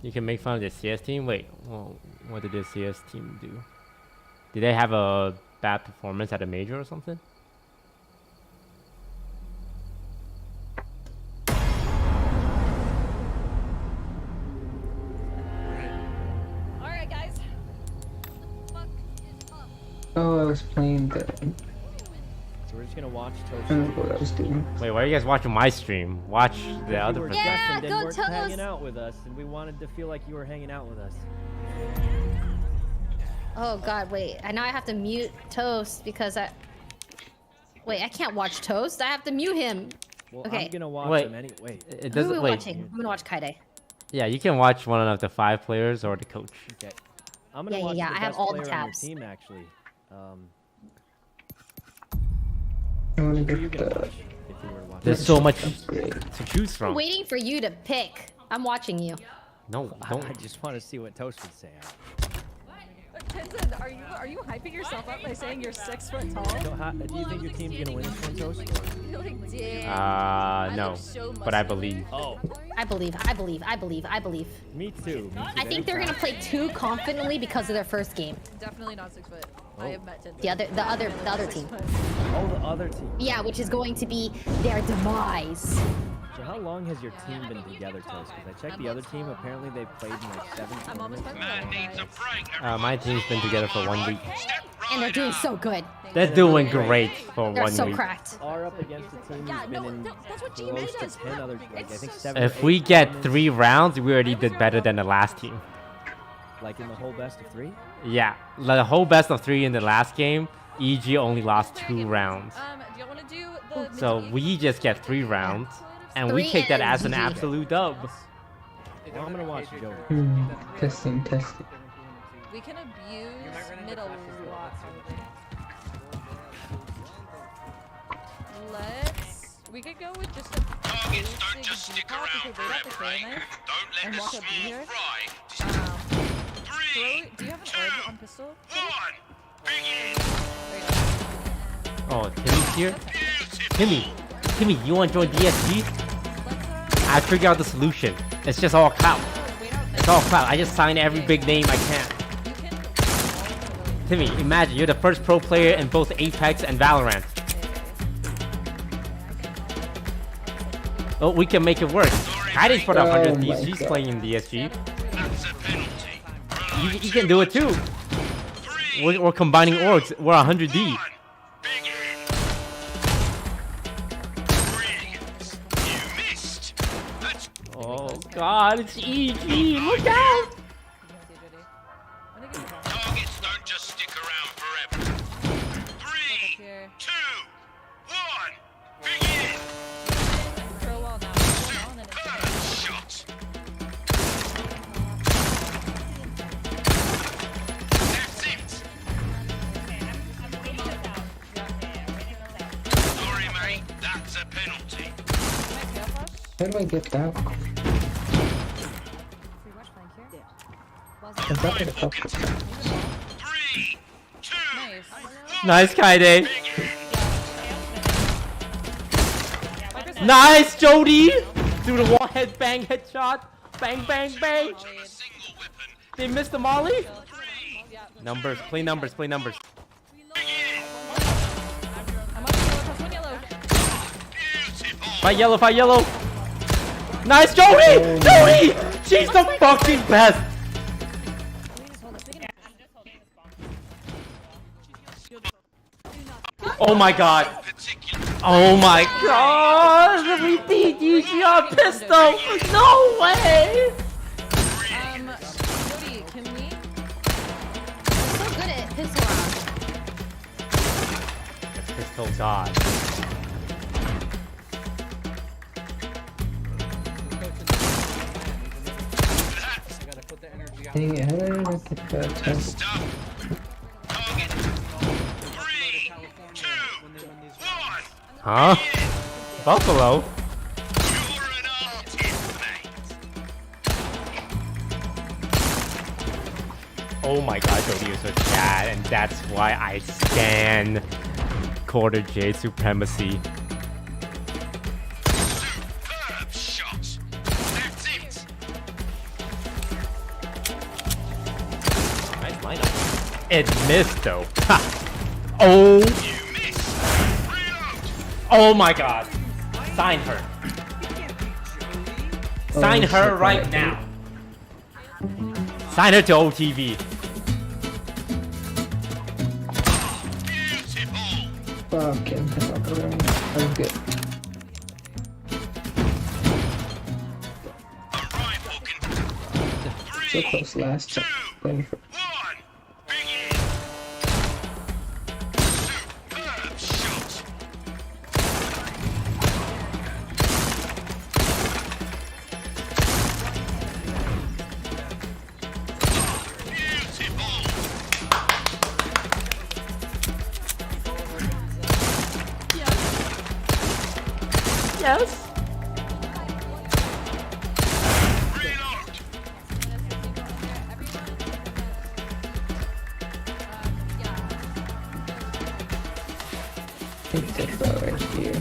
You can make fun of the CS team. Wait, well, what did the CS team do? Did they have a bad performance at a major or something? Alright, guys. Oh, I was playing the. So we're just gonna watch I Toast. don't know what I was doing. Wait, why are you guys watching my stream? Watch the You other were person. guests Yeah, and go weren't Toast. hanging out with us, and we wanted to feel like you were hanging out with us. Oh god, wait. I know I have to mute Toast because I... Wait, I can't watch Toast. I have to mute him. Well, Okay. I'm gonna watch Wait. him anyway. It Who are doesn't we wait. watching? I'm gonna watch Kaide. Yeah, you can watch one of the 5 players or the coach. Okay. I'm gonna Yeah, yeah, watch yeah, the I have best all the player on your tabs. team actually. I want to Who are you get gonna the. watch if you were to watch? There's so much upgrade. to choose I'm from. waiting for you to pick. I'm watching you. No, I don't. just want to see what Toast would say. Tenzin, are you hyping yourself up by saying you're 6 foot tall? So how, do you think your team's gonna win this one, Toast? Or? You're like, damn. No, but I believe. Oh, I believe. me too. I think they're gonna play too confidently because of their first game. Definitely not 6 foot. I have met Tenzin. The other team. Oh, the other team. Yeah, which is going to be their demise. So how long has your team been together, Toast? Because I checked the other team. Apparently they've played in like 7 I'm almost tournaments. by My team's been together for 1 week. And they're doing so good. They're doing great for They're 1 so week. cracked. Are up against a team who's been in that's what close G-Man to does. 10 other, like I think 7 or If 8 we get tournaments, 3 rounds, we already did better than the last team. like in the whole best of 3. Yeah, the whole best of 3 in the last game, EG only lost 2 rounds. Do you want to do the So we just get 3 rounds, and we 3 take that and as an GG. absolute dub. Well, I'm gonna watch Joe. Testing. We can abuse middle a lot. We could go with just a Targets don't just stick Depop around if we wait at the forever, clear eh? knife Don't let and the walk up B small here. fry. 3, Do you have an 2, orb on pistol? 1, begin! There you go. Oh, Timmy's here? Beautiful! Timmy, you want to join DSG? I figured out the solution. It's just all clout. It's all clout. I just sign every big name I can. Timmy, imagine you're the first pro player in both Apex and Valorant. Oh, we can make it work. Kaide's put up 100 Oh my Ds. She's God. playing in DSG. That's a penalty. You can do it too. 3, We're combining orgs. We're 100 D. 1, begin! Brilliant! You missed! That's Oh God, it's EG. Look out! targets don't just stick around forever. 3, 2, 1, begin! Throw a wall now. And then First shot! That's it! Sorry, mate, that's a penalty. How do I get that? Is that the fuck? 3, 2, Nice, Kaide. begin! Nice, Jody. Do the wall head bang headshot. Bang, bang, bang. A single weapon. They missed the molly. 3, Numbers, play numbers, play numbers. begin! I'm on yellow, plus 1 yellow. Beautiful! Fight yellow, fight yellow. Nice, Jody. Jody. She's the fucking best. Oh my God. Particular. Oh my God. We beat EG on pistol. No way. Cody, can we? So good at pistol rounds. Pistol God. Hey, how did I get the test? Stop. Target. 3, 2, 1. Huh? Buffalo. You're an artist, mate. Oh my God, Jody is so bad, and that's why I stan quarter J supremacy. Superb shot. That's it. It missed though. Ha. Oh. You missed. Reload. Oh my god. Sign her. Sign it's her so right quiet, now. Sign her to OTV. Beautiful. Fucking hell, bro. I'm good. A rifle can. So close last Two. time. Going for 1. Begin. Superb shot. Beautiful. Yes. Reload. I think that's about right here.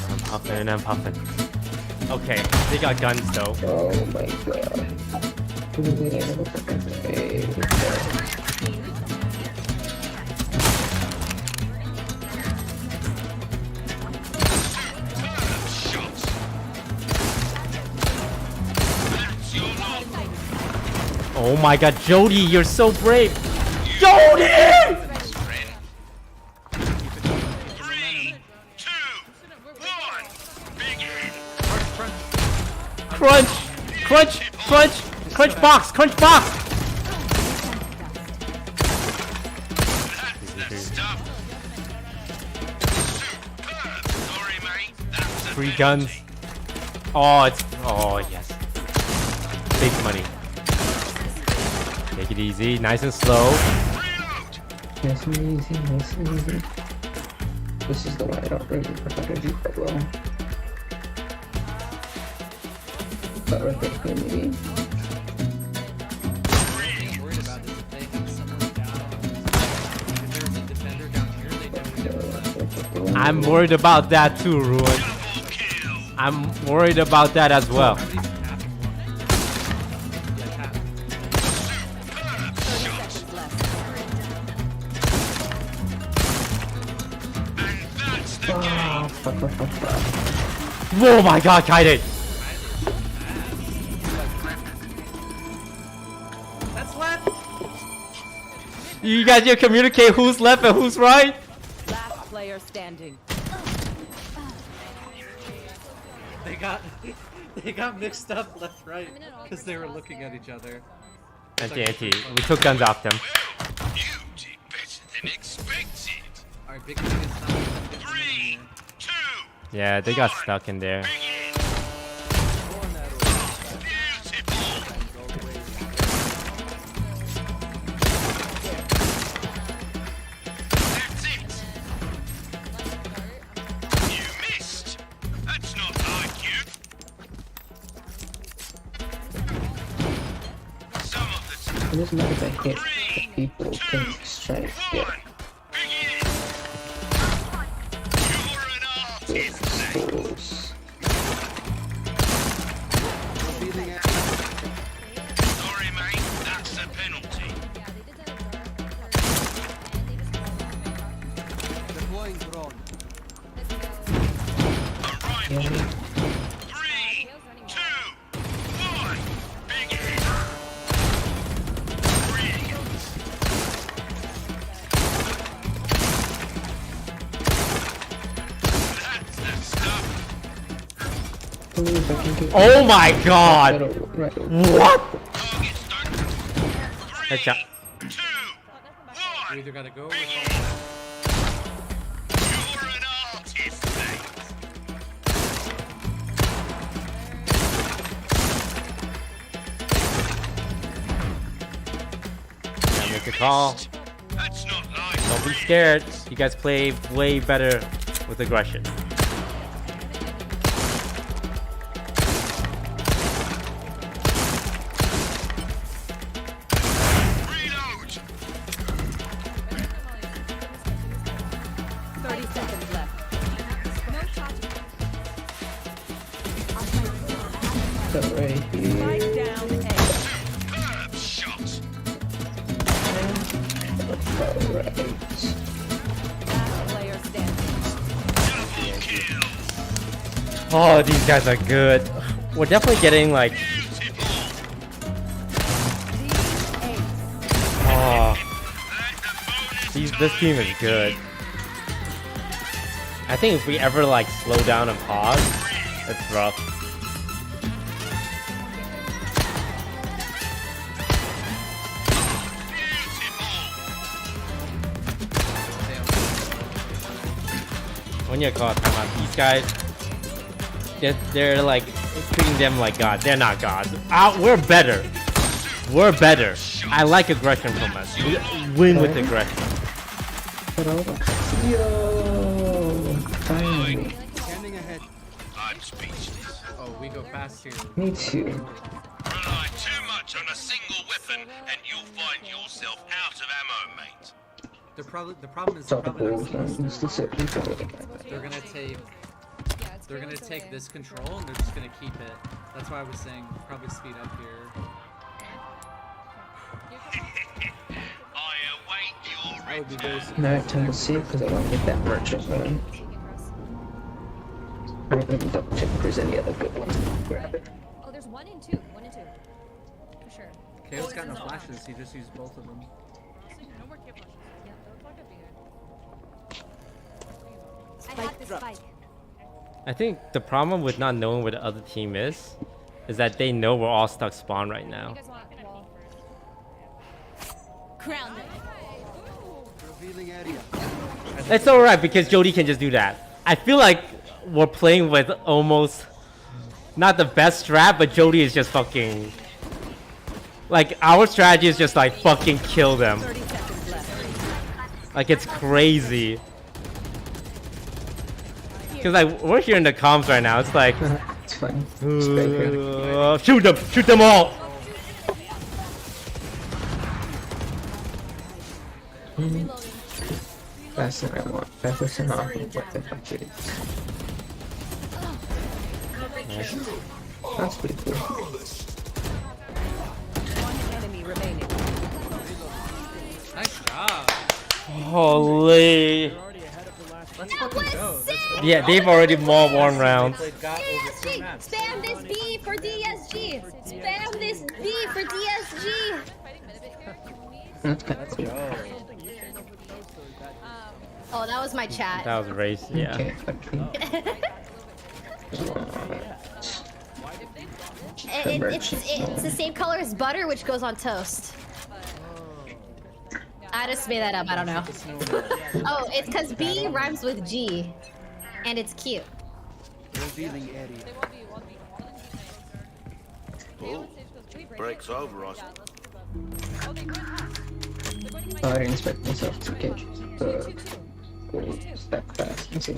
I'm puffing and I'm puffing. Okay, they got guns though. Oh my god. Really, I never fucking say. Superb shot. That's your lot. Oh my god, Jody, you're so brave. Jody! Friend. 3, 2, 1. Begin. Crunch! Crunch! Crunch! Crunch box! Crunch box! That's the stuff. Superb. Sorry, mate. That's a 3 penalty. guns. Oh, it's. Oh, yes. Big money. Take it easy, nice and slow. Reload. Nice and easy, nice and easy. This is the one I don't really fucking do quite well. But right there, maybe. Worried about this if they have someone down. If there's a defender down here, they don't. I'm worried about that too, Ruin. Double kill. I'm worried about that as well. At least half of one. Yeah, half. And that's the Ah, game. fuck. Oh my god, Kaide! That's left. You guys need to communicate who's left and who's right? Last player standing. They got mixed up left right because they were looking at each other. Anti, we took guns off them. Well, you did better than expected. All right, big thing is not. 3, 2, Yeah, they got stuck in there. begin. Beautiful. That's it. You missed. That's not like you. Some of the It doesn't matter if I hit 3, the people 2, can just try to 1. get Begin. You're an artist, mate. fools. Sorry, mate. That's a penalty. Deploying drone. A rifle. Yeah, 3, 2, 1. Begin. Brilliant. That's the stuff. only if I can get Oh my god! right. What? Target start. 3, Headshot. 2, You 1. either gotta go or Begin. You're an artist, mate. Gotta make a call. That's not like Don't be scared. You guys play way better with aggression. reload. 30 seconds left. So right here. Strike down A. Superb shot. Oh, these guys are good. We're definitely getting like. Oh, this team is good. I think if we ever like slow down and pause, it's rough. When you call a timeout, these guys, they're like treating them like gods. They're not gods. We're better. We're better. I like aggression from us. We win with aggression. Yo, finally. Standing ahead. I'm speechless. Oh, we go fast here. Me too. Rely too much on a single weapon, and you'll find yourself out of ammo, mate. The problem is Stop the probably balls, man. It's the sit. they're gonna take this control and they're just gonna keep it. That's why I was saying probably speed up here. I await your I would be very No, turn to C because I won't get that merchant man. I'm gonna double check if there's any other good ones. Grab it. Oh, there's 1 and 2. 1 and 2. For sure. Chaos got no flashes, he just used both of them. No more K flashes. Yeah, they'll fuck up here. I have the spike. I think the problem with not knowing where the other team is that they know we're all stuck spawn right now. You guys want wall? Crown them. Revealing area. It's alright because Jody can just do that. I feel like we're playing with almost not the best strat, but Jody is just fucking like our strategy is just like fucking kill them. 30 seconds left. Like it's crazy. Cause like we're hearing the comms right now. It's like It's fine. It's right here. shoot them all. That's what I want. That's an off. What the fuck it is. That's pretty cool. One enemy remaining. Nice job. Holy. Let's fucking go. Yeah, they've already mauled one round. They've got over 2 maps. Spam this B for DSG. Spam this B for DSG. That's kind of cool. Oh, that was my chat. That was a race. Yeah. Okay, okay. It's the same color as butter, which goes on toast. I just made that up. I don't know. Oh, it's because B rhymes with G, and it's cute. Revealing area. Ooh, break's over, us. I didn't expect myself to get the gold that fast. Let's see.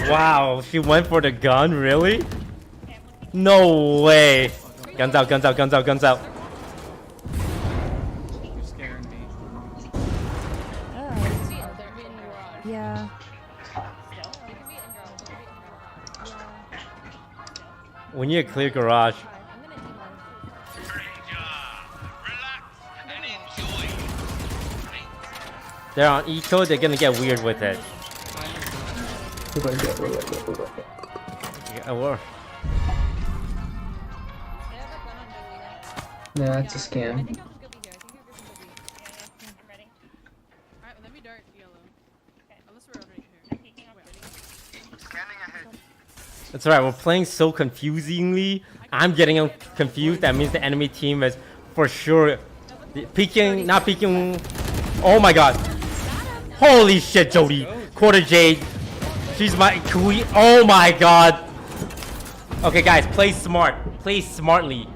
Wow, she went for the gun, really? No way. Guns out, guns out, guns out, guns out. You're scaring me. Yeah. We need a clear garage. They're on eco, they're gonna get weird with it. Yeah, we're- Nah, it's a scam. That's right, we're playing so confusingly. I'm getting confused. That means the enemy team is for sure peeking, not peeking. Oh my god. Holy shit, Jody. Quarter Jade. She's my queen. Oh my god. Okay, guys, play smart. Play smartly.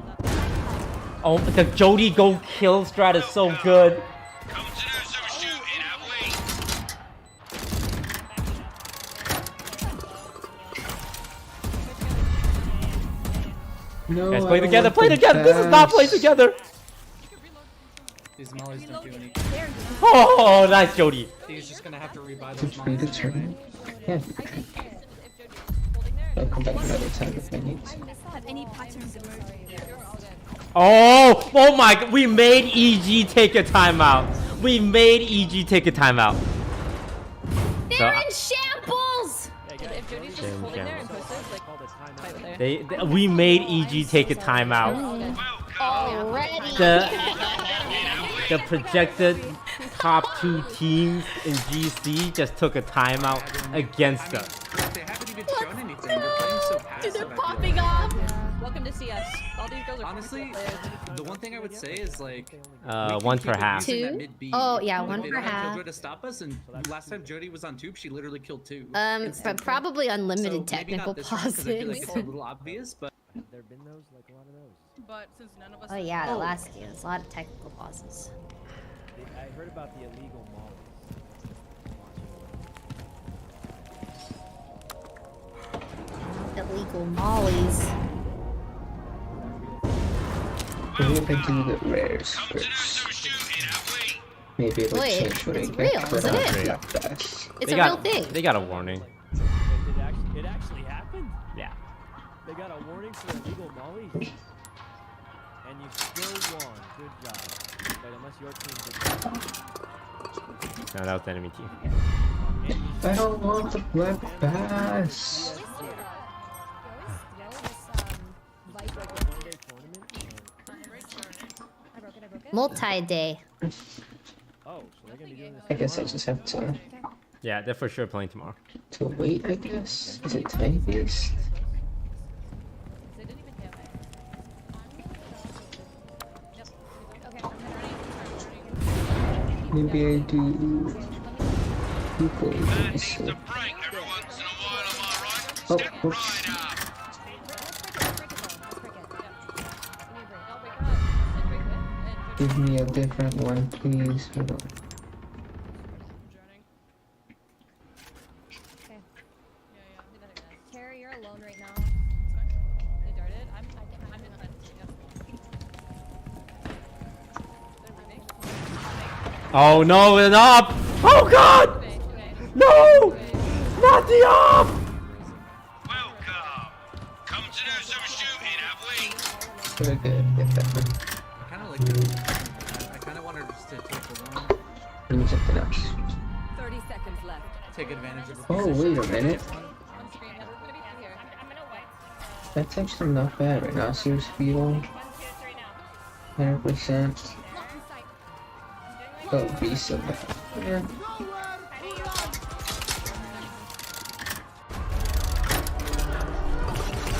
Oh, the Jody go kill strat is so good. Come to do some shooting, have we? No, Guys, I play don't together. want Play the together. This is not play bash. together. These mollies don't do anything. Oh, nice, Jody. He's just gonna have to rebuy It's those free to mollies. turn. Yeah. I'll come back another time if I need to. Any patterns emerging? Oh, oh my, we made EG take a timeout. We made EG take a timeout. They're in shambles. Jody's just Same holding there channel. and posted like Called a timeout. fight with her. We made EG take a timeout. Already. The projected top 2 teams in GC just took a timeout against us. They haven't even shown anything. They're playing so passive. They're I feel popping like. off. Welcome to CS. All these girls are Honestly, the one thing I would say is like we One can per keep half. abusing that Two? mid B. Oh, yeah, Like, one they per don't have half. Killjoy to stop us, and last time Jody was on tube, she literally killed 2. But probably So unlimited maybe technical not this round, 'cause I feel like pauses. it's a little obvious, but Have there been those? Like a lot of those. But since none of us. Oh yeah, the last game. There's a lot of technical pauses. I heard about the illegal mollies. Illegal mollies. Maybe if I do the rares Come to do first, some shooting, have we? maybe it'll Wait, change what I it's get. real, but isn't not it? that fast. It's They a got, real thing. They got a warning. It actually happened? Yeah. They got a warning for illegal mollies? And you still won. Good job. But unless your team did No, that was the enemy team. I don't want the black pass. Multi-day. Oh, so they're gonna be doing this. I guess I just have Yeah, they're for sure playing tomorrow. to wait, I guess. Is it time based? They didn't even have it. Yep. Okay, Maybe I do equal. Man needs a break every once in a while, am I right? Oh, Step oops. right up. Give me a different one, please. Hold on. Carrie, you're alone right now. They darted. I'm in the fence. Yep. Oh no, an op! Oh god! No! Not the op! Welcome. Come to do some shooting, have we? Very good. Get that one. I kind of like it. I kind of want her just to take the one, Let me something else. 30 seconds left. take advantage of the Oh, wait a minute. On screen. We're gonna be through here. That's actually not bad right now. Sears Beetle. 100%. Oh, be so bad. Yeah.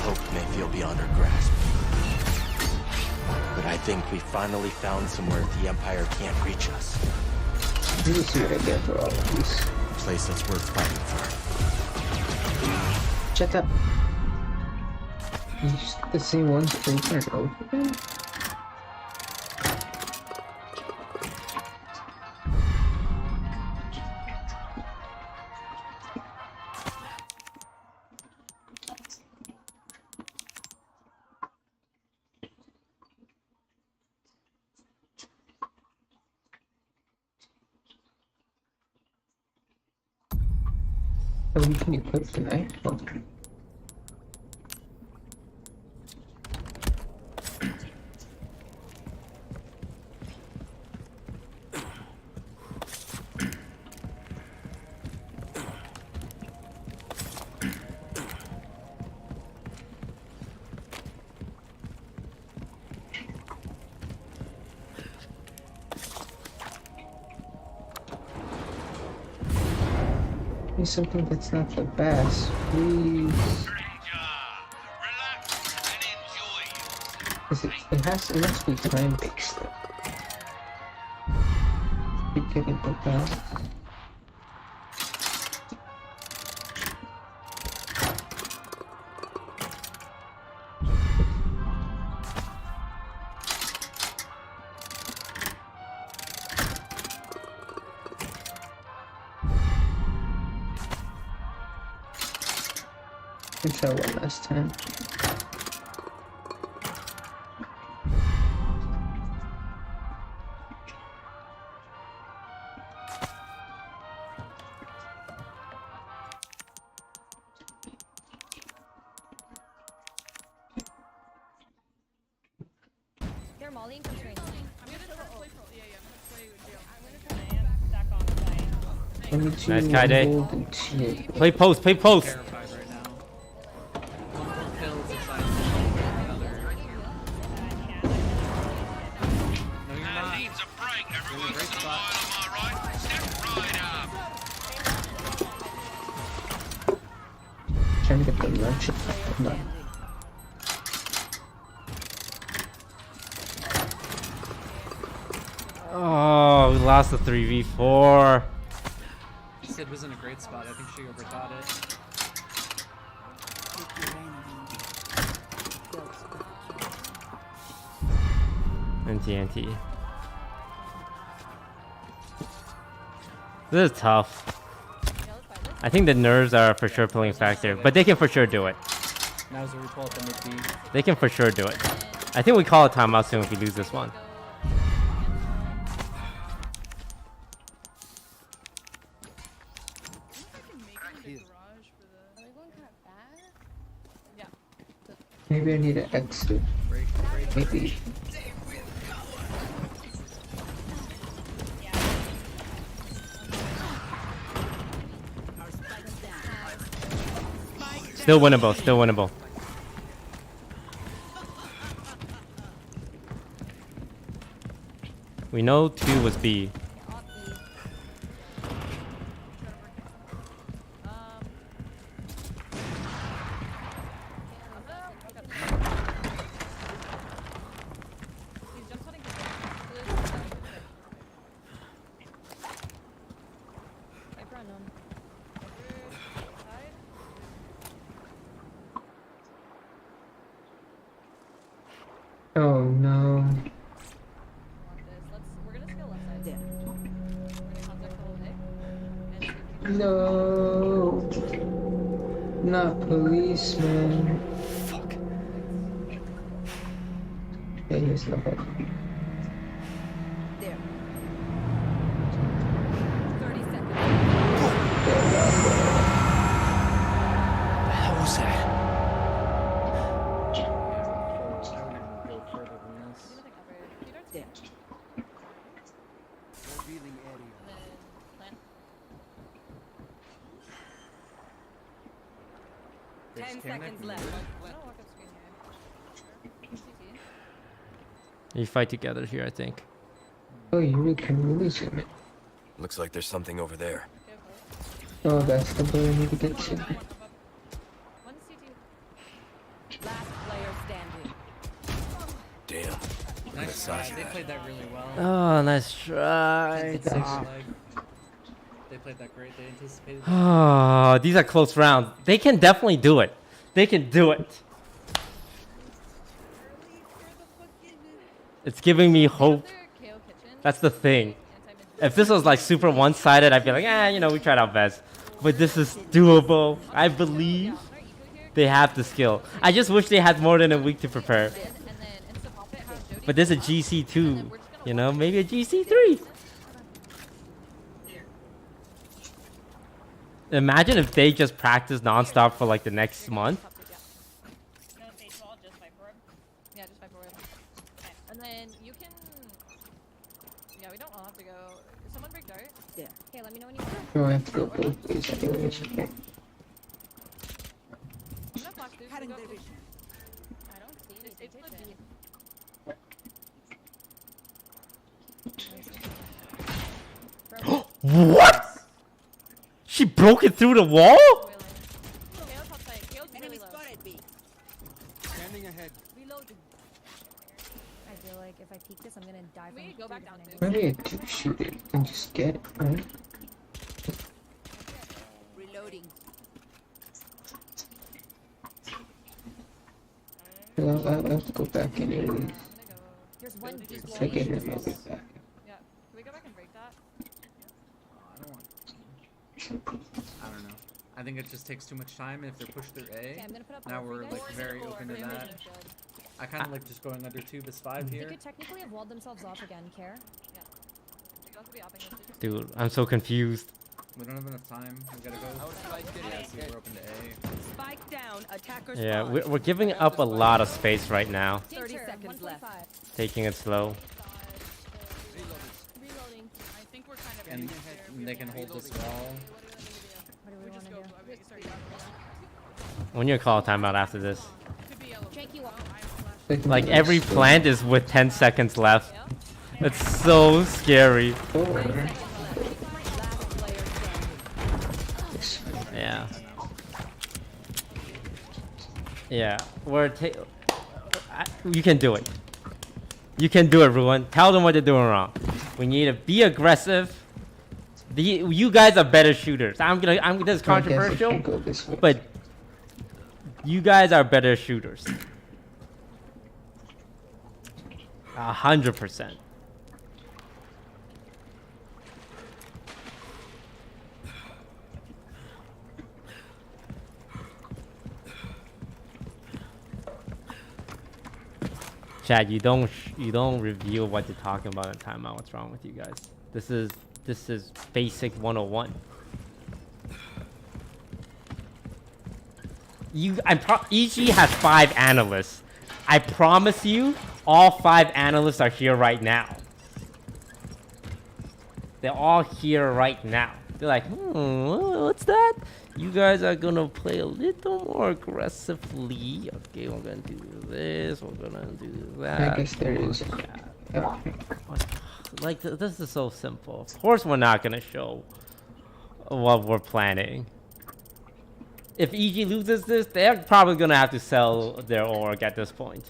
Hope may feel beyond our grasp. But I think we finally found somewhere the Empire can't reach us. Let me see what I get for all of these. A place that's worth fighting for. Shut up. You just the same ones over and over again? Oh, we can equip tonight? Oh. Give me something that's not the best, please. Relax and enjoy. Is it must be time based. Keep getting put down. Can try one last time. They're mollying from screen. I'm gonna try to play for. Yeah, I'm gonna play with you. I'm gonna try to back on the side. Let me do Nice Kai Day. gold and tea. Play post, play post! terrified right now. Oh, we lost the 3v4. Sid was in a great spot. I think she overthought it. NT. This is tough. I think the nerves are for sure pulling factor, but they can for sure do it. Now's where we pull up the mid B. They can for sure do it. I think we call a timeout soon if we lose this one. Maybe I need an exit. Maybe. Still winnable, still winnable. We know 2 was B. Oh no. No. Not policeman. Fuck. Yeah, he's not bad. There. 30 seconds. The hell was that? There's 10 Kamek seconds mid. left. You fight together here, I think. Oh, you really can release him. Looks like there's something over there. Oh, that's the boy I need to get to. Last player standing. Damn. Look at the Nice size try. of They that. played that really well. Oh, nice try. Six leg. They played that great. They anticipated that. Oh, these are close rounds. They can definitely do it. They can do it. It's giving me hope. That's the thing. If this was like super one-sided, I'd be like, you know, we tried our best. But this is doable. I believe they have the skill. I just wish they had more than a week to prepare. But there's a GC2, you know, maybe a GC3. Imagine if they just practice nonstop for like the next month. Yeah, just fight forward. And then you can. Yeah, we don't all have to go. Someone break dart. There. Okay, let me know when you can. Oh, I have to go both ways anyways. Okay. I'm gonna flash through. Cutting Go their through. vision. I don't see any It's vision. What? She broke it through the wall? Kale's top side. Kale's really Enemy low. spotted B. Standing ahead. Reloading. I feel like if I peek this, I'm gonna die We from go back down different to. Maybe I do shoot it and just get it, right? Reloading. I'll have to go back anyways. I'm gonna go. There's one deep If I get him, I'll wall. get back. Yeah. Can we go back and break that? I don't want. I don't know. I think it just takes too much time, and if they're pushed through Okay, A, I'm gonna put up now wall for we're you guys. like very open to that. I kind of like just going under 2 bis 5 They here. could technically have walled themselves off again, Care. They go to be upping this. Dude, I'm so confused. We don't have enough time. We gotta go. Yeah, see, we're open to A. Spike down. Attackers. Yeah, we're giving up a lot of space right now. 30 Danger, seconds left. 145. Taking it slow. Reloading. I think we're kind of And in here. they can hold this wall. What do we want to do? When you call a timeout after this. Could be yellow. Jake, you walk. Like every plant is with 10 seconds left. It's so scary. Yeah. Yeah. You can do it. You can do it, everyone. Tell them what they're doing wrong. We need to be aggressive. You guys are better shooters. This is controversial, Go this way. but you guys are better shooters. 100%. Chad, you don't reveal what you're talking about in timeout. What's wrong with you guys? This is basic 101. EG has 5 analysts. I promise you, all 5 analysts are here right now. They're all here right now. They're like, what's that? You guys are gonna play a little more aggressively. Okay, we're gonna do this. We're gonna do that. I guess there is. Yeah. Like, this is so simple. Of course we're not gonna show what we're planning. If EG loses this, they're probably gonna have to sell their org at this point.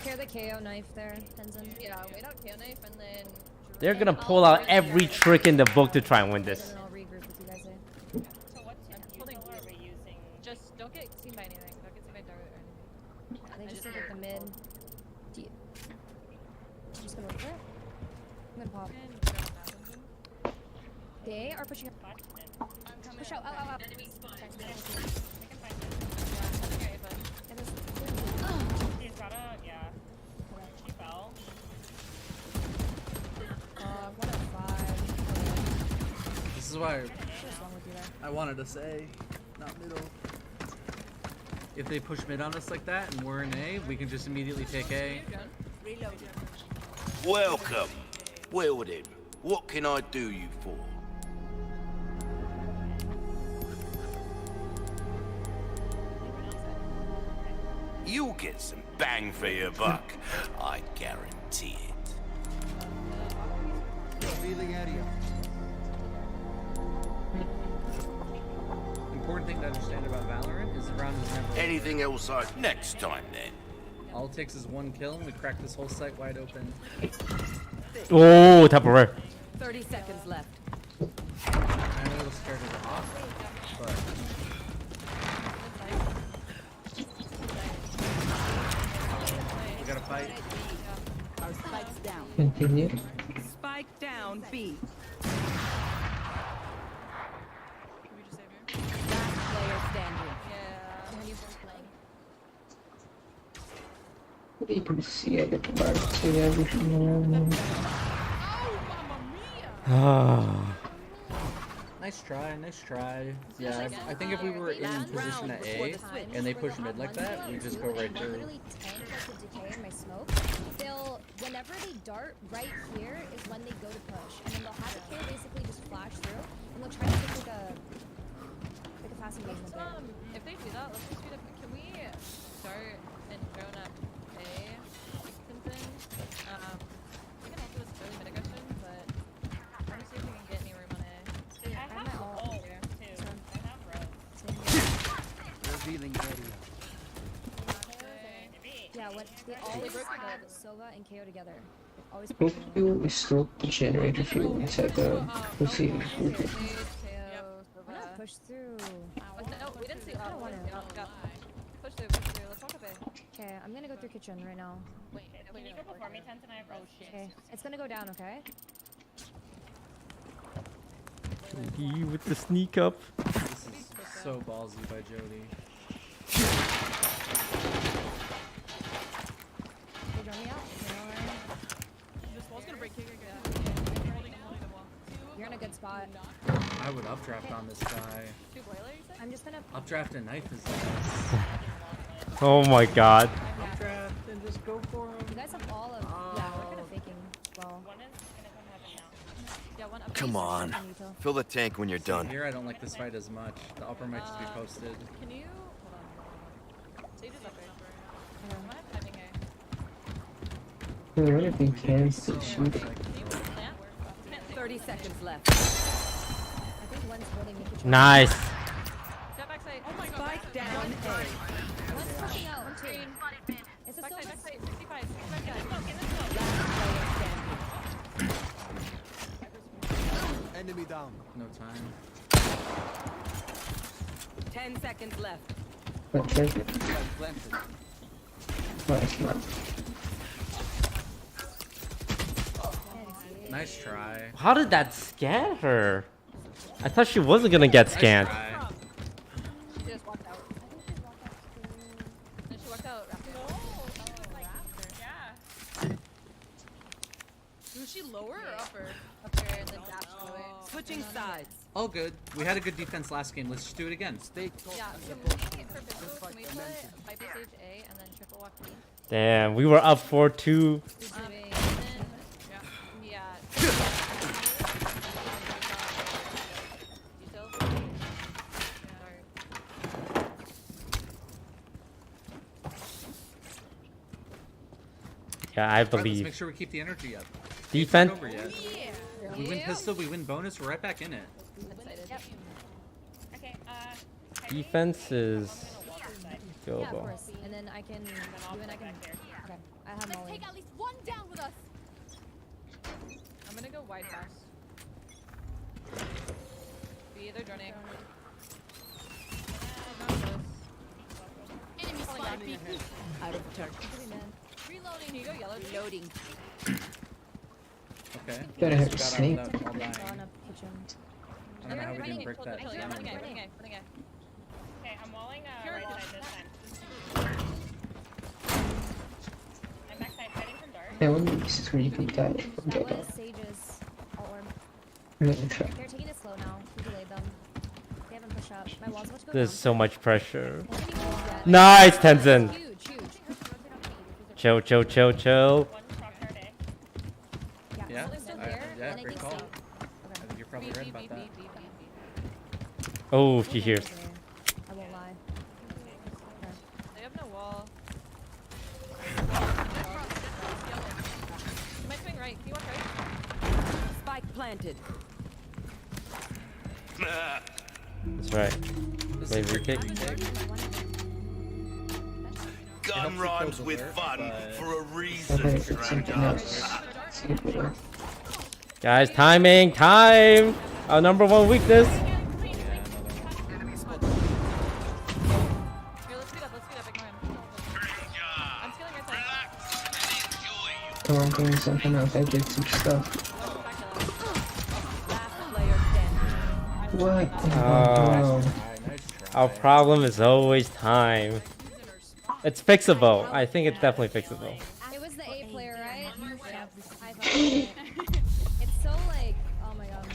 Care the KO knife there, Tenzin. Yeah, wait out KO knife and then. They're gonna pull out every trick in the book to try and win this. And I'll regroup with you guys there. So what team are we using? Just don't get seen by anything. Don't get seen by dart or anything. Yeah, they just hit the mid. Do you... I'm just gonna look for it. I'm gonna pop. They are pushing. Push out. Out. Enemy spawn. He's got a, yeah. She fell. 105. This is why What's wrong with you there? I wanted to say, not middle. If they push mid on us like that and we're in A, we can just immediately take A. Welcome. Well then, what can I do you for? You'll get some bang for your buck. I guarantee it. Revealing area. Important thing to understand about Valorant is the round is never. Anything else next time then? All it takes is one kill and we crack this whole site wide open. Oh, temporary. 30 seconds left. I'm a little scared of the off, but we gotta fight. Our spike's down. Continue. Spike down B. We just save here. Last player standing. Yeah. You can see I get the bar to see everything around me. Nice try, nice try. Yeah, I think if we were in position at A and they push mid like that, we just go right through. Literally tank like the decay in my smoke. They'll, whenever they dart right here is when they go to push, and then they'll have the KO basically just flash through, and they'll try to take like a fast engagement there. If they do that, let's just speed up. Can we start and drone up A? Something. We can also just early mid aggression, but I want to see if we can get any room on A. I have my ult. ult too. I have res. Revealing area. Yeah, when they always have Sova and KO together. Always. Hope you stroke the generator fuel inside the pussy. I'm gonna push through. No, we didn't see I don't want to. Push through, push through. Let's walk up A. Okay, I'm gonna go through kitchen right now. Wait, can you go before me, Tens, and I have res? Okay, it's gonna go down. Okay. Jody with the sneak up. This is so ballsy by Jody. They drone me out. You know where I am? This wall's gonna break. I'm holding the wall. You're in a good spot. I would updraft on this guy. 2 boiler, you said? I'm just gonna. Updraft and knife is nice. Oh my god. Updraft and just go for him. You guys have all of. Yeah, we're kind of faking. Well. One is gonna come heaven now. Yeah, one up. Come on. Fill the tank when you're done. Here I don't like this fight as much. The upper might just be posted. Can you hold on? Sage is up right. I'm gonna have piping here. There are big cans to shoot. Can you plant? 30 seconds left. I think one's holding me. Kitchen. Nice. Step back side. Oh my god. Spike down A. One's pushing out. One, two. It's backside, much. backside, 65, 65 guys. Enemy down. No time. 10 seconds left. Okay. Planted. Nice, nice. Nice try. How did that scan her? I thought she wasn't gonna get Nice scanned. try. She just walked out. And she walked out raptor. Yeah. Was she lower or upper? Up there and then dashed away. Switching sides. All good. We had a good defense last game. Let's just do it again. Stay close. Yeah, and can support. we, for pistol, can we put Viper Sage A and then triple walk B? Damn, we were up 4-2. And then, yeah. Details? Yeah, I Alright, let's believe. make sure we keep the energy up. Defense. Over yet. We win pistol, we win bonus, we're right back in it. Excited. Yep. Okay, Defense is Yeah, of doable. course. And then I can. You and I can. Okay. I have Molly. take at least one down with us. I'm gonna go wide fast. Be either droning. Enemy spotted. B. Out of touch. Reloading. Can you go yellow? Reloading. Okay. Gotta have a Got out snake. without all dying. On a kitchen. I don't know how we didn't break that. Yeah, running A, running A, running A. Okay, I'm walling Here. right side this time. I'm backside fighting from dark. Yeah, one of these is where you can die from That dead. was Sage's orb. Really try. They're taking it slow now. We delayed them. They haven't pushed up. My wall's about to go There's down. so much pressure. They haven't even moved yet. Nice, Tenzin. Huge, huge. Chill, chill, chill, chill. One rock hard A. Yeah, Yeah? so they're still Alright, here. yeah, and I great think call. Sage. I think you're probably right about that. Oh, she hears. I won't lie. They have no wall. You might swing right. Can you walk right? Spike planted. That's right. This Wait, is a retake? Gun helps rhymes with with alert, fun but- for a I reason, think it's something stranger. else. See if it works. Guys, timing, time. Our number one weakness. Yeah, another one. Here, let's speed up. Let's speed up. Ignore him. I'm stealing right side. Relax and enjoy you. Oh, I'm doing something else. I did some stuff. Back yellow. Last player standing. What? Oh. Oh, Alright, nice try. Our problem is always time. It's fixable. I think it's definitely fixable. It was the A player, right? Yeah. I thought it. It's so like, oh my god.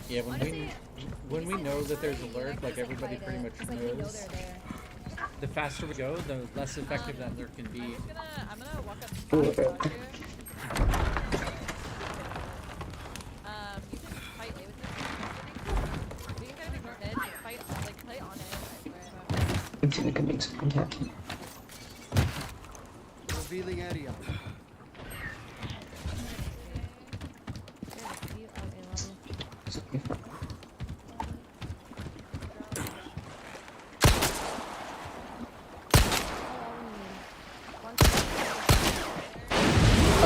Yeah, when we know that there's alert, like Just, everybody fight pretty it, much 'cause, like, we know knows. they're there. The faster we go, the less effective that alert can be. I'm gonna walk up. Ooh, to okay. you can fight A with me. You can kind of ignore mid. Fight, like, play on it. I swear. I'm gonna go make something happen. Revealing area. It's okay, fine.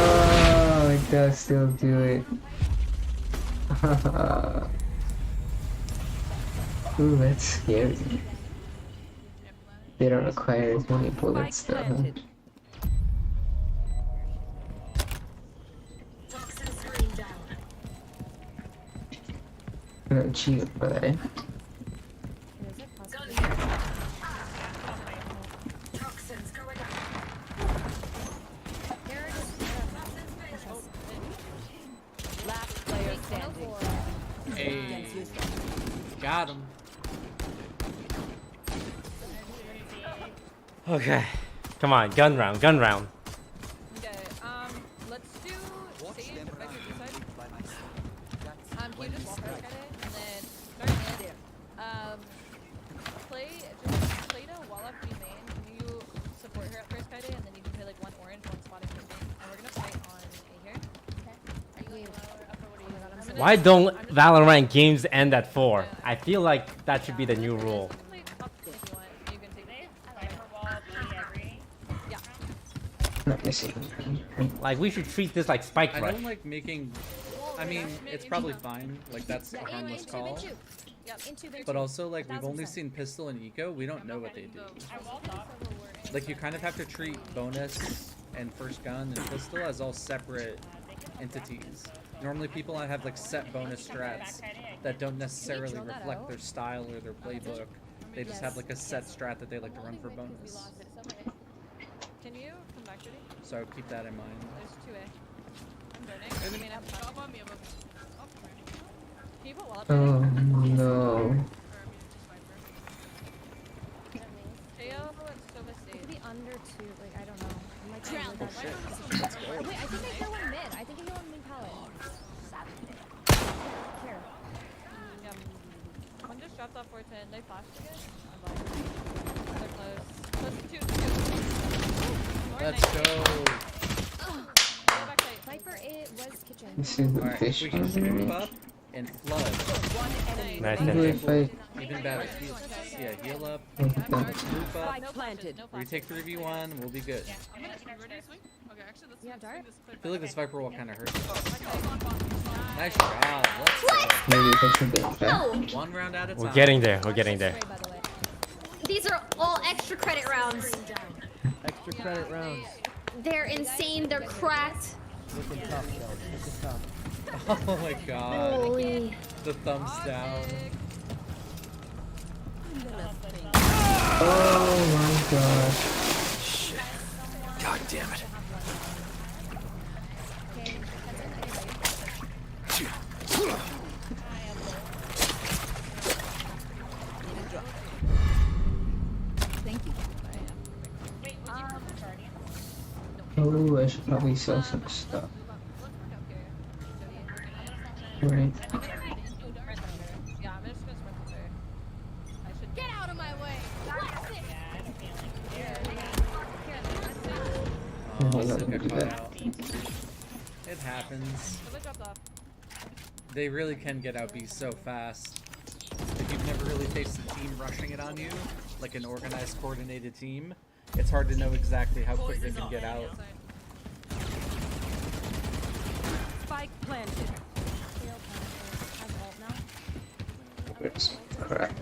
Oh, it does still do it. Ooh, that's scary. They don't require as many bullets Spike though. Huh? planted. No, cheat for that, eh? Last player standing. Hey, got him. Okay. Come on, gun round, gun round. Okay, let's do Sage if I could decide. By myself. Can you just walk right at it and then start mid? Play to wall up B main. Can you support her at first, Kaide? And then you can play like one orange, one spotting mid main. And we're gonna fight on A here. Are you like lower, upper? What are you? Why don't Valorant games end at 4? I feel like that should be the new rule. Play up if you want. You can take I like her wall. B every. Yeah. Not missing. Like we should treat this like spike I rush. don't like making. I mean, it's probably fine. Like that's a harmless call. But also, like we've only seen pistol and eco. We don't know what they do. Like you kind of have to treat bonus and first gun and pistol as all separate entities. Normally, people have like set bonus strats that don't necessarily reflect their style or their playbook. They just have like a set strat that they like to run for bonus. Can you come back, Judy? So keep that in mind. There's 2A. I'm burning. I mean, I'm Up on me, above me. Can you put wall up? Oh no. KO and Sova stage. Be under 2, like, I don't know. I'm like, oh, wait, I think I kill one mid. I think I kill one mid pallet. Here. Yeah. One just dropped off 410. They flashed again. I'm like, they're close. Close to 2. Let's go. Viper, it was kitchen. This is the Alright, fish. we can swoop up and flood. One enemy. Nice. If I Even better. Yeah, heal up, okay. swoop up. Spike planted. We take 3v1, we'll be good. I'm gonna ready to swing. Okay, actually, let's You have dart? I feel like this Viper will kind of hurt. Nice job. Let's go. Maybe if I should get back. One round at a time. We're getting there. We're getting there. By the way. These are all extra credit rounds. Extra credit rounds. They're insane. They're cracked. Looking tough, though. Looking tough. Oh my god. Holy. The thumbs down. Oh my gosh. God damn it. Thank you. Oh, I should probably sell some stuff. Right. Yeah, I'm just gonna sprint through. I should Get out of my way. Oh, I'm not Sid gonna got do caught that. out. It happens. Somebody dropped off. They really can get out beast so fast. If you've never really faced a team rushing it on you, like an organized, coordinated team, it's hard to know exactly how quick they can get out. Spike planted. It's crap.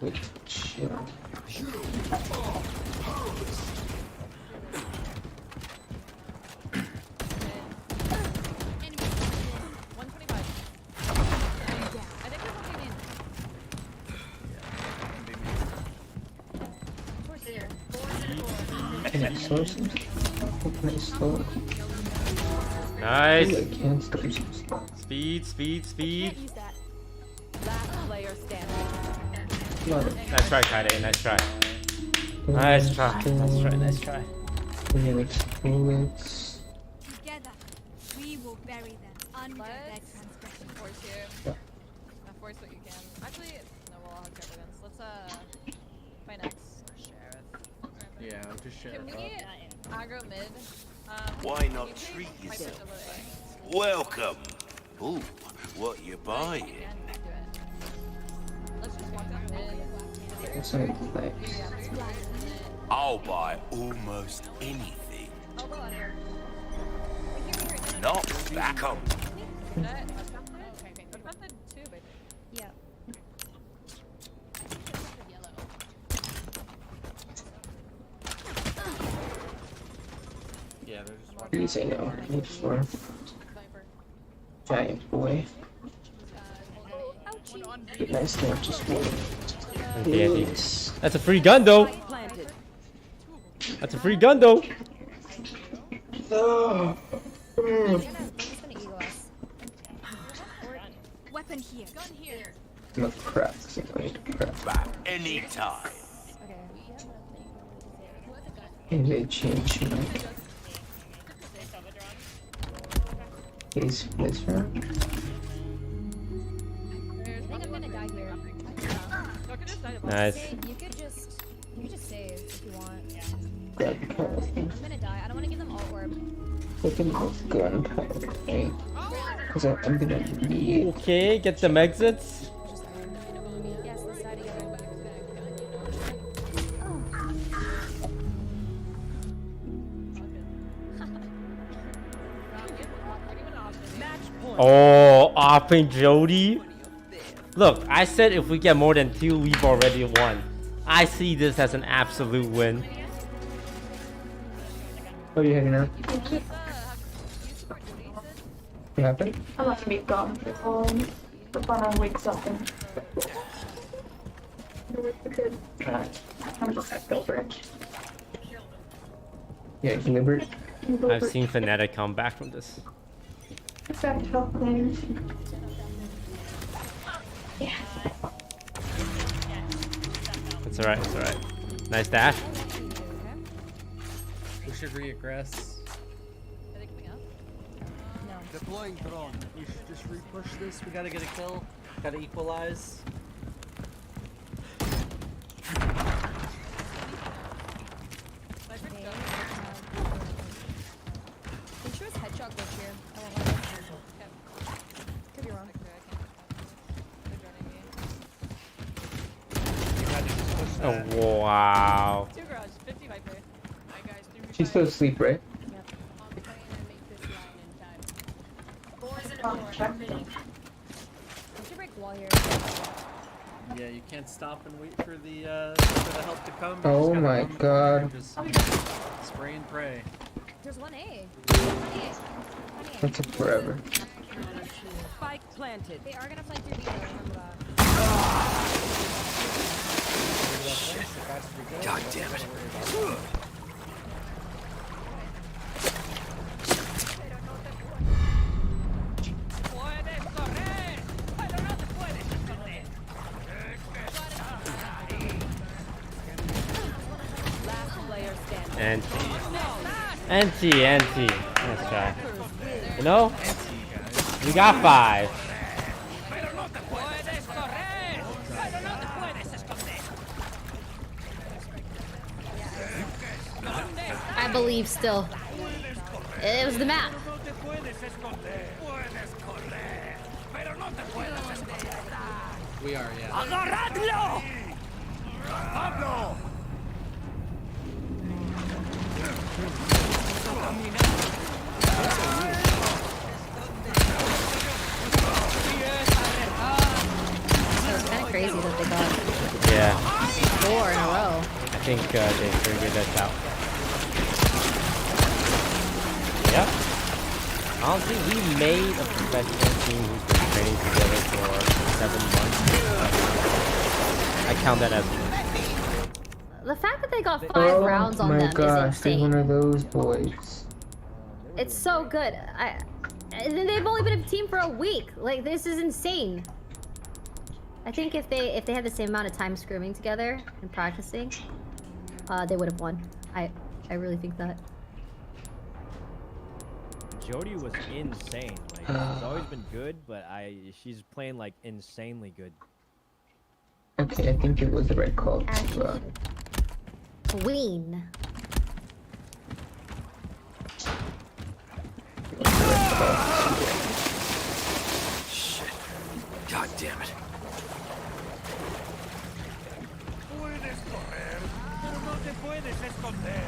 Wait, shit. Can I store some stuff? What can I store? Nice. I can store some stuff. Speed, speed, speed. Last player standing. Love it. Nice try, Kaide. Nice try. Nice try. Nice try. Nice try. We have bullets. Together, we will bury them under their transgression. Force here. Yeah. Force what you can. Actually, no, we'll all have careful guns. Let's find X. Yeah, just share Can it we up. aggro mid? Why not keep treat Viper yourself? solo A. Welcome. Ooh, what you buying? Do it. Let's just walk down mid. That's like flex. I'll buy almost anything. I'll go under. Not back up. That, okay. What about the tube, I think? Yeah. Yeah, they're just What do you say now? Need for giant boy. Nice name, just one. Okay, Yes. that's a free gun though. Planted. That's a free gun though. No. I'm just gonna ego us. Weapon here. Gun here. No crap. I need crap. Back anytime. Okay. And they change my. He's this round. I think I'm gonna die here. So I could just die to Nice. Save, you could just save if you want. Grab powder. I'm gonna die. I don't wanna give them all orb. Look at my gunpowder, right? Because I'm gonna need. Okay, get some exits. Yes, let's die together. Oh, opping Jody. Look, I said if we get more than 2, we've already won. I see this as an absolute win. Oh, you're hanging out? What happened? I must be gone before I wakes up and I'm just at Gilbert. Yeah, Gilbert. I've seen Fnatic come back from this. It's that chocolate. Yeah. It's alright, it's alright. Nice dash. We should reaggress. Deploying drone. We should just repush this. We gotta get a kill. Gotta equalize. Insurance headshot glitch here. I won't lie. Could be wrong. Oh, wow. 2 garage, 50 Viper. Alright guys, 3 She's still asleep, right? Wall here. Yeah, you can't stop and wait for the help to come. You Oh just gotta my run god. and just spray and pray. There's 1A. That took forever. Spike planted. They are gonna flank through B though, remember that. God damn it. Anti. Let's try. You know? We got 5. I believe still. It was the map. We are, yeah. ¡Agarradlo! ¡Pablo! It's kind of crazy that they got Yeah. 4 in a row. I think they figured that out. Yep. Honestly, we made a professional team who's been training together for 7 months. I count that as The fact that they got 5 rounds on them gosh, is they're insane. one of those boys. It's so good. And they've only been a team for a week. Like, this is insane. I think if they had the same amount of time scrimming together and practicing, they would have won. I really think that. Jody was insane. Like she's always been good, but she's playing like insanely good. Okay, I think it was the right call. Queen. Shit. God damn it. Puedes correr, pero no te puedes esconder.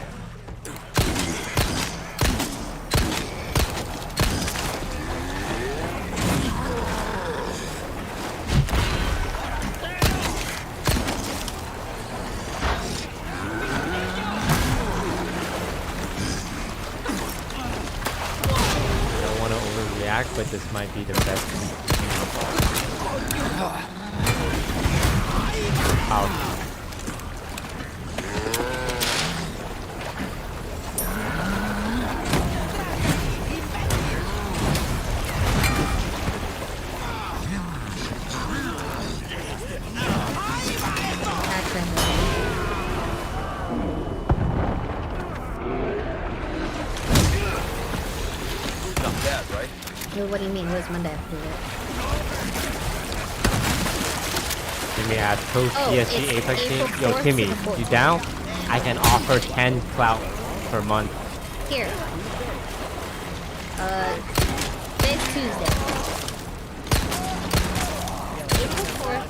But this might be the best. Ouch. Not bad, right? What do you mean? Where's Monday after that? Kimmy at post Oh, PSG it's Apex team. April Yo, 4th Kimmy, to the 14th. you down? I can offer 10 clout per month. Here. Today's Tuesday. April 4th.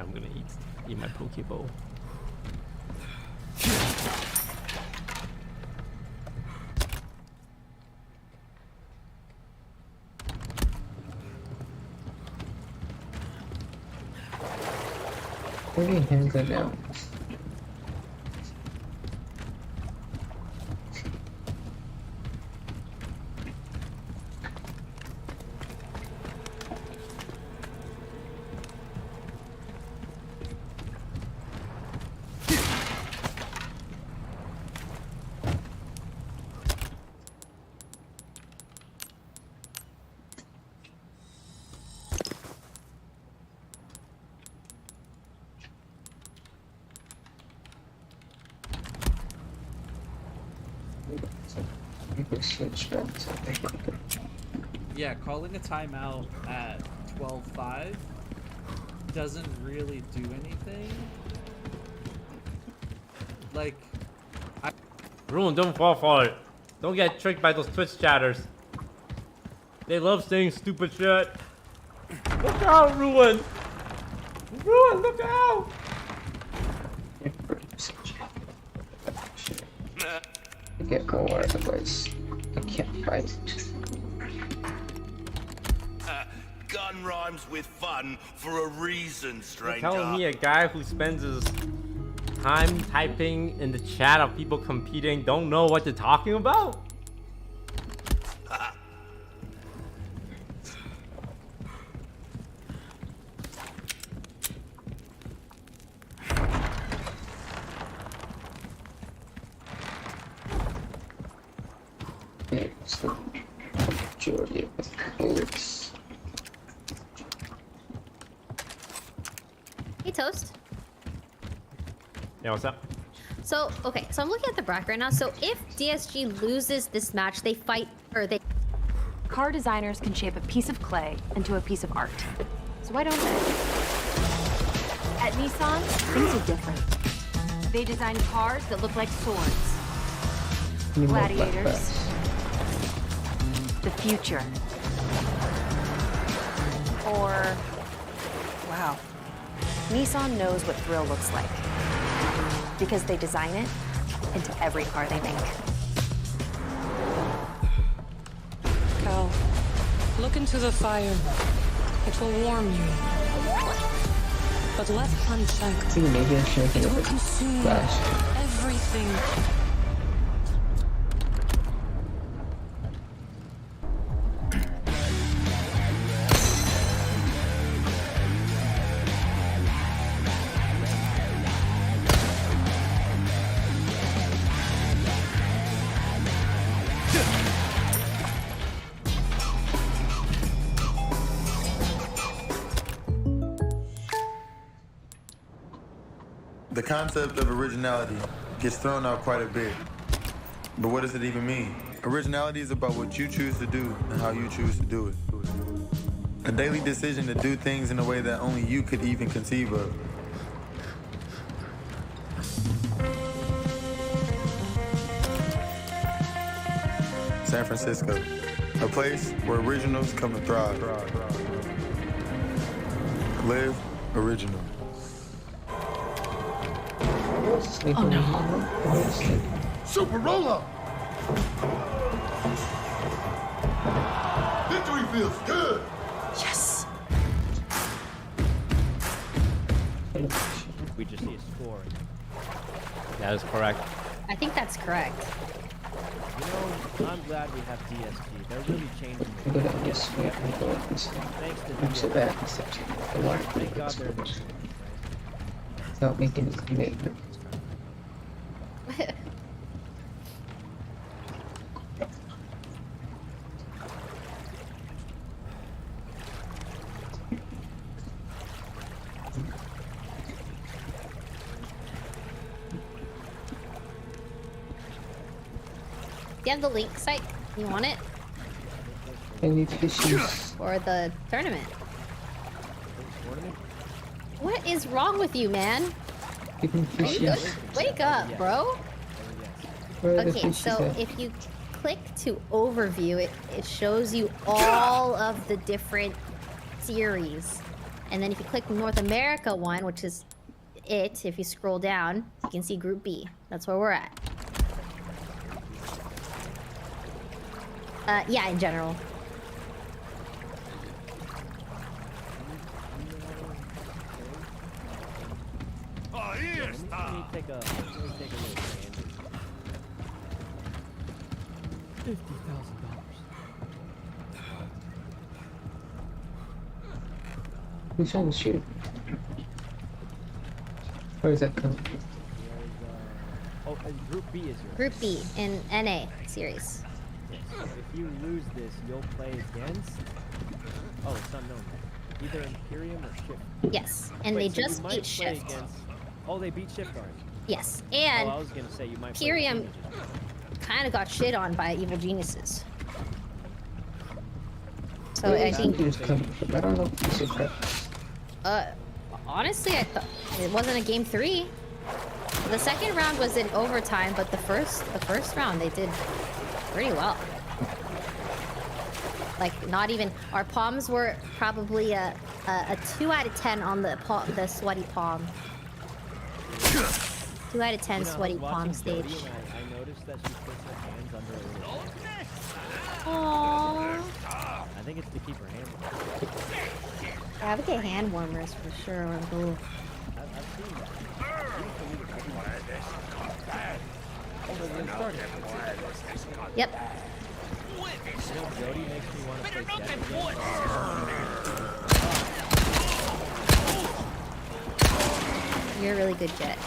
Yeah, I'm gonna eat my Pokeball. Where do your hands are now? Switch back to Yeah, calling a timeout at 12:05 doesn't really do anything. Like, Ruin, don't fall for it. Don't get tricked by those Twitch chatters. They love saying stupid shit. Look out, Ruin! Ruin, look out! get more, otherwise I can't fight. Gun rhymes with fun for a reason, stranger. You're telling me a guy who spends his time typing in the chat of people competing don't know what they're talking about? It's the majority of the bullets. Hey, Toast. Yeah, what's up? So, okay, so I'm looking at the bracket right now. So if DSG loses this match, they fight, or they... Car designers can shape a piece of clay into a piece of art. So why don't they? At Nissan, things are different. They design cars that look like swords. Gladiators. The future. Or... wow. Nissan knows what thrill looks like. Because they design it into every car they make. Cal, look into the fire. It will warm you. But left unchecked, Maybe I should it will consume everything. The concept of originality gets thrown out quite a bit. But what does it even mean? Originality is about what you choose to do and how you choose to do it. A daily decision to do things in a way that only you could even conceive of. San Francisco, a place where originals come to thrive. Live original. Oh no. Super roll-up! Victory feels good! Yes! We just need a score. That is correct. I think that's correct. You know, I'm glad we have DSG. They're really changing I'm the good game. at this one. Thanks to I'm so DSG. bad except a lot of Thank God they're things without making a commitment. Do you have the link site? You want it? I need fishies. For the tournament? What is wrong with you, man? Give me Are you good? fishies. Wake up, bro. Where are the Okay, fishies so at? if you click to overview, it shows you all of the different series And then if you click North America one, which is it, if you scroll down, you can see Group B. That's where we're at. Yeah, in general. Let me take a look. $50,000. Who's on the shoot? Where is that coming? Oh, Group B is yours. Group B in NA series. Yes. If you lose this, you'll play against. Oh, it's unknown. Either Imperium or Shift. Yes, and Wait, they so just you might beat play Shift. Against... Oh, they beat Shift already. Yes, and I was gonna say you might Imperium kind of got shit on by Evil Geniuses. So I think. I don't know if you said that. Honestly, I thought it wasn't a game 3. The second round was in overtime, but the first round they did pretty well. Like not even our palms were probably a 2 out of 10 on the sweaty palm. 2 out of 10 sweaty palm stage. I noticed that she puts her hands under her little. Aww. I think it's to keep her hand warm. I would get hand warmers for sure. Ooh. I've seen that. Yep. You know, Jody makes me want to play Jet again. You're a really good Jet.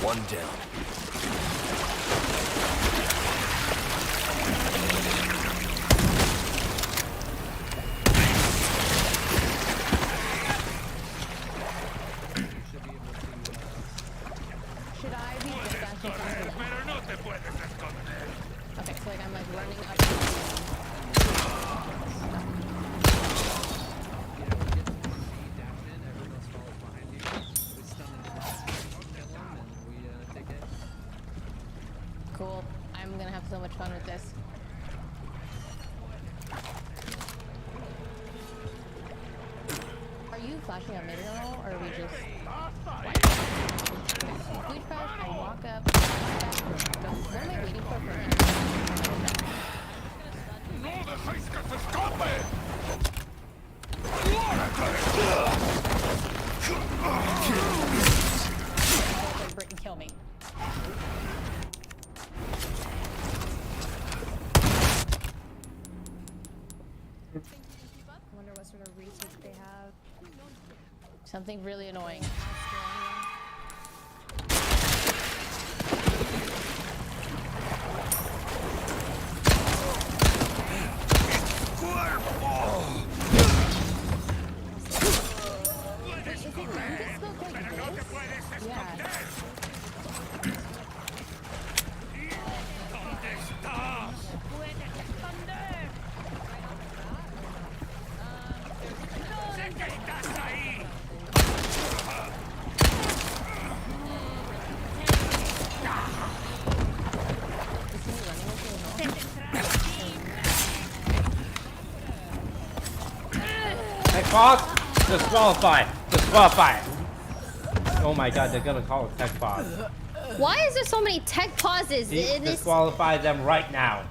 One down. Should I be dashing faster? Okay, so like I'm like running up. Cool. I'm gonna have so much fun with this. Are you flashing on mid at all, or are we just huge crash, I walk up, what am I waiting for him? ¡No dejéis que se escape! Britain, kill me. I wonder what sort of research they have. Something really annoying. Tech pause? Disqualify! Disqualify! Oh my god, they're gonna call it tech pause. Why is there so many tech pauses in this? Disqualify them right now.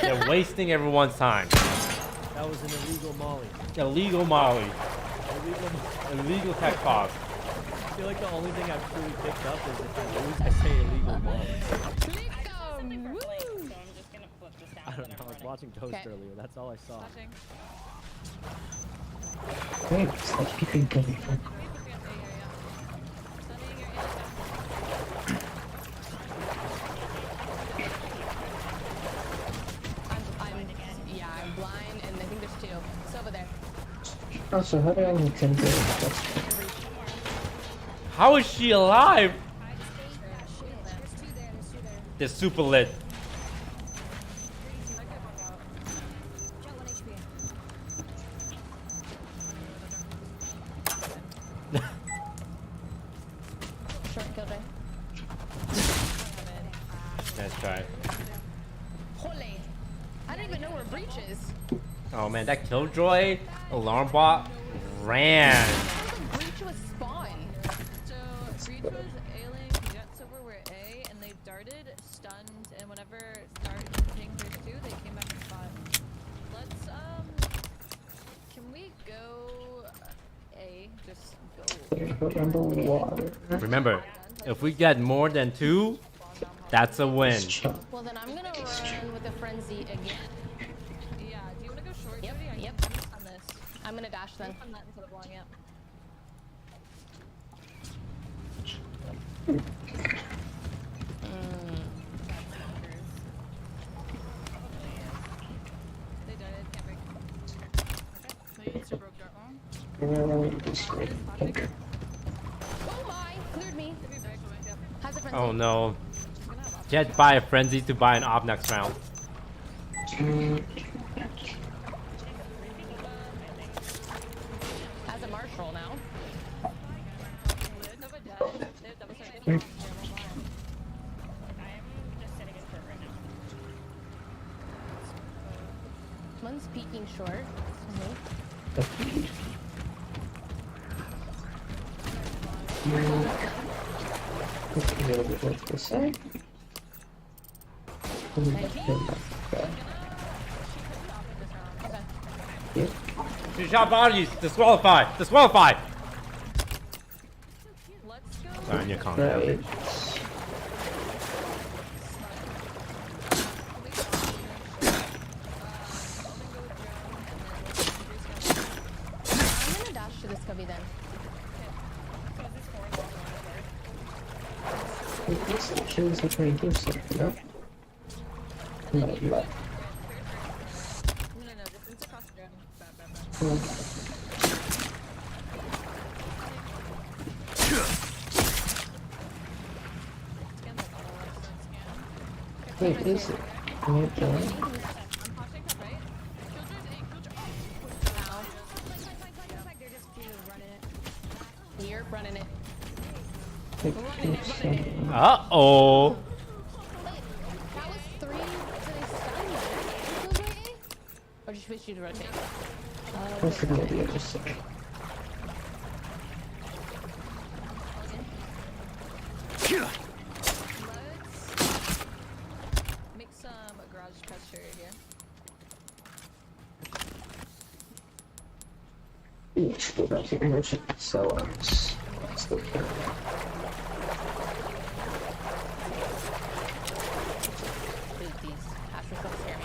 They're wasting everyone's time. That was an illegal molly. Illegal molly. Illegal tech pause. I feel like the only thing I've truly picked up is if I lose, I say illegal molly. I don't know, I was watching Toast earlier, that's all I saw. Wait, it's like peeping coming from. I'm blind, and I think there's 2. It's over there. Also, how do I need to do it? How is she alive? They're super lit. Nice try. Holy. I don't even know where Breach is. Oh man, that Killjoy Alarm bot ran. Breach was spawn. So Breach was A-Link, Jets over were A, and they darted, stunned, and whenever start hitting through 2, they came back and fought. Let's can we go A? Just go. Under water. Remember, if we get more than 2, that's a win. Well, then I'm gonna run with the frenzy again. Yeah, do you want to go short? Yep, Jody? yep. On this. I'm gonna dash then. On that instead of long, yeah. They did it, can't break. They Insta broke that long. Oh my! Cleared me. How's the frenzy? Oh no. Jet buy a frenzy to buy an op next round. Has a marshal now. One's peeking short. Two shot bodies, disqualified, disqualified. Sorry, on your comment. I'm gonna dash to this cubby then. Kills are trying to do something, no? No, left. No, just across the room. Wait, is it? Okay. You're running it. Uh-oh. That was 3. Did they stun you? Or just wish you to rotate? What's the idea? Just a second. Make some garage pressure here. Let's go back to merchant sellers. Let's go here. These Astros don't scare me.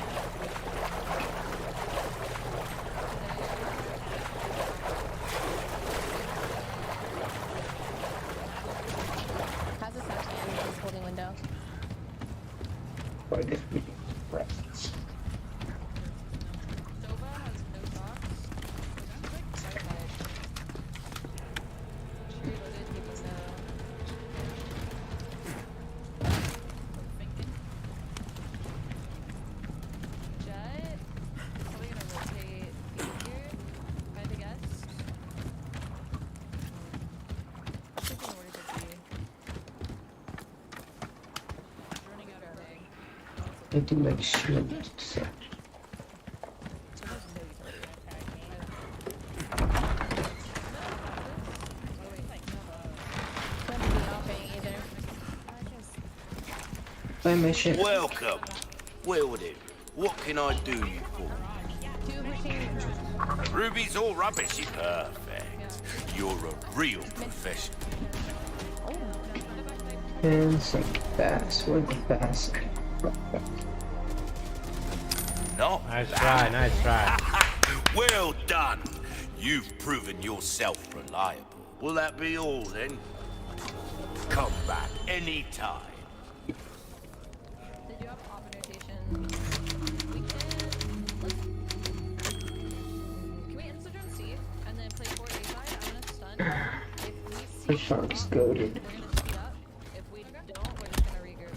How's the sound in this holding window? Why did we press? Sova has no socks. She reloaded, he was Jet. Probably gonna rotate here, if I had to guess. Thinking where to be. Running out of thing. I do like shield, so. Bye, my shit. Welcome. Well then, what can I do you for? Ruby's all rubbishy. Perfect. You're a real professional. And some bass. Where's the bass? Not Nice bad. try, nice try. Well done. You've proven yourself reliable. Will that be all then? Come back anytime. They do have pop rotation. Can we insta-drone C and then play 4 A side? I'm gonna stun. If we see The shark's goaded. we're gonna speed up. If we don't, we're just gonna regroup.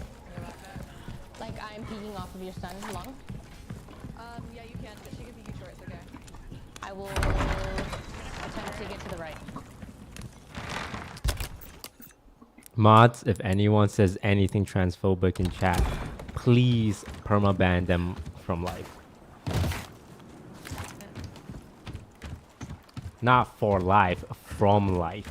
Like I'm peeking off of your stun long? Yeah, you can, but she can be short, it's okay. I will attempt to get to the right. Mods, if anyone says anything transphobic in chat, please permaban them from life. Not for life, from life.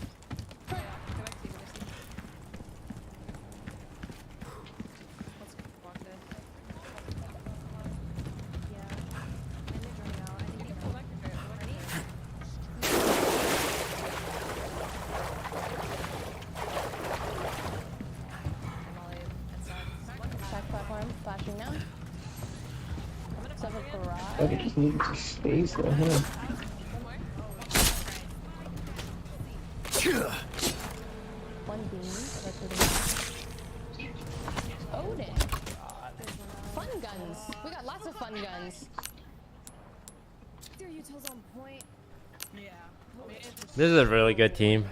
Back platform, flashing now. I just need to space the hell. One beam. Odin. Fun guns. We got lots of fun guns. Their util's on point. Yeah. This is a really good team.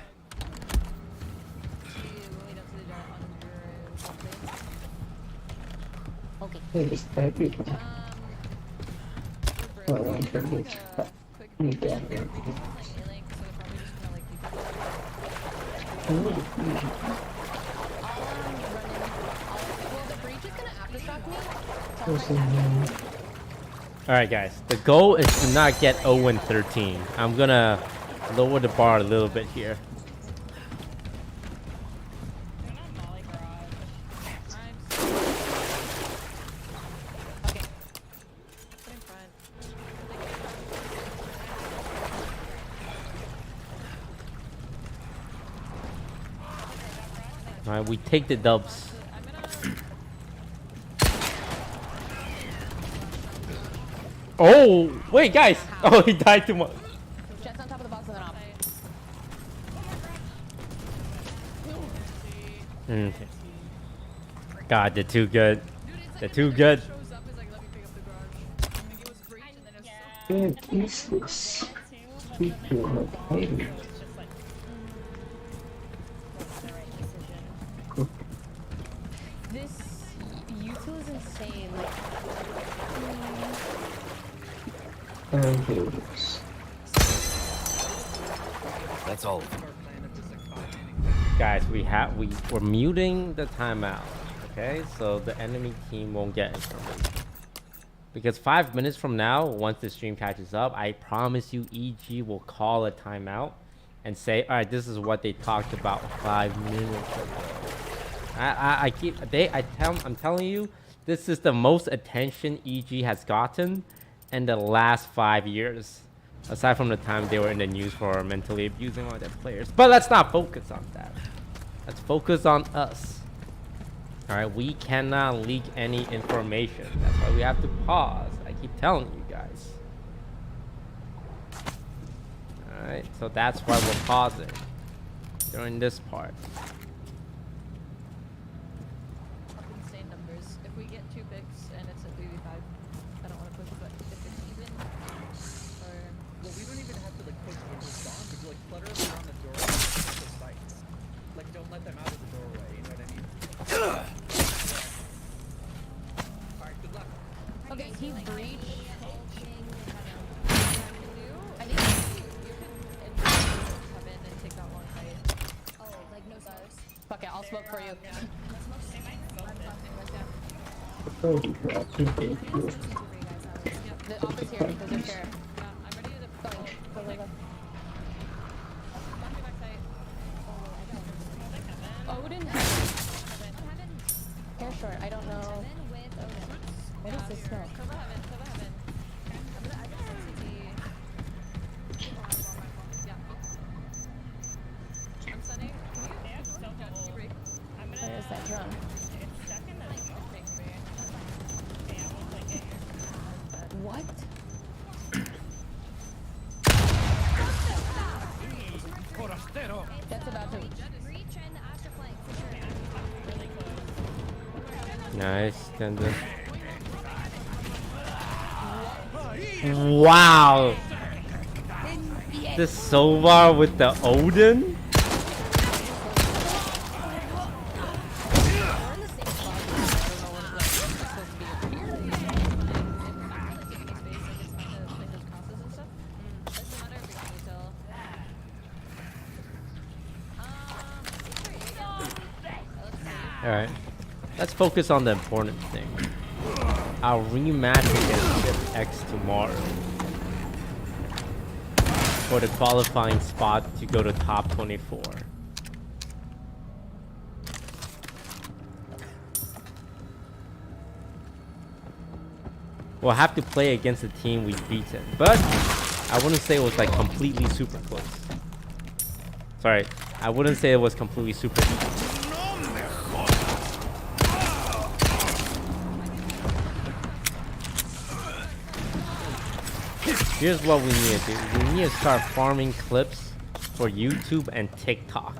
Okay. Hey, this bad people. Well, I'm trying to get down there. Alright guys, the goal is to not get 0-13. I'm gonna lower the bar a little bit here. Alright, we take the dubs. Oh, wait, guys. Oh, he died too much. Jets on top of the box and then off. Okay. God, they're too good. They're too good. What is this? People are fighting. This util is insane. That's all. Guys, we're muting the timeout. Okay, so the enemy team won't get information. Because 5 minutes from now, once the stream catches up, I promise you EG will call a timeout and say, all right, this is what they talked about 5 minutes ago. I'm telling you, this is the most attention EG has gotten in the last 5 years. Aside from the time they were in the news for mentally abusing all their players. But let's not focus on that. Let's focus on us. Alright, we cannot leak any information. That's why we have to pause. I keep telling you guys. Alright, so that's why we're pausing during this part. Insane numbers. If we get 2 picks and it's at 3v5, I don't want to push, but if it's even, or... Well, we don't even have to, like, push when we're gone, but, like, flutter them around the doorway and the sights. Like, don't let them out of the doorway, you know what I mean? Alright, good luck. Okay, he breached. I think you can come in and take that long fight. Oh, like no stars. Fuck it, I'll smoke for you. The office here, there's a chair. I'm ready to Go. Odin? Hair short, I don't know. What is this smoke? Cover heaven. I'm gonna send CT. Yeah. I'm stunning. Where is that drum? What? That's about to. Nice, tender. Wow! The Sovar with the Odin? Alright, let's focus on the important thing. Our rematch against Chip X tomorrow. for the qualifying spot to go to top 24. We'll have to play against the team we've beaten, but I wouldn't say it was like completely super close. Sorry, I wouldn't say it was completely super close. Here's what we need to do. We need to start farming clips for YouTube and TikTok.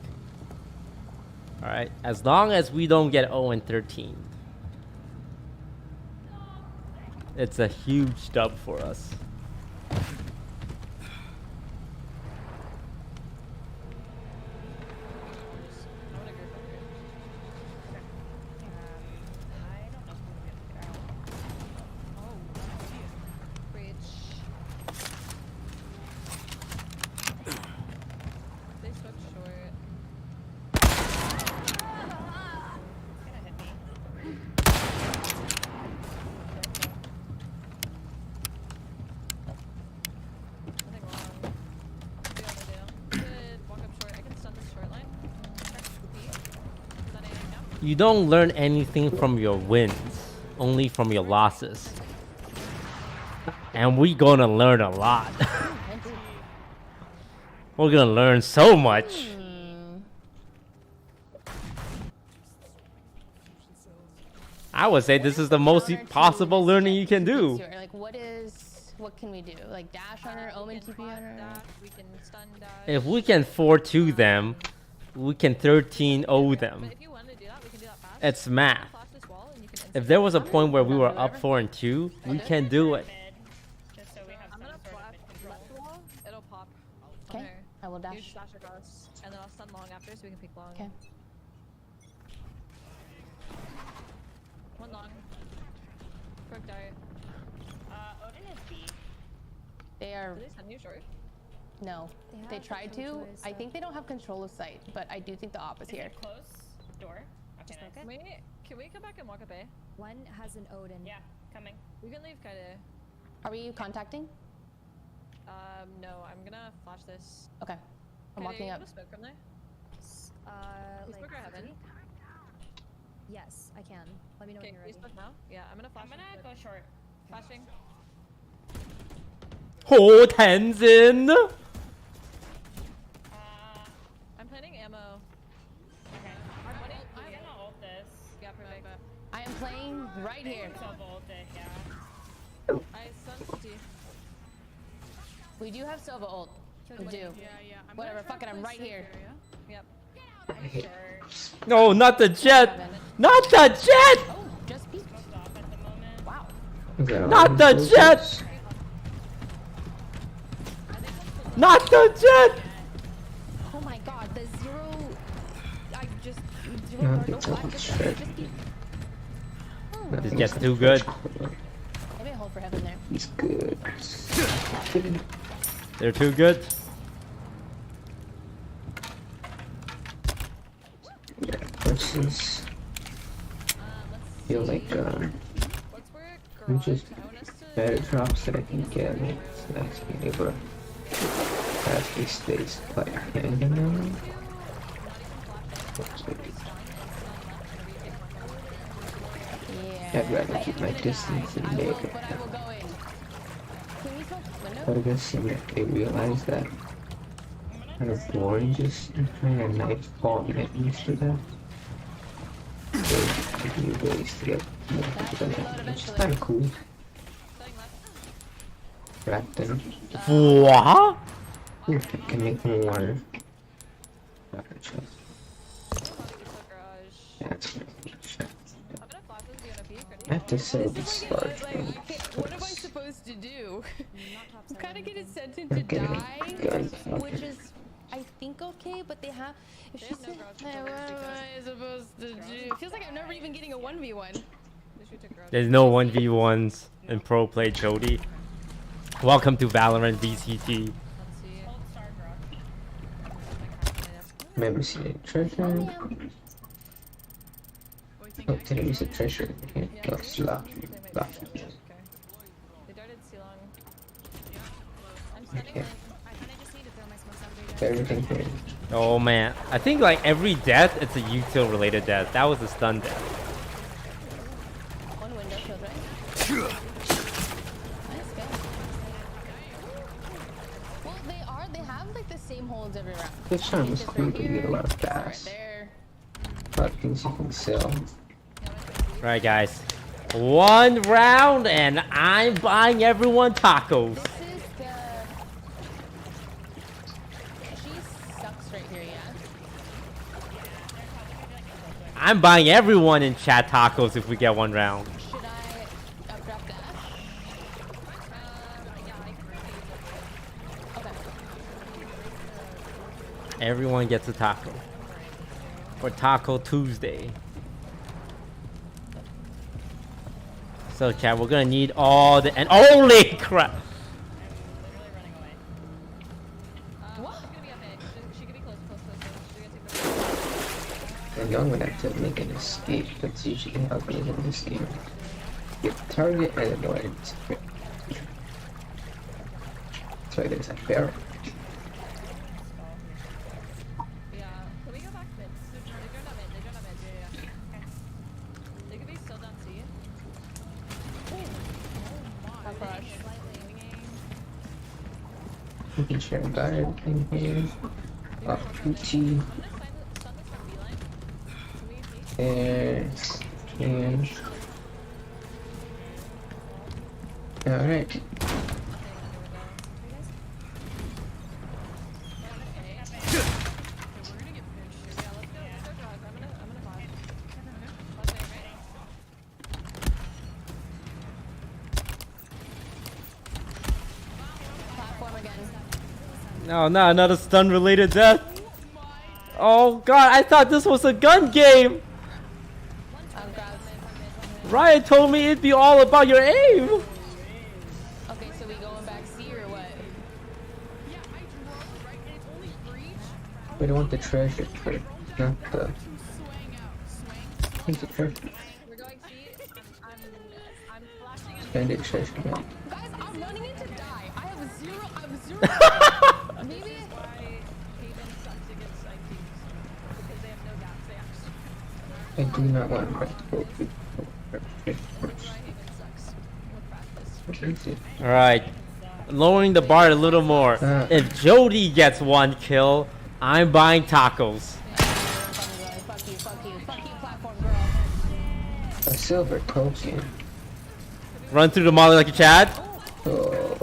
Alright, as long as we don't get 0-13. It's a huge dub for us. You don't learn anything from your wins, only from your losses. And we're gonna learn a lot. We're gonna learn so much. I would say this is the most possible learning you can do. Like, what can we do? Like dash on her, omen TP on her? We can stun dash. If we can 4-2 them, we can 13-0 them. It's math. If there was a point where we were up 4-2, we can do it. I'm gonna flash left wall. It'll pop. Okay, I will dash. You just dash across, and then I'll stun long after, so we can pick long. Okay. One long. Quick dart. Odin is B. They are. Did they send you short? No, they tried to. I think they don't have control of sight, but I do think the op is here. Close door. Okay, nice. Can we come back and walk up A? One has an Odin. Yeah, coming. We can leave Kaide. Are we contacting? No, I'm gonna flash this. Okay. I'm walking up. Can you smoke from there? Like smoke or heaven? Yes, I can. Let me know when you're ready. Smoke now? Yeah, I'm gonna flash. I'm gonna go short. Flashing. Oh, Tenzin! I'm planning ammo. Okay. I'm gonna ult this. Yeah, perfect. I am playing right here. Yeah. I stun CT. We do have Sova ult. We do. Yeah. Whatever, fuck it, I'm right here. Yep. No, not the jet! Not the jet! Oh, just peek. Wow. Not the jet! Not the jet! Oh my god, the zero. I just. This gets too good. Maybe I hold for heaven there. He's good. They're too good. Yeah, versus. Feel like just better drops that I can get. It's nice being able to have these days player. I'd rather keep my distance and make it. But I guess they realize that kind of boring just trying to knife ball and get used to that. So give you ways to get more into that, which is kind of cool. Wrap them. What? I can make more. That's I have to sell this start. What am I supposed to do? I'm kind of getting sentenced to die, which is, I think, okay, but they have. If she said, what am I supposed to do? Feels like I'm never even getting a 1v1. There's no 1v1s in pro play, Jody. Welcome to Valorant VCT. Never seen a treasure. Oh, today is a treasure. Okay, oh, slap. They darted C long. I'm sending Okay. I kind of just need to everything here. Oh man, I think like every death, it's a util related death. That was a stun death. One window killed, right? Nice, good. Well, they have like the same holds every round. This time was cool to get a lot of gas. Right there. A lot of things you can sell. Right, guys. One round, and I'm buying everyone tacos. This is the... She sucks right here, yeah? I'm buying everyone in chat tacos if we get one round. Should I updraft dash? Okay. Everyone gets a taco. For Taco Tuesday. So chat, we're gonna need all the and holy crap! And y'all would have to make an escape. That's usually how it is in this game. Get the target and then go ahead and escape. That's why there's a barrel. Yeah. Can we go back mid? They're not mid. They're not mid. Yeah. They could be still down C. Have rush. We can share guard thing here. PT. There. And. Alright. Platform again. No, not another stun related death. Oh god, I thought this was a gun game. Ryan told me it'd be all about your aim. Okay, so we going back C or what? We don't want the treasure part, not the. I think the treasure. We're going C. I'm flashing. Bandit treasure. Yeah. Guys, I'm running into die. I have zero. Maybe. Haven sucks against ITs because they have no gaps. They actually. I do not want to go. Alright. Lowering the bar a little more. If Jody gets one kill, I'm buying tacos. Fuck you, platform girl. A silver token. Run through the molly like a Chad. Oh.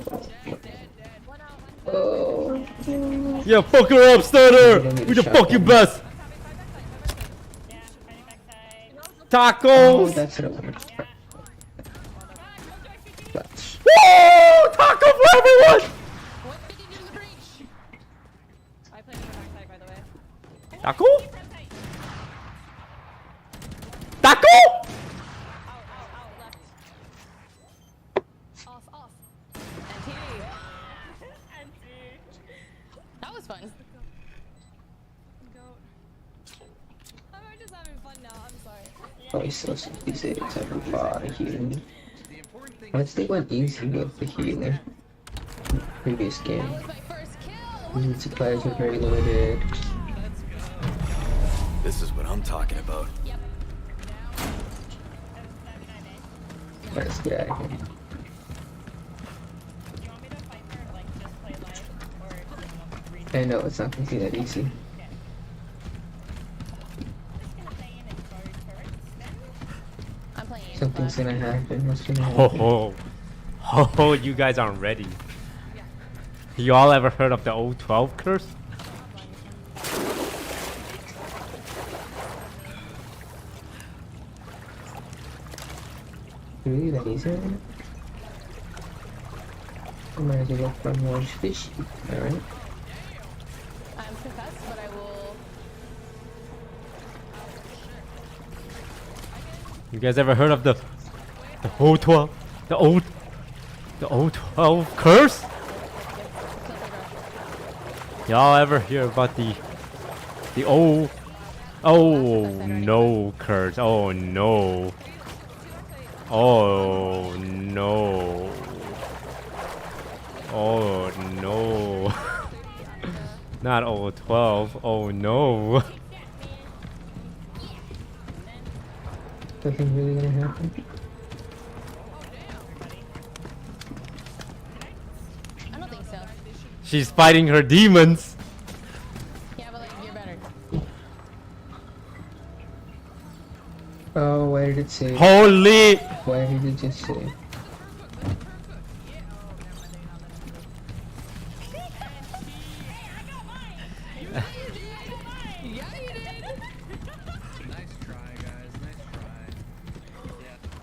Yeah, fuck her up, Stutter! We the fucking best! Tacos! Oh, that's it. Woo! Taco for everyone! I played in the backside, by the way. Taco? Taco? Off. NT. That was fun. I'm just having fun now. I'm sorry. Oh, he's so easy to have a lot of healing. Once they went easy with the healer. Previous game. Supplies were very limited. This is what I'm talking about. Let's get out of here. I know it's not gonna be that easy. I'm playing. Something's gonna happen. What's gonna happen? Oh, you guys aren't ready. You all ever heard of the old 12 curse? Really that easy right now? I might as well go for more fishy. Alright. I'm concussed, but I will. You guys ever heard of the old 12? The old 12 curse? Y'all ever hear about the old no curse? Oh no. Oh no. Oh no. Not 012. Oh no. Nothing really gonna happen. I don't think so. She's fighting her demons. Yeah, but like you're better. Oh, why did it say? Holy! Why did it just say?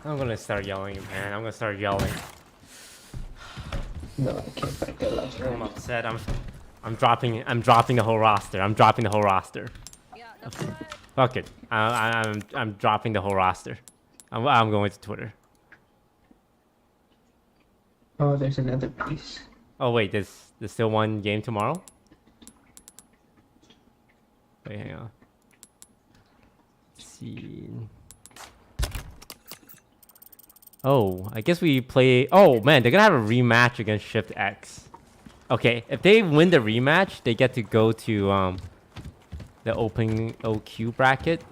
I'm gonna start yelling, man. I'm gonna start yelling. No, I can't fight that last I'm round. upset. I'm dropping the whole roster. I'm dropping the whole roster. Fuck it. I'm dropping the whole roster. I'm going to Twitter. Oh, there's another piece. Oh wait, there's still one game tomorrow? Wait, hang on. Let's see. Oh, I guess we play... Oh man, they're gonna have a rematch against Shift X. Okay, if they win the rematch, they get to go to the open OQ bracket.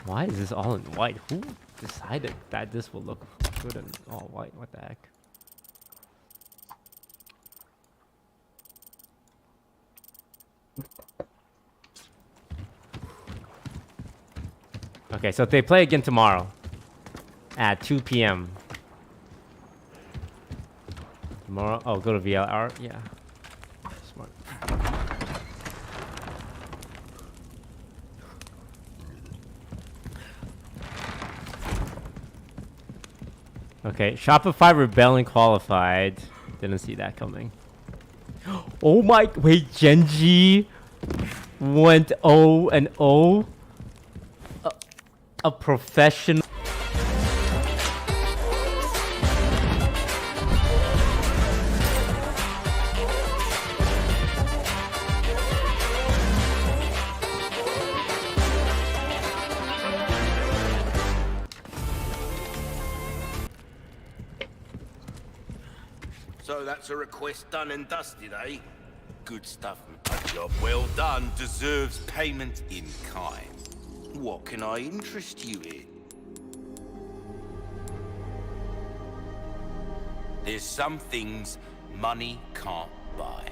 Why is this all in white? Who decided that this will look good in all white? What the heck? Okay, so they play again tomorrow at 2 p.m. Tomorrow? Oh, go to VLR? Yeah. Smart. Okay, Shopify Rebellion qualified. Didn't see that coming. Oh my... Wait, Genji went 0-0? A professional... So that's a request done and dusted, eh? Good stuff. A job well done deserves payment in kind. What can I interest you in? There's some things money can't buy.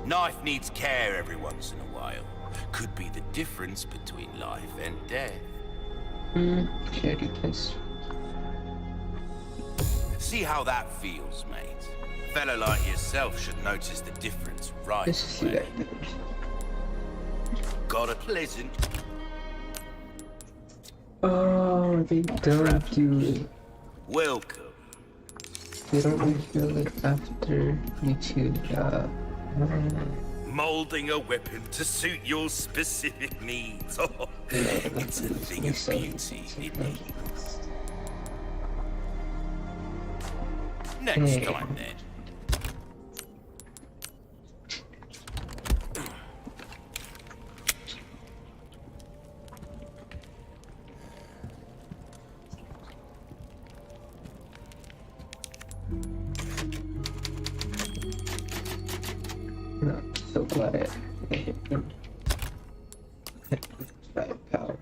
Knife needs care every once in a while. Could be the difference between life and death. Charity place. See how that feels, mate. A fella like yourself should notice the difference right away. Got a pleasant... Oh, they don't do it. Welcome. They don't reveal it after YouTube. Molding a weapon to suit your specific needs. Oh, it's a thing of beauty, isn't it? Next time, then. No, so glad power.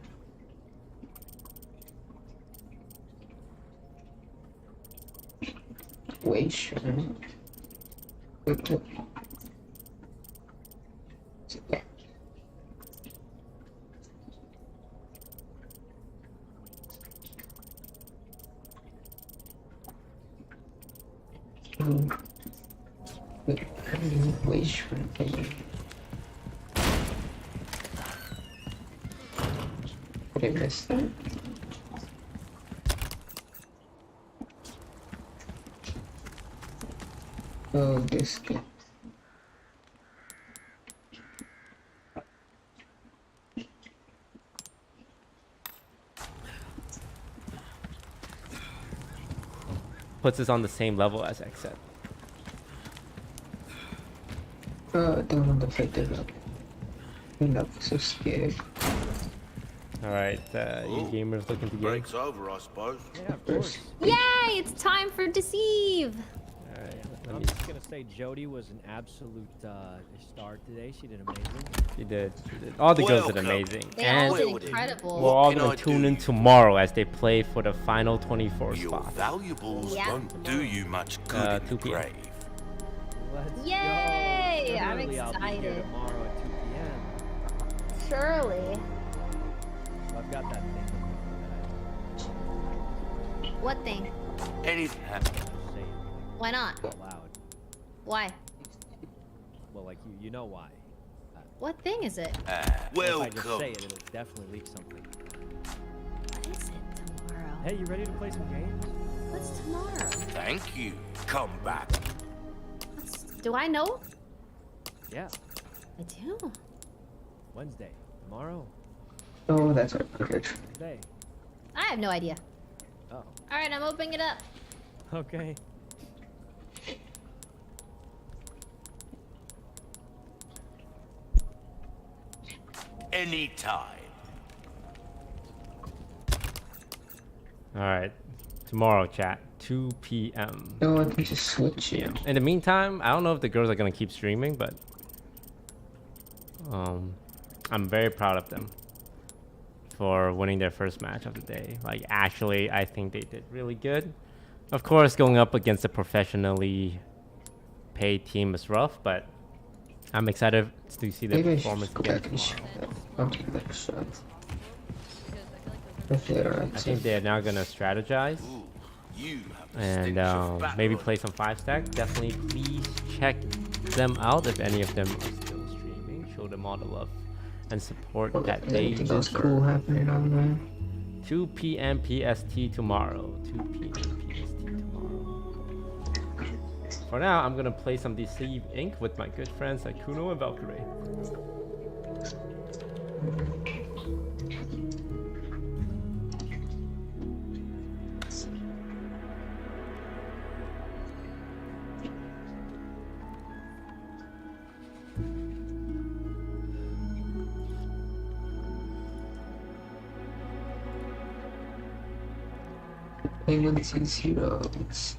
Wait, sure. Wait, sure. Did I miss that? Oh, this guy. Puts us on the same level as Xset. Oh, I don't want to fight that up. I'm not so scared. Alright, you gamers looking to game? Break's over, I suppose. Yeah, of course. Yay! It's time for Deceive! Alright, I'm just gonna say Jody was an absolute star today. She did amazing. She did. All the girls did amazing. They and all did incredible. we're all gonna tune in tomorrow as they play for the final 24 Your spot. valuables don't do you much good in 2 the p.m. grave. Let's Yay! go. I'm Literally, I'll be here excited. tomorrow at 2 p.m. Surely. So I've got that thing. What thing? Anything. Why not? Out loud. Why? Well, like you know why. What thing is it? Well, if I just say it, it'll definitely leak something. What is it tomorrow? Hey, you ready to play some games? What's tomorrow? Thank you. Come back. Do I know? Yeah. I do. Wednesday. Tomorrow. Oh, that's our perfect. Today. I have no idea. Oh. Alright, I'm opening it up. Okay. Anytime. Alright, tomorrow, chat, 2 p.m. No, I can just switch it. In the meantime, I don't know if the girls are gonna keep streaming, but I'm very proud of them for winning their first match of the day. Like, actually, I think they did really good. Of course, going up against a professionally paid team is rough, but I'm excited to see their performance again tomorrow. I think they're now gonna strategize and maybe play some 5-stack. Definitely, please check them out if any of them are still streaming. Show them all the love and support that they deserve. Cool happening on there. 2 p.m. PST tomorrow. 2 p.m. PST tomorrow. For now, I'm gonna play some Deceive Inc. with my good friends like Kuno and Valkyrie. Payments and zeros.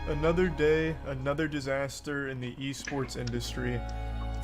Another day, another disaster in the esports industry.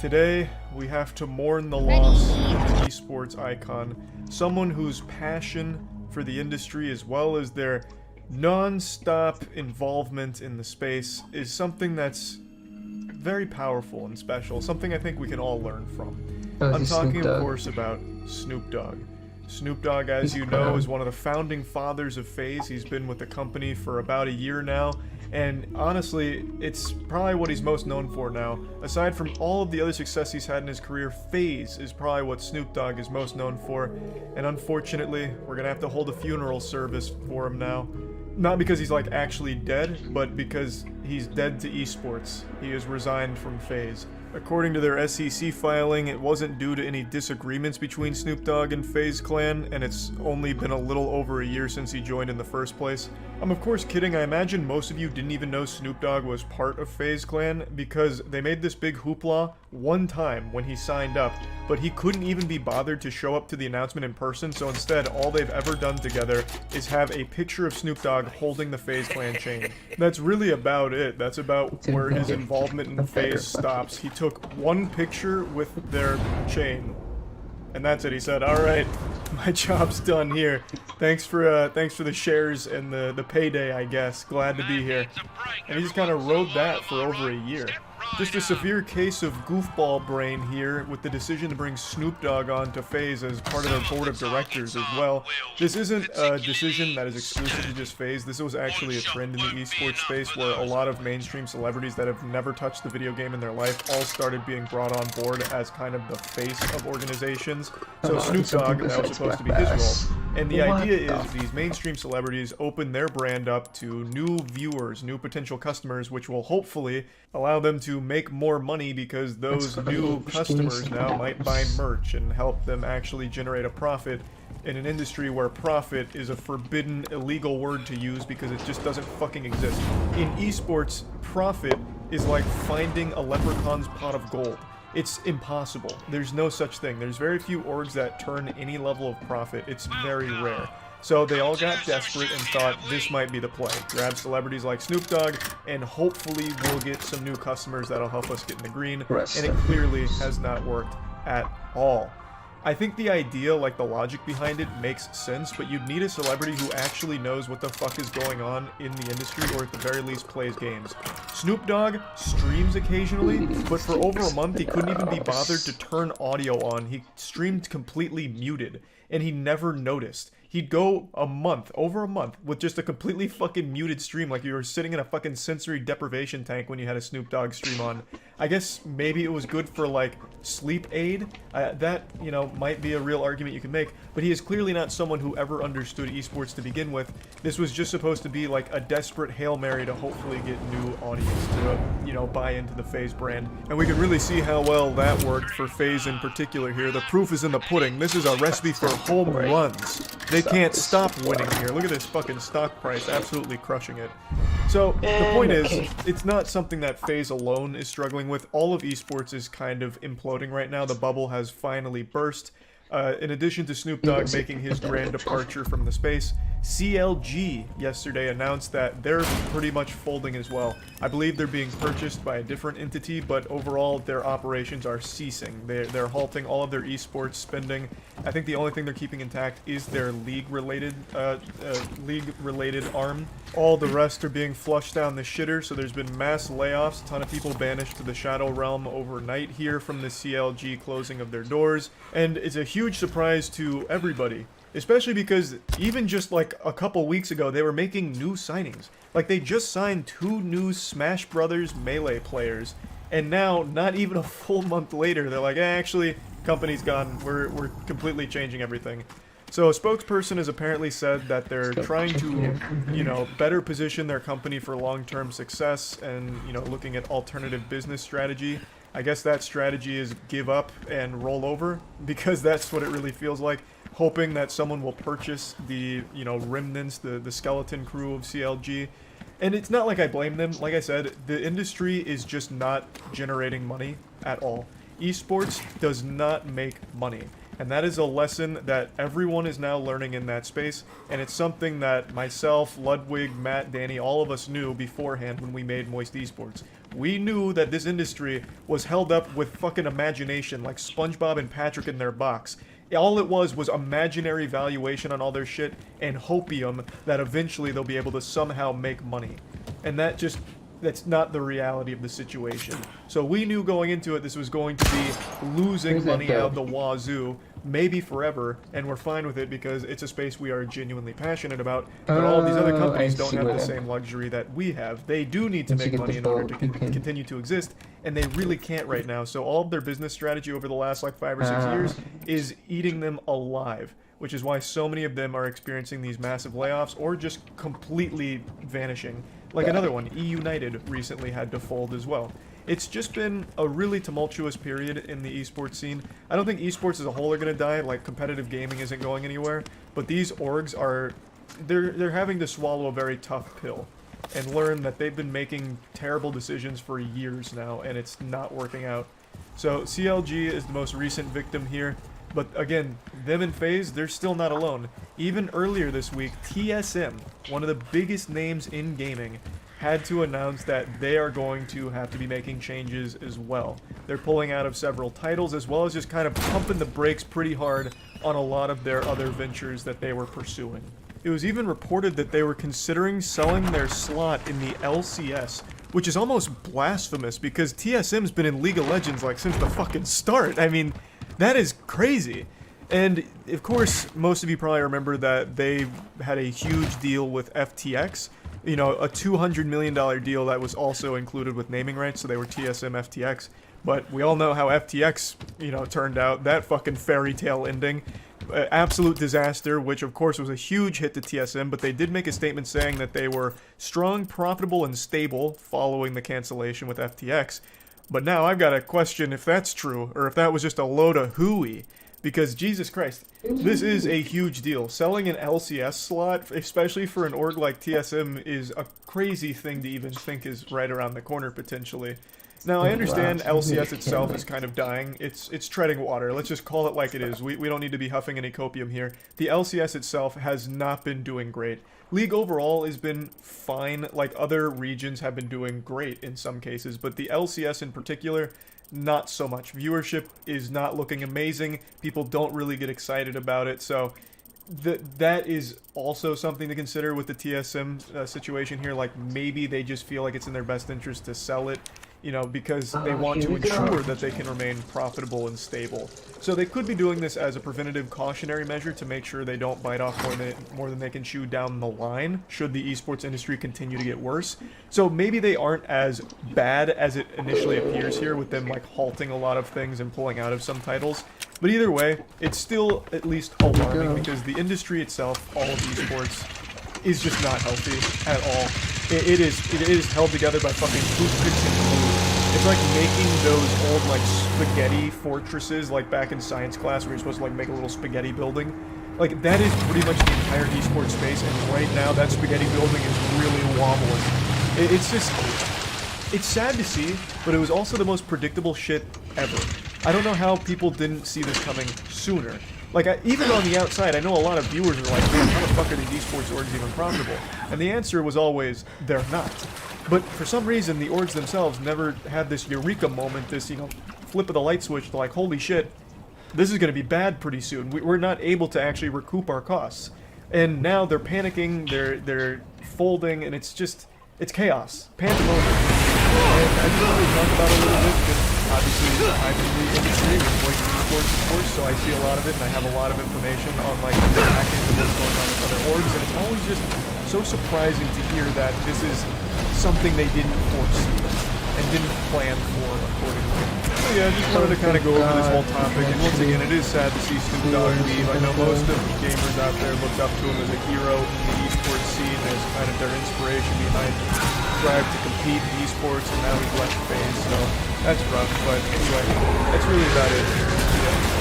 Today, we have to mourn the loss of an esports icon, someone whose passion for the industry as well as their non-stop involvement in the space is something that's very powerful and special, something I think we can all learn from. I'm talking, of course, about Snoop Dogg. Snoop Dogg, as you know, is one of the founding fathers of FaZe. He's been with the company for about a year now, and honestly, it's probably what he's most known for now. Aside from all of the other success he's had in his career, FaZe is probably what Snoop Dogg is most known for, and unfortunately, we're gonna have to hold a funeral service for him now. Not because he's like actually dead, but because he's dead to esports. He has resigned from FaZe. According to their SEC filing, it wasn't due to any disagreements between Snoop Dogg and FaZe Clan, and it's only been a little over a year since he joined in the first place. I'm of course kidding. I imagine most of you didn't even know Snoop Dogg was part of FaZe Clan because they made this big hoopla one time when he signed up, but he couldn't even be bothered to show up to the announcement in person, so instead all they've ever done together is have a picture of Snoop Dogg holding the FaZe Clan chain. That's really about it. That's about where his involvement in FaZe stops. He took one picture with their chain, and that's it. He said, "All right, my job's done here. Thanks for the shares and the payday, I guess. Glad to be here." And he just kind of rode that for over a year. Just a severe case of goofball brain here with the decision to bring Snoop Dogg on to FaZe as part of their board of directors as well. This isn't a decision that is exclusive to just FaZe. This was actually a trend in the esports space where a lot of mainstream celebrities that have never touched the video game in their life all started being brought on board as kind of the face of organizations. So Snoop Dogg, that was supposed to be his role. And the idea is these mainstream celebrities open their brand up to new viewers, new potential customers, which will hopefully allow them to make more money because those new customers now might buy merch and help them actually generate a profit in an industry where profit is a forbidden, illegal word to use because it just doesn't fucking exist. In esports, profit is like finding a leprechaun's pot of gold. It's impossible. There's no such thing. There's very few orgs that turn any level of profit. It's very rare. So they all got desperate and thought this might be the play. Grab celebrities like Snoop Dogg, and hopefully we'll get some new customers that'll help us get in the green. And it clearly has not worked at all. I think the idea, like the logic behind it, makes sense, but you'd need a celebrity who actually knows what the fuck is going on in the industry, or at the very least plays games. Snoop Dogg streams occasionally, but for over a month he couldn't even be bothered to turn audio on. He streamed completely muted, and he never noticed. He'd go a month, over a month, with just a completely fucking muted stream, like you were sitting in a fucking sensory deprivation tank when you had a Snoop Dogg stream on. I guess maybe it was good for, like, sleep aid. That, you know, might be a real argument you can make, but he is clearly not someone who ever understood esports to begin with. This was just supposed to be, like, a desperate Hail Mary to hopefully get new audience to, you know, buy into the FaZe brand. And we can really see how well that worked for FaZe in particular here. The proof is in the pudding. This is a recipe for home runs. They can't stop winning here. Look at this fucking stock price, absolutely crushing it. So, the point is, it's not something that FaZe alone is struggling with. All of esports is kind of imploding right now. The bubble has finally burst. In addition to Snoop Dogg making his grand departure from the space, CLG yesterday announced that they're pretty much folding as well. I believe they're being purchased by a different entity, but overall their operations are ceasing. They're halting all of their esports spending. I think the only thing they're keeping intact is their league-related arm. All the rest are being flushed down the shitter, so there's been mass layoffs, a ton of people banished to the Shadow Realm overnight here from the CLG closing of their doors, and it's a huge surprise to everybody. Especially because even just like a couple weeks ago, they were making new signings. Like they just signed 2 new Smash Brothers Melee players, and now, not even a full month later, they're like, actually, company's gone. We're completely changing everything. So a spokesperson has apparently said that they're trying to, you know, better position their company for long-term success and, you know, looking at alternative business strategy. I guess that strategy is give up and roll over, because that's what it really feels like. Hoping that someone will purchase the, you know, remnants, the skeleton crew of CLG. And it's not like I blame them. Like I said, the industry is just not generating money at all. Esports does not make money. And that is a lesson that everyone is now learning in that space, and it's something that myself, Ludwig, Matt, Danny, all of us knew beforehand when we made Moist Esports. We knew that this industry was held up with fucking imagination, like SpongeBob and Patrick in their box. All it was imaginary valuation on all their shit and hopium that eventually they'll be able to somehow make money. And that's not the reality of the situation. So we knew going into it this was going to be losing money out the wazoo, maybe forever, and we're fine with it because it's a space we are genuinely passionate about, but all of these other companies don't have the same luxury that we have. They do need to make money in order to continue to exist, and they really can't right now, so all of their business strategy over the last like 5 or 6 years is eating them alive, which is why so many of them are experiencing these massive layoffs or just completely vanishing. Like another one, eUnited recently had to fold as well. It's just been a really tumultuous period in the esports scene. I don't think esports as a whole are going to die, like competitive gaming isn't going anywhere, but these orgs are, they're having to swallow a very tough pill and learn that they've been making terrible decisions for years now and it's not working out. So CLG is the most recent victim here. But again, them and FaZe, they're still not alone. Even earlier this week, TSM, one of the biggest names in gaming, had to announce that they are going to have to be making changes as well. They're pulling out of several titles as well as just kind of pumping the brakes pretty hard on a lot of their other ventures that they were pursuing. It was even reported that they were considering selling their slot in the LCS, which is almost blasphemous because TSM's been in League of Legends like since the fucking start. I mean, that is crazy. And of course, most of you probably remember that they had a huge deal with FTX. You know, a $200 million deal that was also included with naming rights, so they were TSM FTX. But we all know how FTX, you know, turned out. That fucking fairy tale ending. Absolute disaster, which of course was a huge hit to TSM, but they did make a statement saying that they were strong, profitable, and stable following the cancellation with FTX. But now I've got to question if that's true, or if that was just a load of hooey. Because, Jesus Christ, this is a huge deal. Selling an LCS slot, especially for an org like TSM, is a crazy thing to even think is right around the corner, potentially. Now, I understand LCS itself is kind of dying. It's treading water. Let's just call it like it is. We don't need to be huffing any copium here. The LCS itself has not been doing great. League overall has been fine. Like, other regions have been doing great in some cases, but the LCS in particular, not so much. Viewership is not looking amazing. People don't really get excited about it, so that is also something to consider with the TSM situation here. Like, maybe they just feel like it's in their best interest to sell it, you know, because they want to ensure that they can remain profitable and stable. So they could be doing this as a preventative cautionary measure to make sure they don't bite off more than they can chew down the line, should the esports industry continue to get worse. So maybe they aren't as bad as it initially appears here, with them like halting a lot of things and pulling out of some titles. But either way, it's still at least alarming, because the industry itself, all of esports, is just not healthy at all. It is held together by fucking toothpicks and glue. It's like making those old, like, spaghetti fortresses, like back in science class where you're supposed to, like, make a little spaghetti building. Like, that is pretty much the entire esports space, and right now that spaghetti building is really wobbling. It's just... It's sad to see, but it was also the most predictable shit ever. I don't know how people didn't see this coming sooner. Like, even on the outside, I know a lot of viewers are like, man, how the fuck are these esports orgs even profitable? And the answer was always, they're not. But for some reason, the orgs themselves never had this eureka moment, this, you know, flip of the light switch to like, holy shit, this is going to be bad pretty soon. We're not able to actually recoup our costs. And now they're panicking, they're folding, and it's just, it's chaos. Pandemonium. And I just want to talk about it a little bit, because obviously I'm in the industry with voice esports, of course, so I see a lot of it, and I have a lot of information on, like, the backend of what's going on with other orgs, and it's always just so surprising to hear that this is something they didn't foresee and didn't plan for accordingly. So yeah, I just wanted to kind of go over this whole topic, and once again, it is sad to see Snoop Dogg leave. I know most of the gamers out there looked up to him as a hero in the esports scene, as kind of their inspiration behind the drive to compete in esports, and now he's left FaZe, so that's rough, but anyway, that's really about it. Yeah.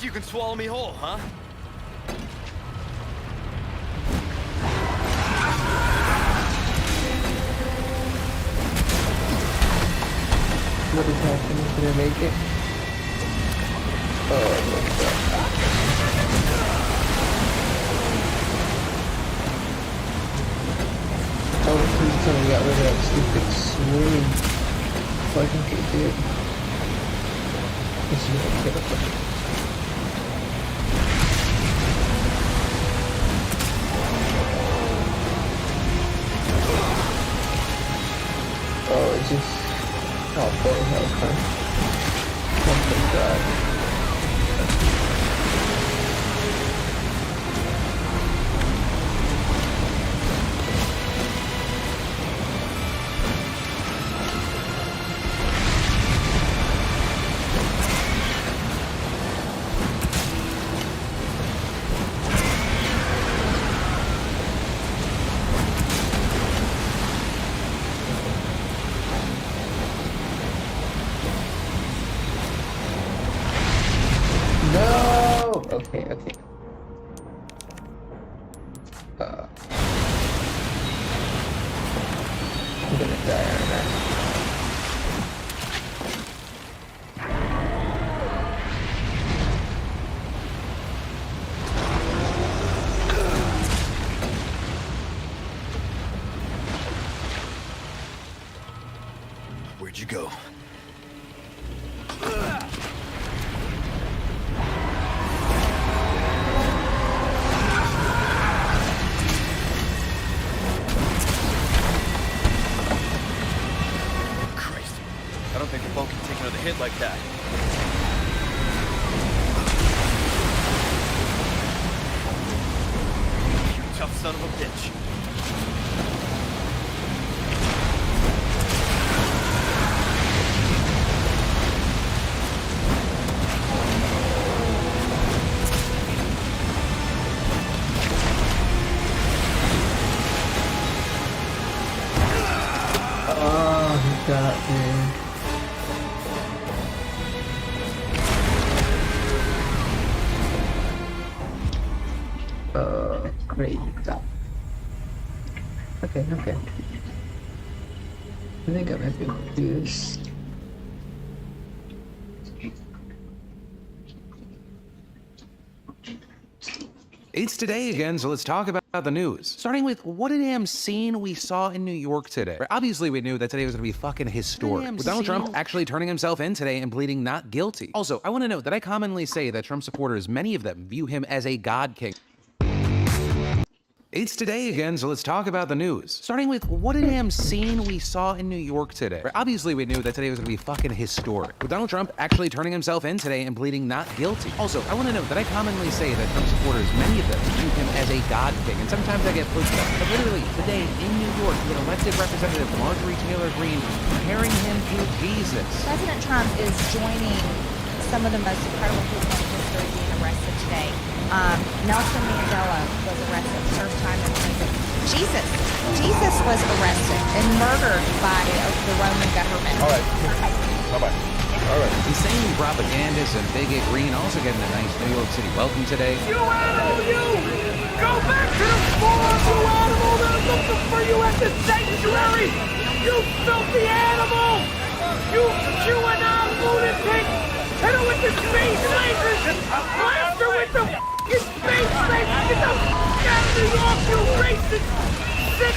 You can swallow me whole, huh? What is happening? Can I make it? Oh my god. Oh, please tell me I got rid of that stupid swing. Fucking idiot. This is gonna kill it. Oh, it's just... Oh, boy, hell, oh my god. Okay. I'm gonna die, aren't I? Where'd you go? Hit like that. You tough son of a bitch. Great. Okay, okay. I think I might be able to do this. It's today again, so let's talk about the news. Starting with what a damn scene we saw in New York today. Obviously, we knew that today was gonna be fucking historic. With Donald Trump actually turning himself in today and pleading not guilty. Also, I want to note that I commonly say that Trump supporters, many of them, view him as a god king. It's today again, so let's talk about the news. Starting with what a damn scene we saw in New York today. Obviously, we knew that today was gonna be fucking historic. With Donald Trump actually turning himself in today and pleading not guilty. Also, I want to note that I commonly say that Trump supporters, many of them, view him as a god king, and sometimes I get pushback. But literally, today in New York, with elected Representative Marjorie Taylor Greene comparing him to Jesus. President Trump is joining some of the most incredible people in history being arrested today. Nelson Mandela was arrested, served time in prison. Jesus was arrested and murdered by the Roman government. All right. Bye-bye. All right. Insane propagandist and bigot Green also getting a nice New York City welcome today. You animal, you! Go back to the farm, you animal! They're looking for you at the sanctuary! You filthy animal! You QAnon lunatic! Hit her with the space lasers! Blast her with the f***ing space lasers! Get the f*** out of New York, you racist, sick,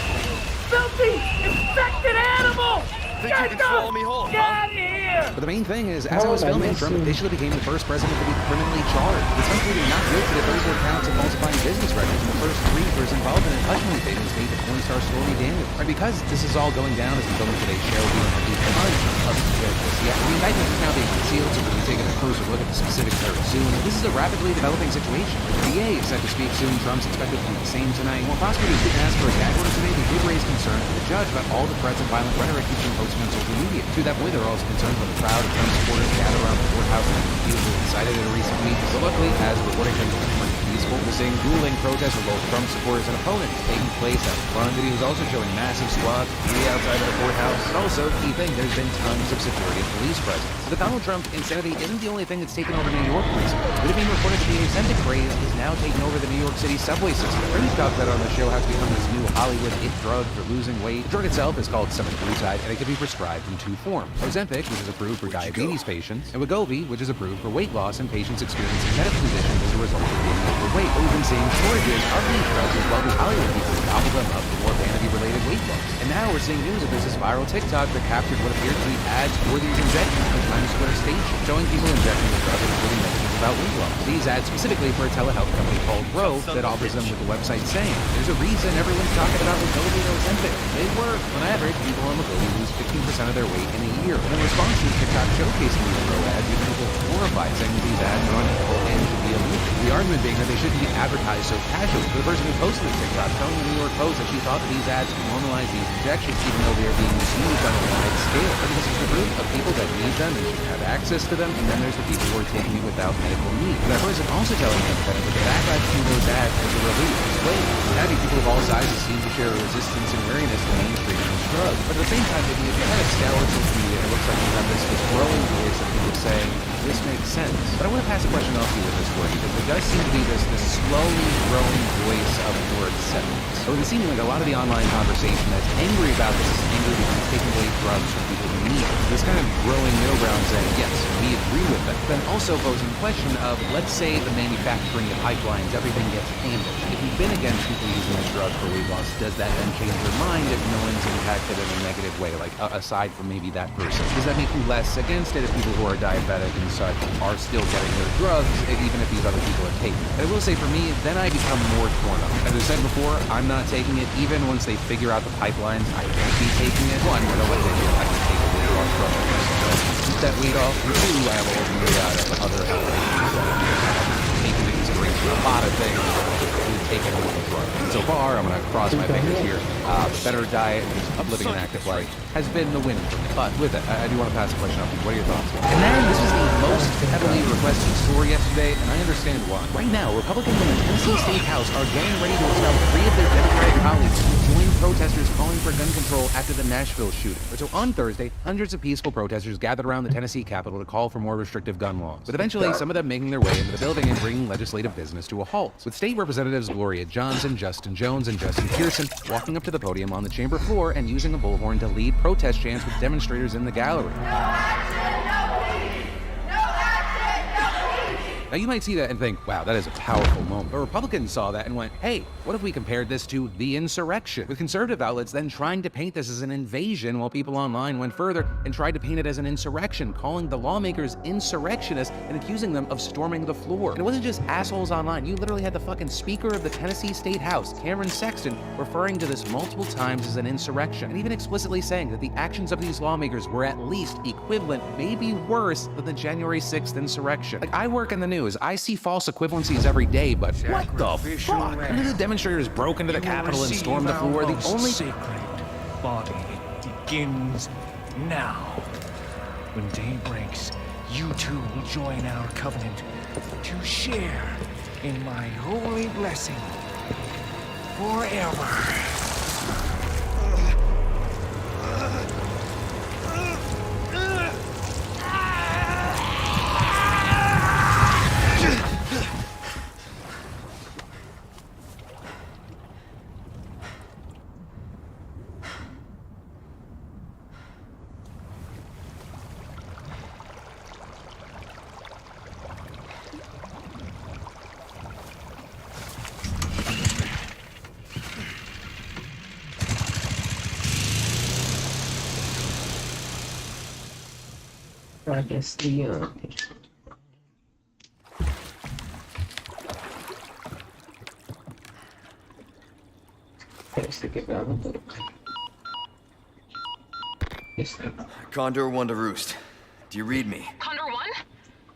filthy, infected animal! Think you can swallow me whole, Get out of here! But the main thing is, as I was filming, Trump officially became the first president to be criminally charged. With Trump pleading not guilty to 34 counts of falsifying business records, and the first 3 for his involvement in hush-money payments made the porn star Stormy Daniels. Right, because this is all going down as we film today's show, we don't have a ton of this yet. The indictment is now being concealed, so we'll be taking a closer look at the specifics very soon. This is a rapidly developing situation. The DA is set to speak soon. Trump's expected to do the same tonight. While prosecutors didn't ask for a gag order today, they did raise concern to the judge about all the threats and violent rhetoric he's been posting on social media. To that point, they're also concerned about the crowd of Trump supporters gathered around the courthouse and repeatedly incited in recent weeks. But luckily, as reporting has been pretty peaceful, the same dueling protests with both Trump supporters and opponents taking place out front. The video was also showing massive squads outside of the courthouse. And also, key thing, there's been tons of security and police presence. But Donald Trump insanity isn't the only thing that's taken over New York recently. With it being reported to be a Ozempic craze is now taking over the New York City subway system. We've talked about it on the show how it's become this new Hollywood it drug for losing weight. The drug itself is called semaglutide, and it can be prescribed in 2 forms. Ozempic, which is approved for diabetes patients, and Wegovy, which is approved for weight loss in patients experiencing medical conditions as a result of being overweight. But we've been seeing shortages of these drugs as well as Hollywood people gobble them up for more vanity-related weight loss. And now we're seeing news of this viral TikTok that captured what appeared to be ads for these injections on Times Square station, showing people injecting the drug and including messages about weight loss. These ads specifically for a telehealth company called Ro that offers them with the website saying, there's a reason everyone's talking about Wegovy and Ozempic. They work. On average, people on Wegovy lose 15% of their weight in a year. And in response to TikTok showcasing these Ro ads, you people horrified saying that these ads are unethical and should be illegal. The argument being that they shouldn't be advertised so casually. The person who posted the TikTok telling the New York Post that she thought that these ads would normalize these injections even though they are being misused on a wide scale. But this is the group of people that need them and should have access to them, and then there's the people who are taking it without medical need. And that person also telling them that the backlash to those ads is a relief. Explain. Having people of all sizes seem to share a resistance and wariness to mainstream this drug. But at the same time, if you kind of scour social media, it looks like you have this growing voice of people saying, this makes sense. But I want to pass a question off to you with this word, because there does seem to be this slowly growing voice of the word acceptance. So it seems like a lot of the online conversation that's angry about this is angry because it's taking away drugs from people who need it. This kind of growing middle ground saying, yes, we agree with that. Then also posing the question of, let's say the manufacturing, the pipelines, everything gets handled. If you've been against people using this drug for weight loss, does that then change your mind if no one's impacted in a negative way, like aside from maybe that person? Does that make you less against it if people who are diabetic and such are still getting their drugs, even if these other people are taking it? And I will say for me, then I become more torn up. As I said before, I'm not taking it, even once they figure out the pipelines, I won't be taking it. One, I don't like the idea I can take a weight loss drug, so keep that weight off. And 2, I have always moved out of other health issues that take into consideration a lot of things when taking a drug. So so far, I'm gonna cross my fingers here. Better diet and just living an active life has been the win for me. But with it, I do want to pass the question up to you. What are your thoughts? And then this was the most heavily requested story yesterday, and I understand why. Right now, Republicans in the Tennessee State House are getting ready to expel 3 of their Democratic colleagues who joined protesters calling for gun control after the Nashville shooting. So on Thursday, hundreds of peaceful protesters gathered around the Tennessee Capitol to call for more restrictive gun laws, with eventually some of them making their way into the building and bringing legislative business to a halt, with state representatives Gloria Johnson, Justin Jones, and Justin Pearson walking up to the podium on the chamber floor and using a bullhorn to lead protest chants with demonstrators in the gallery. Now you might see that and think, wow, that is a powerful moment. But Republicans saw that and went, hey, what if we compared this to the insurrection? With conservative outlets then trying to paint this as an invasion, while people online went further and tried to paint it as an insurrection, calling the lawmakers insurrectionists and accusing them of storming the floor. And it wasn't just assholes online. You literally had the fucking Speaker of the Tennessee State House, Cameron Sexton, referring to this multiple times as an insurrection, and even explicitly saying that the actions of these lawmakers were at least equivalent, maybe worse, than the January 6th insurrection. Like, I work in the news. I see false equivalencies every day, but what the fuck? None of the demonstrators broke into the Capitol and stormed the floor. The only sacred body begins now. When day breaks, you too will join our covenant to share in my holy blessing forever. I guess the stick it down. Condor 1 to Roost. Do you read me? Condor 1?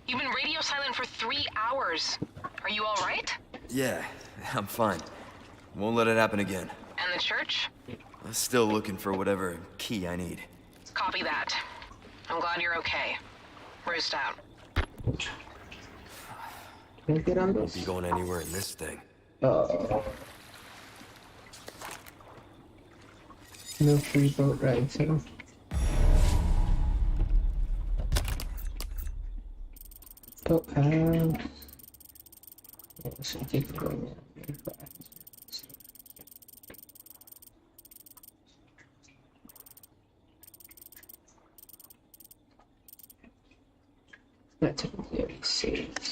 You've been radio silent for 3 hours. Are you all right? Yeah, I'm fine. Won't let it happen again. And the church? I'm still looking for whatever key I need. Copy that. I'm glad you're okay. Roost out. Can I get on Won't this? be going anywhere in this thing. No free boat rides, huh? Boat house. Some people going there.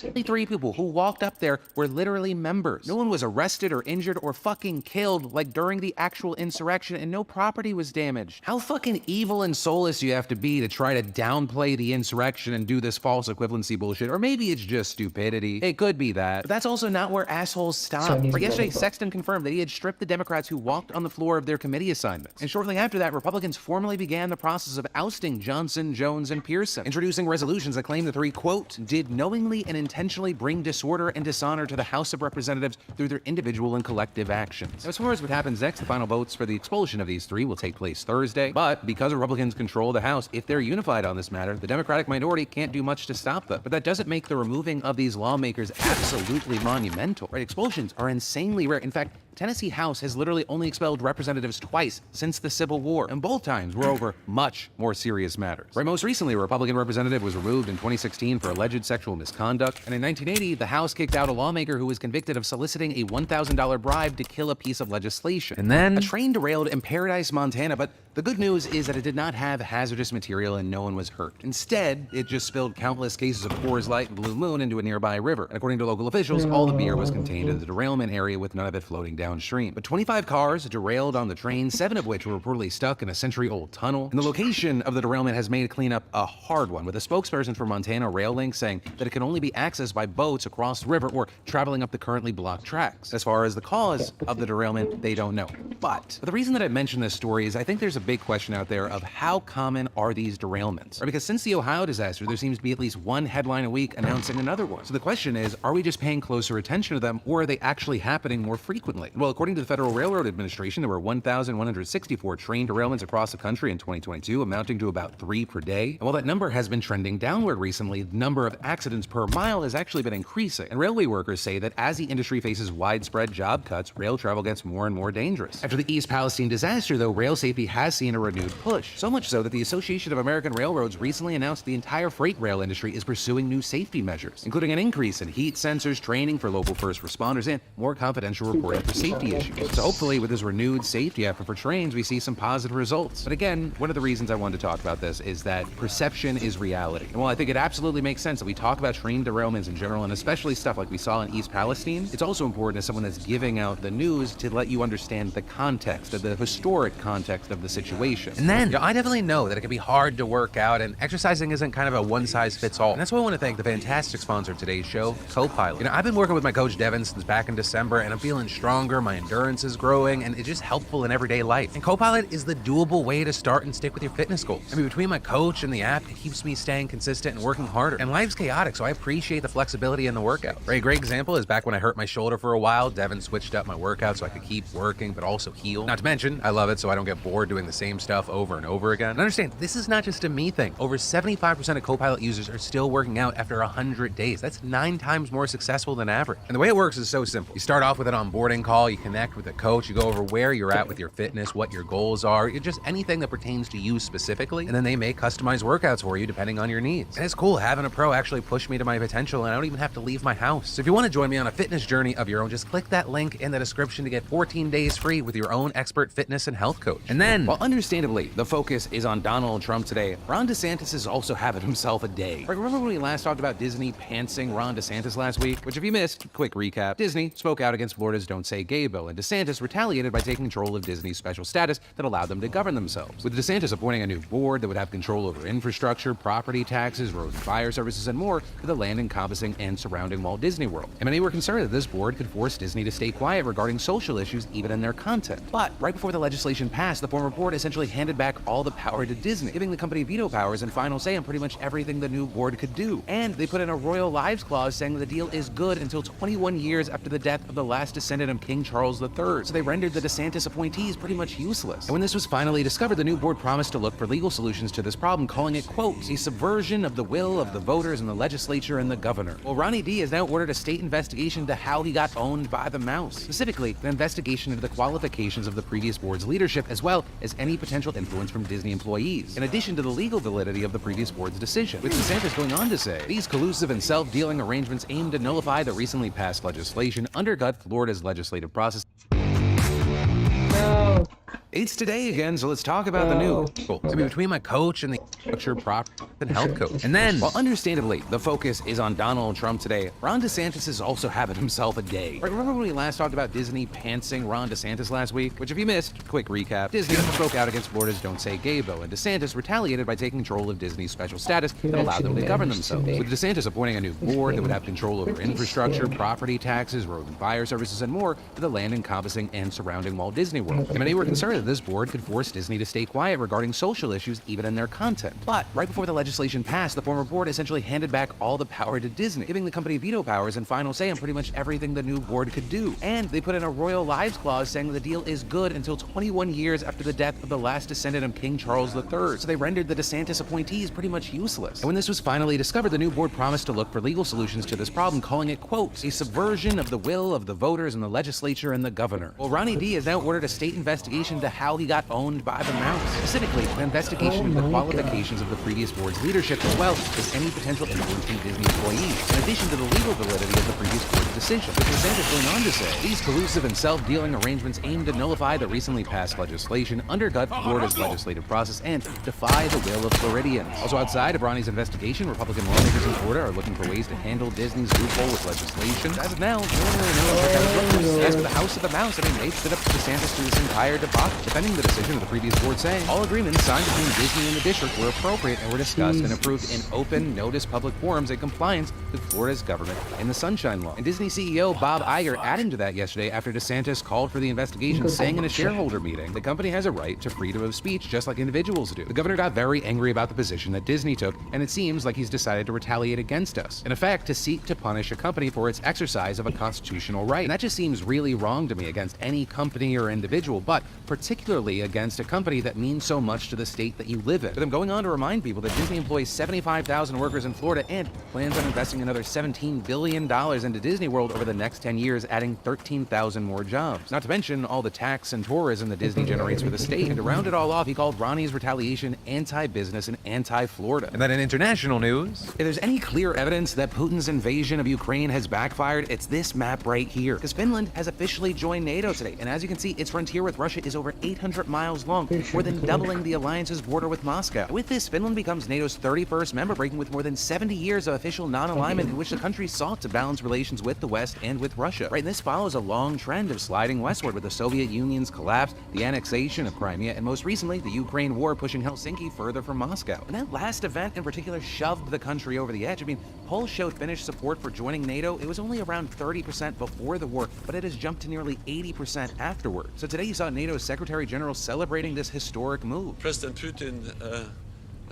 Only 3 people who walked up there were literally members. No one was arrested or injured or fucking killed like during the actual insurrection, and no property was damaged. How fucking evil and soulless do you have to be to try to downplay the insurrection and do this false equivalency bullshit? Or maybe it's just stupidity. It could be that. But that's also not where assholes stop. Like yesterday, Sexton confirmed that he had stripped the Democrats who walked on the floor of their committee assignments. And shortly after that, Republicans formally began the process of ousting Johnson, Jones, and Pearson, introducing resolutions that claim the 3, quote, did knowingly and intentionally bring disorder and dishonor to the House of Representatives through their individual and collective actions. As far as what happens next, the final votes for the expulsion of these 3 will take place Thursday. But because Republicans control the House, if they're unified on this matter, the Democratic minority can't do much to stop them. But that doesn't make the removing of these lawmakers absolutely monumental. Right? Expulsions are insanely rare. In fact, Tennessee House has literally only expelled representatives twice since the Civil War, and both times were over much more serious matters. Right, most recently, a Republican representative was removed in 2016 for alleged sexual misconduct, and in 1980, the House kicked out a lawmaker who was convicted of soliciting a $1,000 bribe to kill a piece of legislation. And then a train derailed in Paradise, Montana, but the good news is that it did not have hazardous material and no one was hurt. Instead, it just spilled countless cases of Coors Light and Blue Moon into a nearby river, and according to local officials, all the beer was contained in the derailment area with none of it floating downstream. But 25 cars derailed on the train, 7 of which were reportedly stuck in a century-old tunnel. And the location of the derailment has made cleanup a hard one, with a spokesperson for Montana Rail Link saying that it can only be accessed by boats across the river or traveling up the currently blocked tracks. As far as the cause of the derailment, they don't know. But the reason that I mention this story is I think there's a big question out there of how common are these derailments? Right, because since the Ohio disaster, there seems to be at least one headline a week announcing another one. So the question is, are we just paying closer attention to them, or are they actually happening more frequently? Well, according to the Federal Railroad Administration, there were 1,164 train derailments across the country in 2022, amounting to about 3 per day. And while that number has been trending downward recently, the number of accidents per mile has actually been increasing. And railway workers say that as the industry faces widespread job cuts, rail travel gets more and more dangerous. After the East Palestine disaster, though, rail safety has seen a renewed push. So much so that the Association of American Railroads recently announced the entire freight rail industry is pursuing new safety measures, including an increase in heat sensors, training for local first responders, and more confidential reporting for safety issues. So hopefully with this renewed safety effort for trains, we see some positive results. But again, one of the reasons I wanted to talk about this is that perception is reality. And while I think it absolutely makes sense that we talk about train derailments in general, and especially stuff like we saw in East Palestine, it's also important as someone that's giving out the news to let you understand the context, of the historic context of the situation. And then, I definitely know that it can be hard to work out, and exercising isn't kind of a one-size-fits-all. And that's why I want to thank the fantastic sponsor of today's show, Copilot. I've been working with my coach Devin since back in December, and I'm feeling stronger, my endurance is growing, and it's just helpful in everyday life. And Copilot is the doable way to start and stick with your fitness goals. I mean, between my coach and the app, it keeps me staying consistent and working harder. And life's chaotic, so I appreciate the flexibility in the workout. A great example is back when I hurt my shoulder for a while, Devin switched up my workout so I could keep working but also heal. Not to mention, I love it so I don't get bored doing the same stuff over and over again. And understand, this is not just a me thing. Over 75% of Copilot users are still working out after 100 days. That's 9 times more successful than average. And the way it works is so simple. You start off with an onboarding call, you connect with a coach, you go over where you're at with your fitness, what your goals are, just anything that pertains to you specifically, and then they make customized workouts for you depending on your needs. And it's cool having a pro actually push me to my potential, and I don't even have to leave my house. So if you want to join me on a fitness journey of your own, just click that link in the description to get 14 days free with your own expert fitness and health coach. And then, while understandably the focus is on Donald Trump today, Ron DeSantis is also having himself a day. Remember when we last talked about Disney pantsing Ron DeSantis last week? Which if you missed, quick recap, Disney spoke out against Florida's Don't Say Gay bill, and DeSantis retaliated by taking control of Disney's special status that allowed them to govern themselves, with DeSantis appointing a new board that would have control over infrastructure, property taxes, road and fire services, and more for the land encompassing and surrounding Walt Disney World. And many were concerned that this board could force Disney to stay quiet regarding social issues even in their content. But right before the legislation passed, the former board essentially handed back all the power to Disney, giving the company veto powers and final say on pretty much everything the new board could do. And they put in a royal lives clause saying the deal is good until 21 years after the death of the last descendant of King Charles III. So they rendered the DeSantis appointees pretty much useless. And when this was finally discovered, the new board promised to look for legal solutions to this problem, calling it, quote, a subversion of the will of the voters and the legislature and the governor. Well, Ronnie D has now ordered a state investigation into how he got owned by the mouse. Specifically, an investigation into the qualifications of the previous board's leadership, as well as any potential influence from Disney employees, in addition to the legal validity of the previous board's decision. With DeSantis going on to say, these collusive and self-dealing arrangements aim to nullify the recently passed legislation, undercut Florida's legislative process. No. It's today again, so let's talk about the new goals. I mean, between my coach and the structure, prop, and health coach. And then, while understandably the focus is on Donald Trump today, Ron DeSantis is also having himself a day. Remember when we last talked about Disney pantsing Ron DeSantis last week? Which if you missed, quick recap, Disney spoke out against Florida's Don't Say Gay bill, and DeSantis retaliated by taking control of Disney's special status that allowed them to govern themselves, with DeSantis appointing a new board that would have control over infrastructure, property taxes, road and fire services, and more for the land encompassing and surrounding Walt Disney World. And many were concerned that this board could force Disney to stay quiet regarding social issues even in their content. But right before the legislation passed, the former board essentially handed back all the power to Disney, giving the company veto powers and final say on pretty much everything the new board could do. And they put in a royal lives clause saying the deal is good until 21 years after the death of the last descendant of King Charles III. So they rendered the DeSantis appointees pretty much useless. And when this was finally discovered, the new board promised to look for legal solutions to this problem, calling it, quote, a subversion of the will of the voters and the legislature and the governor. Well, Ronnie D has now ordered a state investigation into how he got owned by the mouse. Specifically, an investigation into the qualifications of the previous board's leadership, as well as any potential influence from Disney employees, in addition to the legal validity of the previous board's decision. With DeSantis going on to say, these collusive and self-dealing arrangements aim to nullify the recently passed legislation, undercut Florida's legislative process, and defy the will of Floridians. Also outside of Ronnie's investigation, Republican lawmakers in Florida are looking for ways to handle Disney's loophole with legislation. As of now, no one really knows what kind of looks. As for the House of the Mouse, I mean, they've stood up to DeSantis through this entire debacle. defending the decision of the previous board, saying all agreements signed between Disney and the district were appropriate and were discussed and approved in open, noticed public forums in compliance with Florida's government and the Sunshine Law. And Disney CEO Bob Iger adding to that yesterday after DeSantis called for the investigation, saying in a shareholder meeting, the company has a right to freedom of speech just like individuals do. The governor got very angry about the position that Disney took, and it seems like he's decided to retaliate against us. In effect, to seek to punish a company for its exercise of a constitutional right. And that just seems really wrong to me against any company or individual, but particularly against a company that means so much to the state that you live in. With them going on to remind people that Disney employs 75,000 workers in Florida and plans on investing another $17 billion into Disney World over the next 10 years, adding 13,000 more jobs. Not to mention all the tax and tourism that Disney generates for the state. And to round it all off, he called Ronnie's retaliation anti-business and anti-Florida. And then in international news, if there's any clear evidence that Putin's invasion of Ukraine has backfired, it's this map right here. Because Finland has officially joined NATO today. And as you can see, its frontier with Russia is over 800 miles long, more than doubling the alliance's border with Moscow. With this, Finland becomes NATO's 31st member, breaking with more than 70 years of official non-alignment in which the country sought to balance relations with the West and with Russia. Right, and this follows a long trend of sliding westward with the Soviet Union's collapse, the annexation of Crimea, and most recently, the Ukraine war pushing Helsinki further from Moscow. And that last event in particular shoved the country over the edge. I mean, polls showed Finnish support for joining NATO. It was only around 30% before the war, but it has jumped to nearly 80% afterward. So today you saw NATO's Secretary General celebrating this historic move. President Putin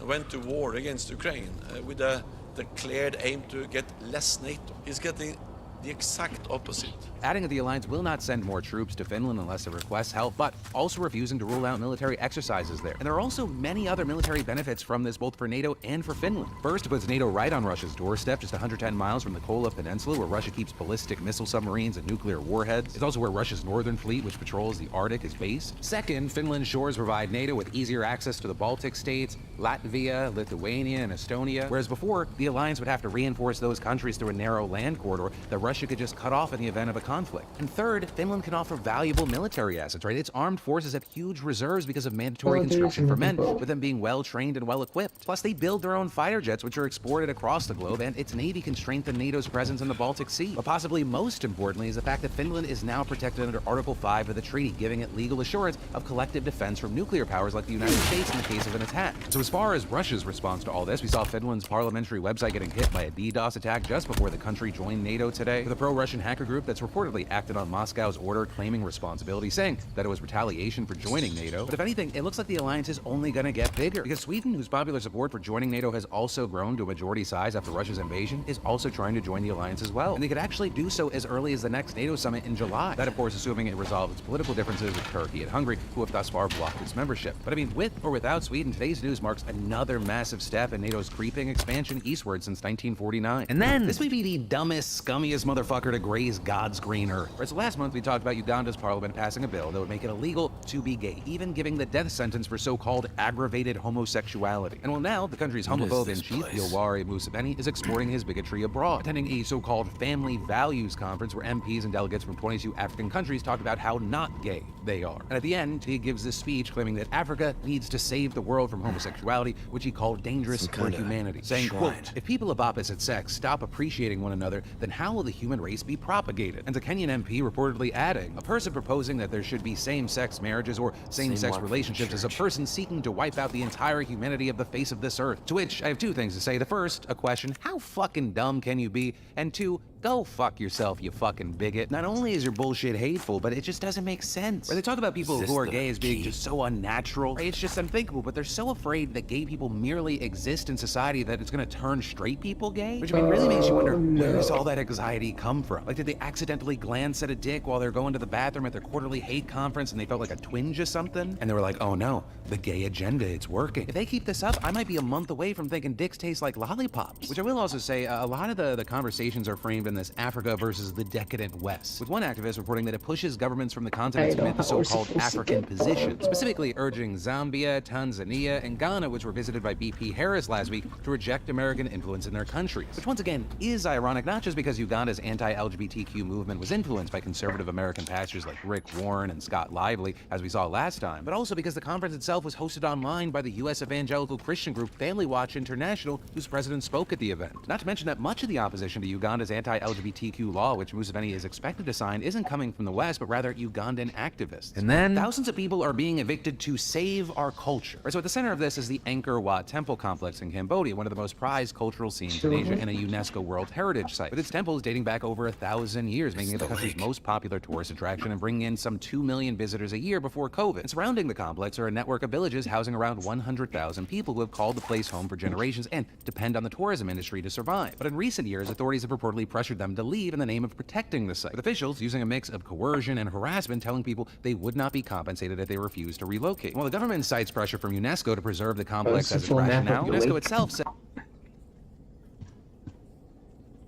went to war against Ukraine with a declared aim to get less NATO. He's getting the exact opposite. Adding that the alliance will not send more troops to Finland unless it requests help, but also refusing to rule out military exercises there. And there are also many other military benefits from this, both for NATO and for Finland. First, it puts NATO right on Russia's doorstep, just 110 miles from the Kola Peninsula, where Russia keeps ballistic missile submarines and nuclear warheads. It's also where Russia's northern fleet, which patrols the Arctic, is based. Second, Finland's shores provide NATO with easier access to the Baltic states, Latvia, Lithuania, and Estonia, whereas before, the alliance would have to reinforce those countries through a narrow land corridor that Russia could just cut off in the event of a conflict. And third, Finland can offer valuable military assets, right? Its armed forces have huge reserves because of mandatory conscription for men, with them being well-trained and well-equipped. Plus, they build their own fighter jets, which are exported across the globe, and its navy can strengthen NATO's presence in the Baltic Sea. But possibly most importantly is the fact that Finland is now protected under Article 5 of the treaty, giving it legal assurance of collective defense from nuclear powers like the United States in the case of an attack. So as far as Russia's response to all this, we saw Finland's parliamentary website getting hit by a DDoS attack just before the country joined NATO today, with a pro-Russian hacker group that's reportedly acted on Moscow's order, claiming responsibility, saying that it was retaliation for joining NATO. But if anything, it looks like the alliance is only going to get bigger, because Sweden, whose popular support for joining NATO has also grown to a majority size after Russia's invasion, is also trying to join the alliance as well. And they could actually do so as early as the next NATO summit in July. That, of course, assuming it resolves its political differences with Turkey and Hungary, who have thus far blocked its membership. But I mean, with or without Sweden, today's news marks another massive step in NATO's creeping expansion eastward since 1949. And then, this may be the dumbest, scummiest motherfucker to graze God's green earth. Right, so last month we talked about Uganda's parliament passing a bill that would make it illegal to be gay, even giving the death sentence for so-called aggravated homosexuality. And well, now the country's homophobe in chief, Yoweri Museveni, is exporting his bigotry abroad, attending a so-called family values conference where MPs and delegates from 22 African countries talked about how not gay they are. And at the end, he gives this speech claiming that Africa needs to save the world from homosexuality, which he called dangerous for humanity, saying, quote, "If people of opposite sex stop appreciating one another, then how will the human race be propagated?" And the Kenyan MP reportedly adding, "A person proposing that there should be same-sex marriages or same-sex relationships is a person seeking to wipe out the entire humanity of the face of this earth." To which I have two things to say. The first, a question, how fucking dumb can you be? And two, go fuck yourself, you fucking bigot. Not only is your bullshit hateful, but it just doesn't make sense. Where they talk about people who are gay as being just so unnatural, right? It's just unthinkable, but they're so afraid that gay people merely exist in society that it's gonna turn straight people gay? Which, I mean, really makes you wonder, where does all that anxiety come from? Like, did they accidentally glance at a dick while they're going to the bathroom at their quarterly hate conference and they felt like a twinge or something? And they were like, oh no, the gay agenda, it's working. If they keep this up, I might be a month away from thinking dicks taste like lollipops. Which I will also say, a lot of the conversations are framed in this Africa versus the decadent West, with one activist reporting that it pushes governments from the continent to commit the so-called African position, specifically urging Zambia, Tanzania, and Ghana, which were visited by BP Harris last week, to reject American influence in their countries. Which once again is ironic, not just because Uganda's anti-LGBTQ movement was influenced by conservative American pastors like Rick Warren and Scott Lively, as we saw last time, but also because the conference itself was hosted online by the U.S. evangelical Christian group Family Watch International, whose president spoke at the event. Not to mention that much of the opposition to Uganda's anti anti-LGBTQ law, which Museveni is expected to sign, isn't coming from the West, but rather Ugandan activists. And then thousands of people are being evicted to save our culture. So at the center of this is the Angkor Wat Temple complex in Cambodia, one of the most prized cultural scenes in Asia and a UNESCO World Heritage Site, with its temples dating back over 1,000 years, making it the country's most popular tourist attraction and bringing in some 2 million visitors a year before COVID. And surrounding the complex are a network of villages housing around 100,000 people who have called the place home for generations and depend on the tourism industry to survive. But in recent years, authorities have reportedly pressured them to leave in the name of protecting the site, with officials using a mix of coercion and harassment, telling people they would not be compensated if they refused to relocate. While the government cites pressure from UNESCO to preserve the complex as its rationale, UNESCO itself said...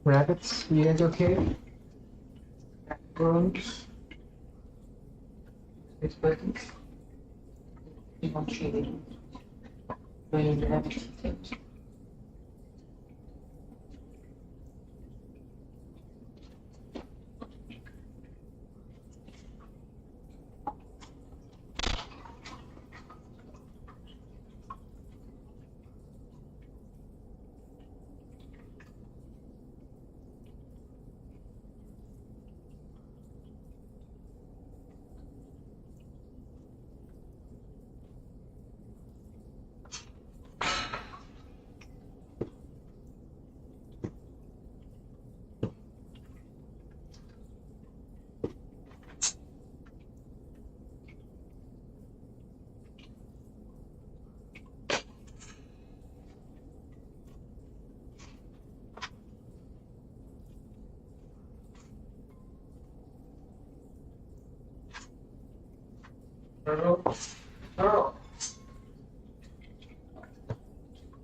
Rabbits, you guys okay? Drones? It's working. I'm not cheating.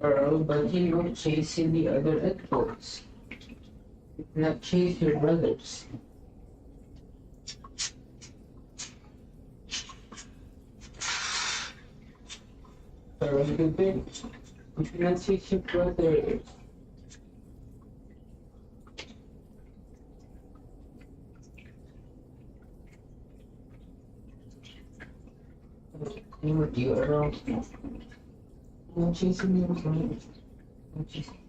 Earl, but you don't chasing the other Edwards. Not chase your brothers. Earl, you should not chase your brothers. You were you, Earl. No chasing your brothers. No chasing.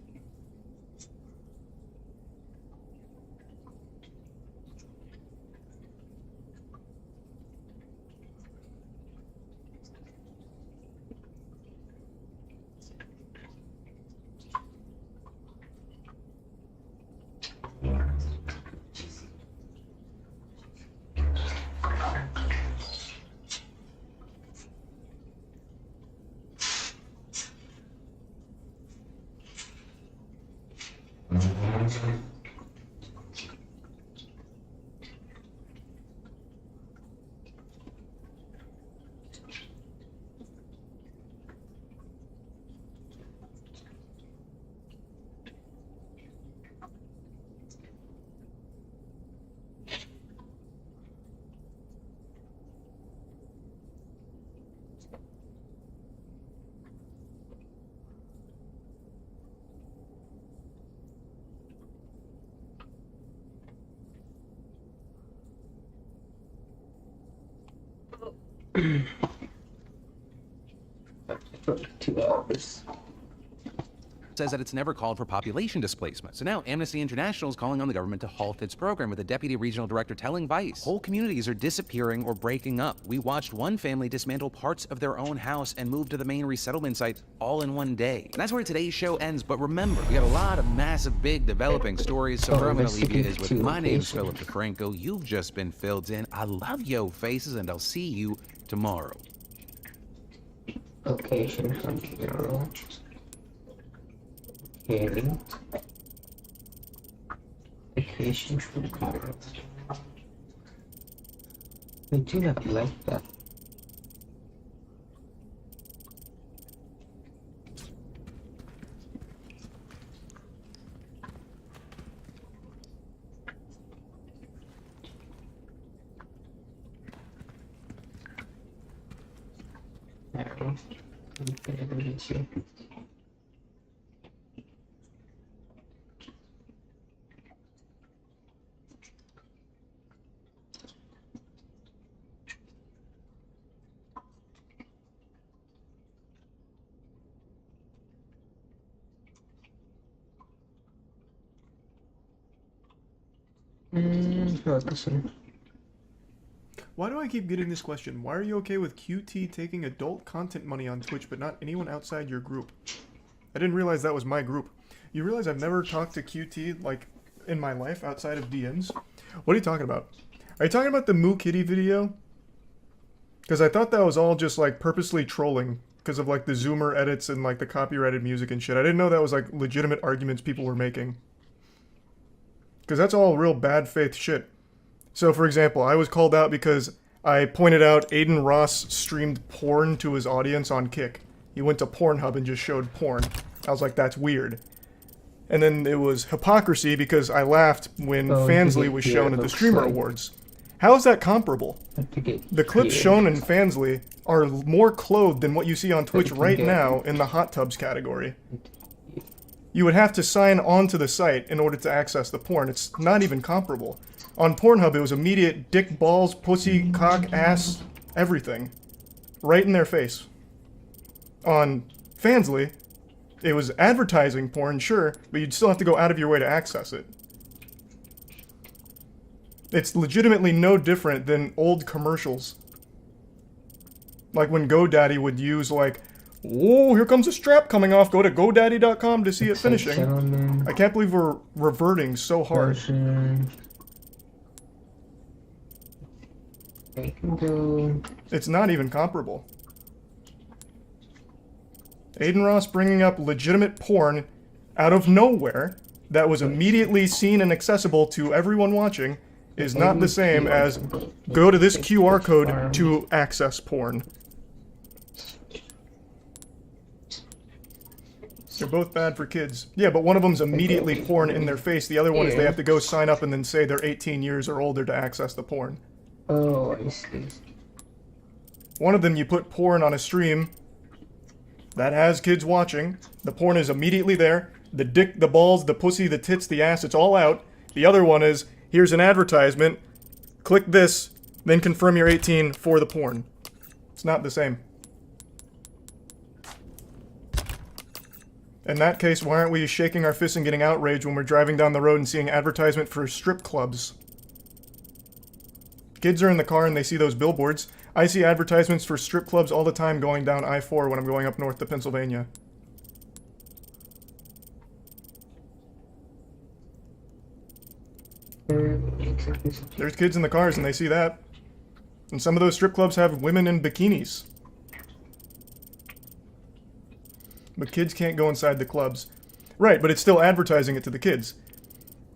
For 2 hours. Says that it's never called for population displacement. So now Amnesty International is calling on the government to halt its program, with the deputy regional director telling Vice, whole communities are disappearing or breaking up. We watched one family dismantle parts of their own house and move to the main resettlement site all in one day. And that's where today's show ends, but remember, we got a lot of massive, big developing stories, so where I'm gonna leave you is with my name's Philip DeFranco. You've just been filled in. I love yo faces, and I'll see you tomorrow. Location from Carol. Hearing. Location from Carol. I do not like that. Not this one. Why do I keep getting this question? Why are you okay with QT taking adult content money on Twitch but not anyone outside your group? I didn't realize that was my group. You realize I've never talked to QT, like, in my life outside of DMs? What are you talking about? Are you talking about the Moo Kitty video? Because I thought that was all just, like, purposely trolling because of, like, the Zoomer edits and, like, the copyrighted music and shit. I didn't know that was, like, legitimate arguments people were making. Because that's all real bad faith shit. So, for example, I was called out because I pointed out Aiden Ross streamed porn to his audience on Kick. He went to Pornhub and just showed porn. I was like, that's weird. And then it was hypocrisy because I laughed when Fansly was shown at the Streamer Awards. How is that comparable? The clips shown in Fansly are more clothed than what you see on Twitch right now in the hot tubs category. You would have to sign on to the site in order to access the porn. It's not even comparable. On Pornhub, it was immediate dick, balls, pussy, cock, ass, everything. Right in their face. On Fansly, it was advertising porn, sure, but you'd still have to go out of your way to access it. It's legitimately no different than old commercials. Like when GoDaddy would use, like, oh, here comes a strap coming off, go to GoDaddy.com to see it finishing. I can't believe we're reverting so hard. It's not even comparable. Aiden Ross bringing up legitimate porn out of nowhere that was immediately seen and accessible to everyone watching is not the same as go to this QR code to access porn. They're both bad for kids. Yeah, but one of them's immediately porn in their face. The other one is they have to go sign up and then say they're 18 years or older to access the porn. Oh, I see. One of them, you put porn on a stream that has kids watching. The porn is immediately there. The dick, the balls, the pussy, the tits, the ass, it's all out. The other one is, here's an advertisement. Click this, then confirm you're 18 for the porn. It's not the same. In that case, why aren't we shaking our fists and getting outraged when we're driving down the road and seeing advertisement for strip clubs? Kids are in the car and they see those billboards. I see advertisements for strip clubs all the time going down I-4 when I'm going up north to Pennsylvania. There's kids in the cars and they see that. And some of those strip clubs have women in bikinis. But kids can't go inside the clubs. Right, but it's still advertising it to the kids.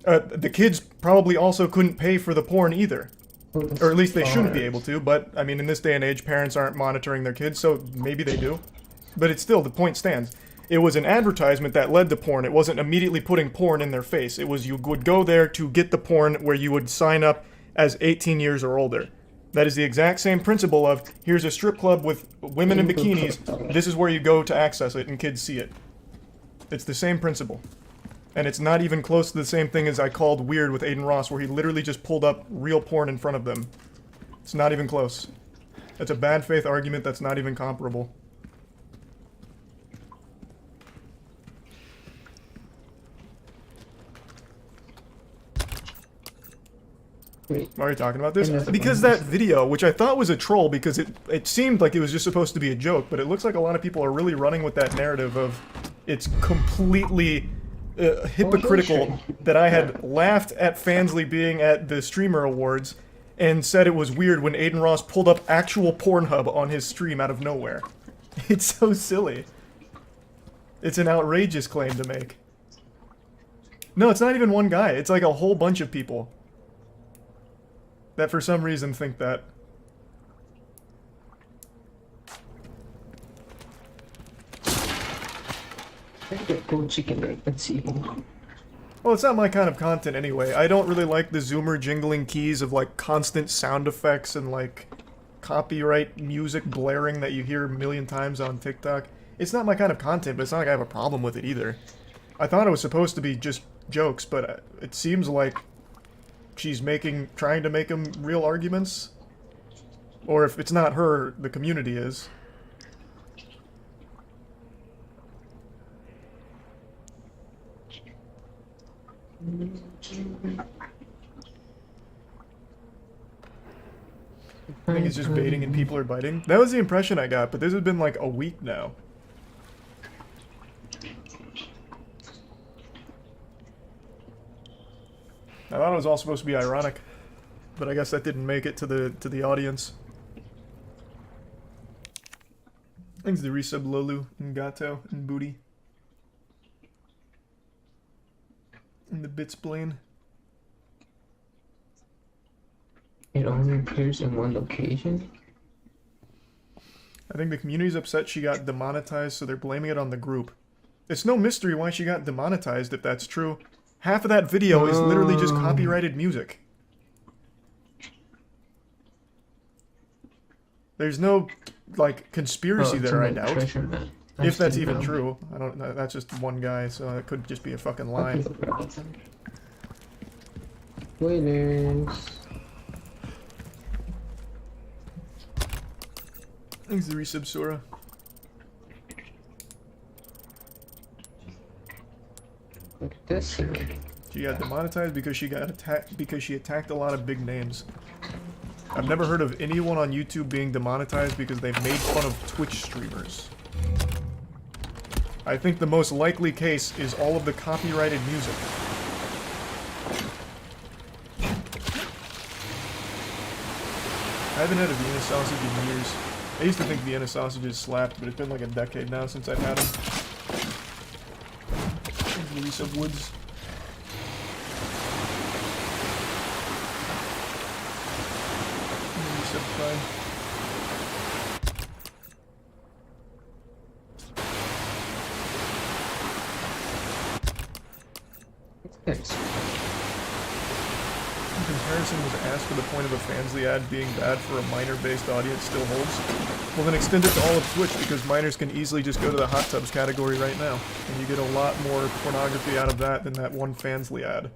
The kids probably also couldn't pay for the porn either. Or at least they shouldn't be able to, but, I mean, in this day and age, parents aren't monitoring their kids, so maybe they do. But it's still, the point stands. It was an advertisement that led to porn. It wasn't immediately putting porn in their face. It was you would go there to get the porn where you would sign up as 18 years or older. That is the exact same principle of, here's a strip club with women in bikinis, this is where you go to access it and kids see it. It's the same principle. And it's not even close to the same thing as I called weird with Aiden Ross, where he literally just pulled up real porn in front of them. It's not even close. That's a bad faith argument that's not even comparable. Why are you talking about this? Because that video, which I thought was a troll because it seemed like it was just supposed to be a joke, but it looks like a lot of people are really running with that narrative of it's completely hypocritical that I had laughed at Fansly being at the Streamer Awards and said it was weird when Aiden Ross pulled up actual Pornhub on his stream out of nowhere. It's so silly. It's an outrageous claim to make. No, it's not even one guy. It's like a whole bunch of people that for some reason think that. Well, it's not my kind of content anyway. I don't really like the Zoomer jingling keys of like constant sound effects and like copyright music blaring that you hear a million times on TikTok. It's not my kind of content, but it's not like I have a problem with it either. I thought it was supposed to be just jokes, but it seems like she's trying to make them real arguments. Or if it's not her, the community is. I think it's just baiting and people are biting. That was the impression I got, but this has been like a week now. I thought it was all supposed to be ironic, but I guess that didn't make it to the audience. Thanks to resub Lolu and Gato and Booty. And the bits plane. It only appears in one location? I think the community's upset she got demonetized, so they're blaming it on the group. It's no mystery why she got demonetized if that's true. Half of that video is literally just copyrighted music. There's no, like, conspiracy there, I doubt. If that's even true. I don't know, that's just one guy, so it could just be a fucking lie. Winners. Thanks to resub Sora. Look at this. She got demonetized because she got attacked because she attacked a lot of big names. I've never heard of anyone on YouTube being demonetized because they've made fun of Twitch streamers. I think the most likely case is all of the copyrighted music. I haven't had a Vienna sausage in years. I used to think Vienna sausages slapped, but it's been like a decade now since I've had them. Lisa Woods. Lisa Prime. Thanks. Comparison was asked for the point of a Fansly ad being bad for a minor-based audience still holds. Well, then extend it to all of Twitch, because minors can easily just go to the hot tubs category right now, and you get a lot more pornography out of that than that one Fansly ad.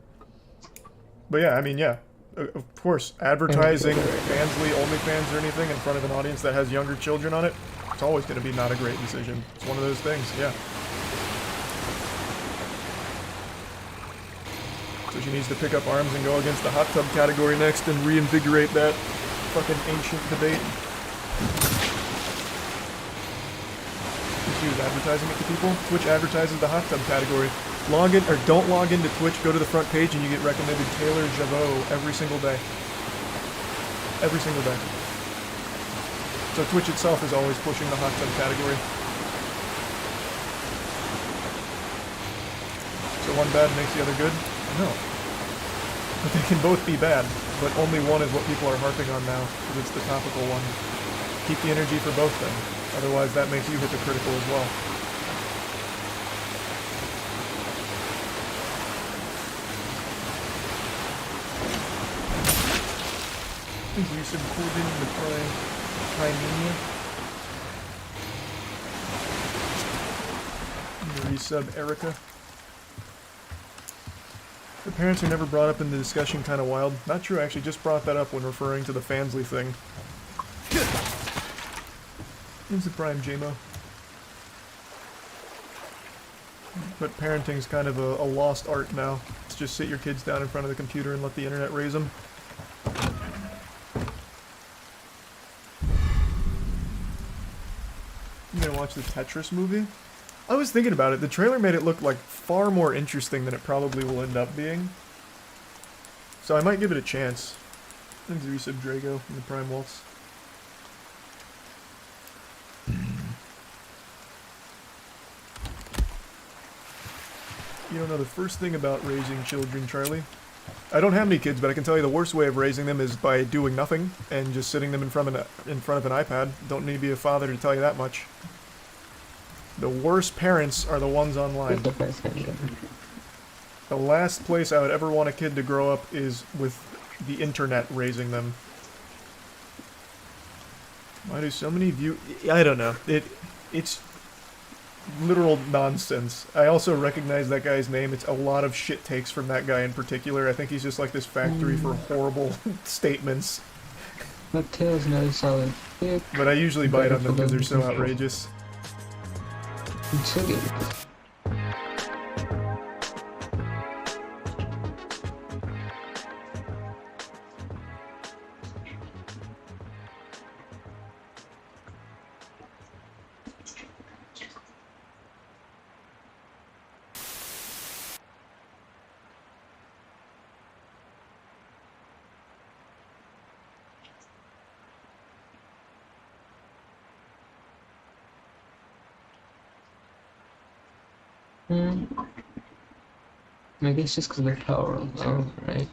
But yeah, I mean, yeah, of course, advertising Fansly, OnlyFans, or anything in front of an audience that has younger children on it, it's always going to be not a great decision. It's one of those things, yeah. So she needs to pick up arms and go against the hot tub category next and reinvigorate that fucking ancient debate. She was advertising it to people. Twitch advertises the hot tub category. Log in, or don't log into Twitch, go to the front page and you get recommended Taylor Javot every single day. Every single day. So Twitch itself is always pushing the hot tub category. So one bad makes the other good? No. But they can both be bad, but only one is what people are harping on now, because it's the topical one. Keep the energy for both then, otherwise that makes you hypocritical as well. You said Corbin the Crimea. Resub Erica. The parents are never brought up in the discussion, kinda wild. Not true, I actually just brought that up when referring to the Fansly thing. Who's the prime JMO? But parenting's kind of a lost art now. It's just sit your kids down in front of the computer and let the internet raise them. You gonna watch the Tetris movie? I was thinking about it. The trailer made it look like far more interesting than it probably will end up being. So I might give it a chance. Thanks to Resub Drago and the Prime Waltz. You don't know the first thing about raising children, Charlie. I don't have any kids, but I can tell you the worst way of raising them is by doing nothing and just sitting them in front of an iPad. Don't need to be a father to tell you that much. The worst parents are the ones online. The last place I would ever want a kid to grow up is with the internet raising them. Why do so many I don't know. It's literal nonsense. I also recognize that guy's name. It's a lot of shit takes from that guy in particular. I think he's just like this factory for horrible statements. That tail's not solid. But I usually bite on them because they're so outrageous. It's so good. I guess just because of the power alone, right?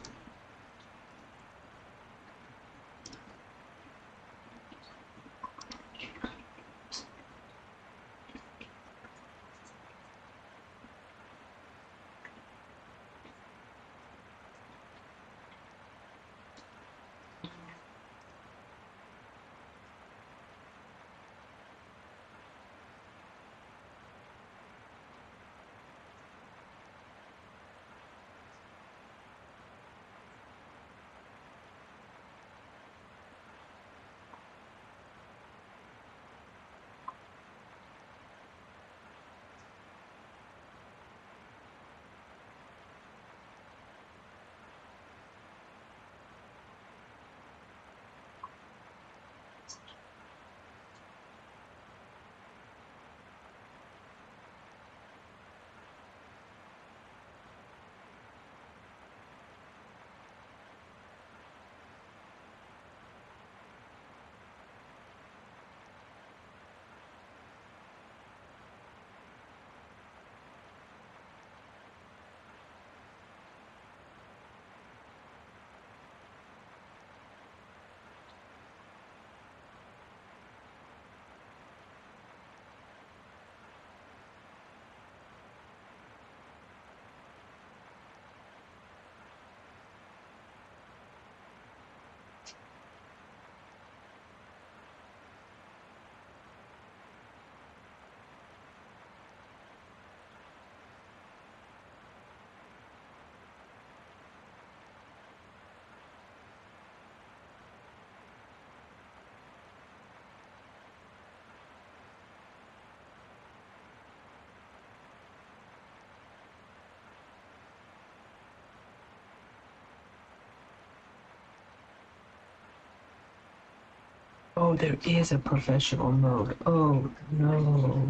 Oh, there is a professional mode. Oh, no.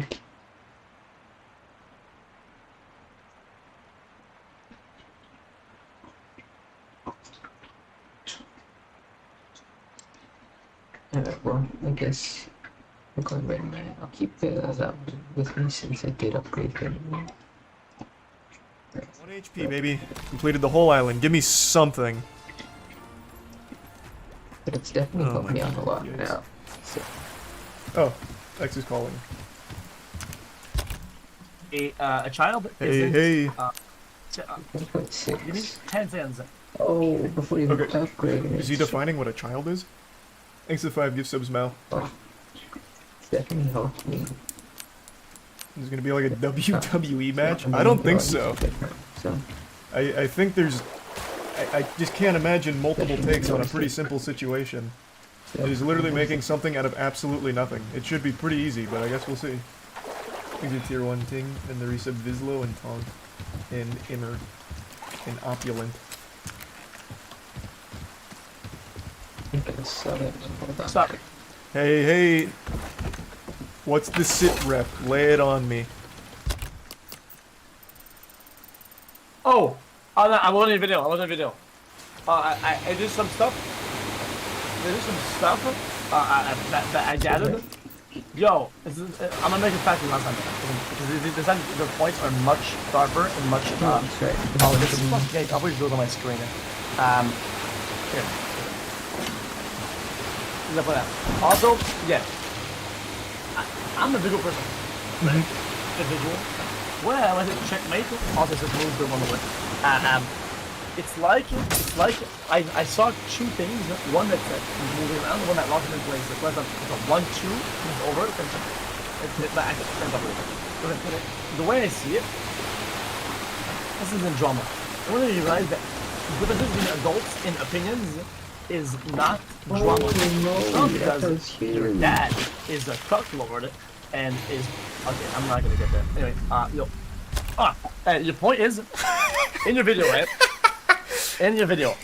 Alright, well, I guess I'm going right now. I'll keep that with me since I did upgrade it. 1 HP, baby. Completed the whole island. Give me something. But it's definitely helped me out a lot now. So. Oh, X is calling. A child Hey, isn't, hey. give me 10 seconds. Oh, before you upgrade it. Is he defining what a child is? Thanks to 5 gift subs, Mal. Oh. Definitely helped me. There's gonna be like a WWE match? I don't think so. I think there's... I just can't imagine multiple takes on a pretty simple situation. It is literally making something out of absolutely nothing. It should be pretty easy, but I guess we'll see. Thanks to Tier 1 Ting, and the resub Vizlo, and Tonk, and Inner, and Opulent. Stop. Hey, hey! What's the sit rep? Lay it on me. Oh! I wasn't in video. I wasn't in video. I did some stuff. There's some stuff that I gathered. Yo, I'm gonna make it faster last time. Because this time the points are much sharper and much. Oh, this is okay. I'll probably do it on my screen. Here. Also, yeah. I'm a visual person. Right? A visual. When I went to checkmate, also says move the one away. It's like I saw two things. One that's moving around, the one that locks in place. The first one, it's a 1-2, it's over. The way I see it, this is in drama. I want to realize that the difference between adults in opinions is not drama. It's not because your dad is a cucklord and is okay. I'm not gonna get there. Anyway, your point is in your video, right? In your video,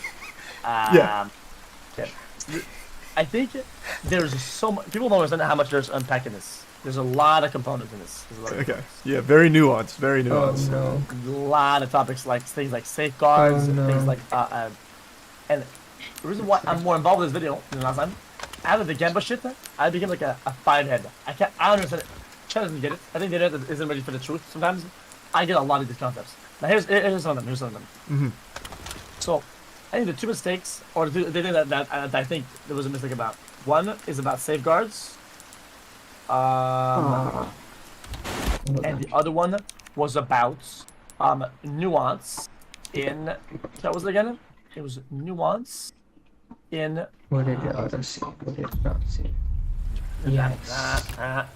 yeah. Okay. I think there's so much. People don't understand how much there's unpacked in this. There's a lot of components in this. Okay. Yeah, very nuanced. Very nuanced. Oh, A no. lot of topics like things like safeguards, Oh, no. things like and the reason why I'm more involved in this video than last time, out of the Gamba shit, I became like a firehead. I don't understand it. Chat doesn't get it. I think the internet isn't ready for the truth sometimes. I get a lot of these concepts. Now here's some of them. Mm-hmm. So, I think the two mistakes, or the thing that I think there was a mistake about. One is about safeguards. And the other one was about nuance in. That was it again. It was nuance in. What did the other see? What did not see? Yes.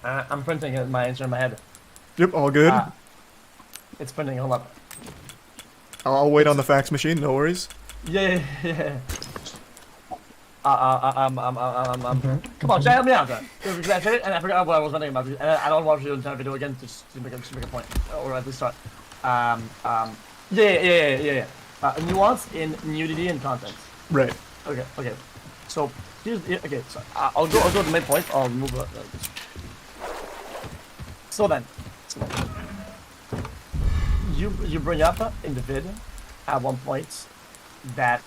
I'm printing my answer in my head. Yep, all good. It's printing. Hold up. I'll wait on the fax machine. No worries. Yeah. Come on, Jay, help me out. That's it, and I forgot what I was wondering about. And I don't want to do the entire video again, just to make a point, or at least start. Yeah. Nuance in nudity and content. Right. Okay. So here's So I'll go to the main point. I'll move. So then, you bring up in the vid at one point that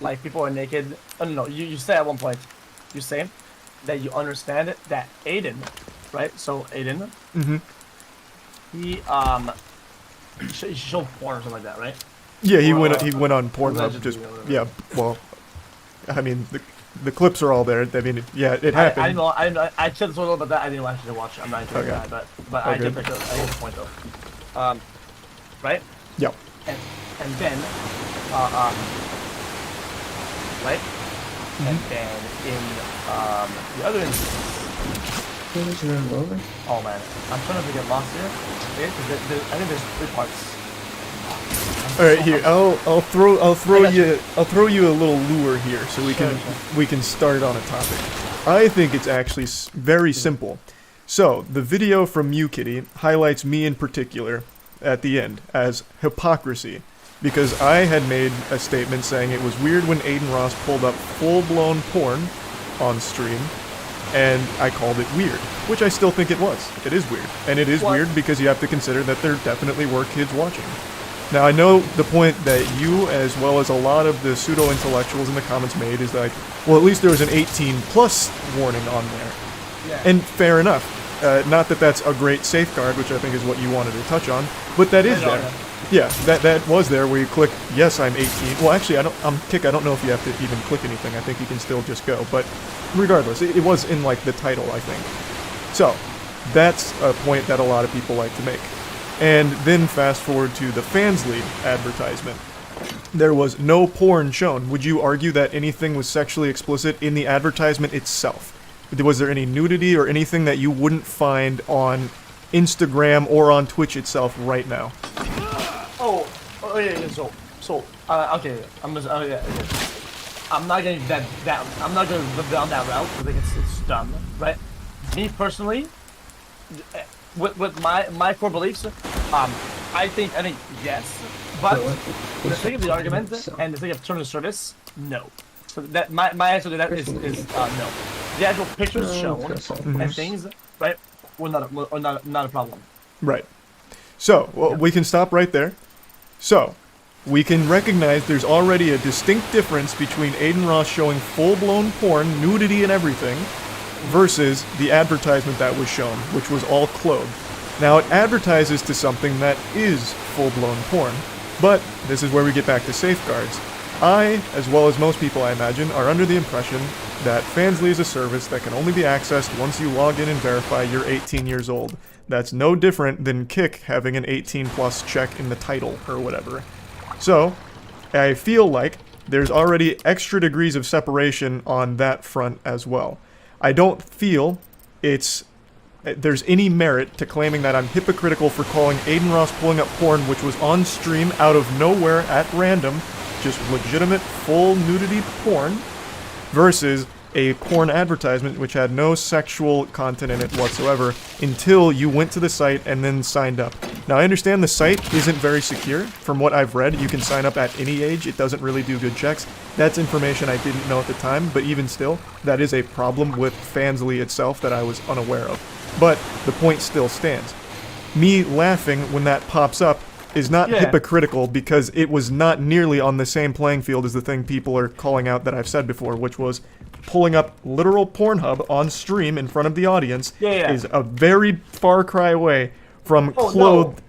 like people are naked. Oh no, you say at one point, you say that you understand that Aiden, right? So Aiden, he showed porn or something like that, right? Yeah, he went on Pornhub. Just yeah, well, I mean the clips are all there. I mean, yeah, it happened. I know. I said this a little bit, but I didn't actually watch it. I'm not into that, but I get the point though. Right? Yep. And then, right? And then in the other instance. Oh man, I'm trying to get lost here. I think there's 3 parts. All right, here I'll throw you a little lure here so we can start on a topic. I think it's actually very simple. So the video from you, Kitty, highlights me in particular at the end as hypocrisy, because I had made a statement saying it was weird when Aiden Ross pulled up full-blown porn on stream, and I called it weird, which I still think it was. It is weird, and it is weird because you have to consider that there definitely were kids watching. Now, I know the point that you, as well as a lot of the pseudo-intellectuals in the comments made, is like, well, at least there was an 18-plus warning on there. Yeah. And fair enough. Not that that's a great safeguard, which I think is what you wanted to touch on, but that is there. Yeah, that was there where you click, yes, I'm 18. Well, actually, Kick, I don't know if you have to even click anything. I think you can still just go. But regardless, it was in, like, the title, I think. So, that's a point that a lot of people like to make. And then fast forward to the Fansly advertisement. There was no porn shown. Would you argue that anything was sexually explicit in the advertisement itself? Was there any nudity or anything that you wouldn't find on Instagram or on Twitch itself right now? Okay. I'm not gonna I'm not gonna live down that route. I think it's dumb, right? Me personally, with my core beliefs, I think yes, but for the sake of the argument and the sake of terms of service, no. So that my answer to that is no. The actual pictures shown and things, right, were not a problem. Right. So, well, we can stop right there. So, we can recognize there's already a distinct difference between Aiden Ross showing full-blown porn, nudity and everything, versus the advertisement that was shown, which was all clothed. Now, it advertises to something that is full-blown porn, but this is where we get back to safeguards. I, as well as most people I imagine, are under the impression that Fansly is a service that can only be accessed once you log in and verify you're 18 years old. That's no different than Kick having an 18-plus check in the title or whatever. So, I feel like there's already extra degrees of separation on that front as well. I don't feel there's any merit to claiming that I'm hypocritical for calling Aiden Ross pulling up porn which was on stream out of nowhere at random, just legitimate full nudity porn, versus a porn advertisement which had no sexual content in it whatsoever until you went to the site and then signed up. Now, I understand the site isn't very secure. From what I've read, you can sign up at any age. It doesn't really do good checks. That's information I didn't know at the time, but even still, that is a problem with Fansly itself that I was unaware of. But the point still stands. Me laughing when that pops up is not hypocritical because it was not nearly on the same playing field as the thing people are calling out that I've said before, which was pulling up literal Pornhub on stream in front of the audience is a very far cry away from clothed.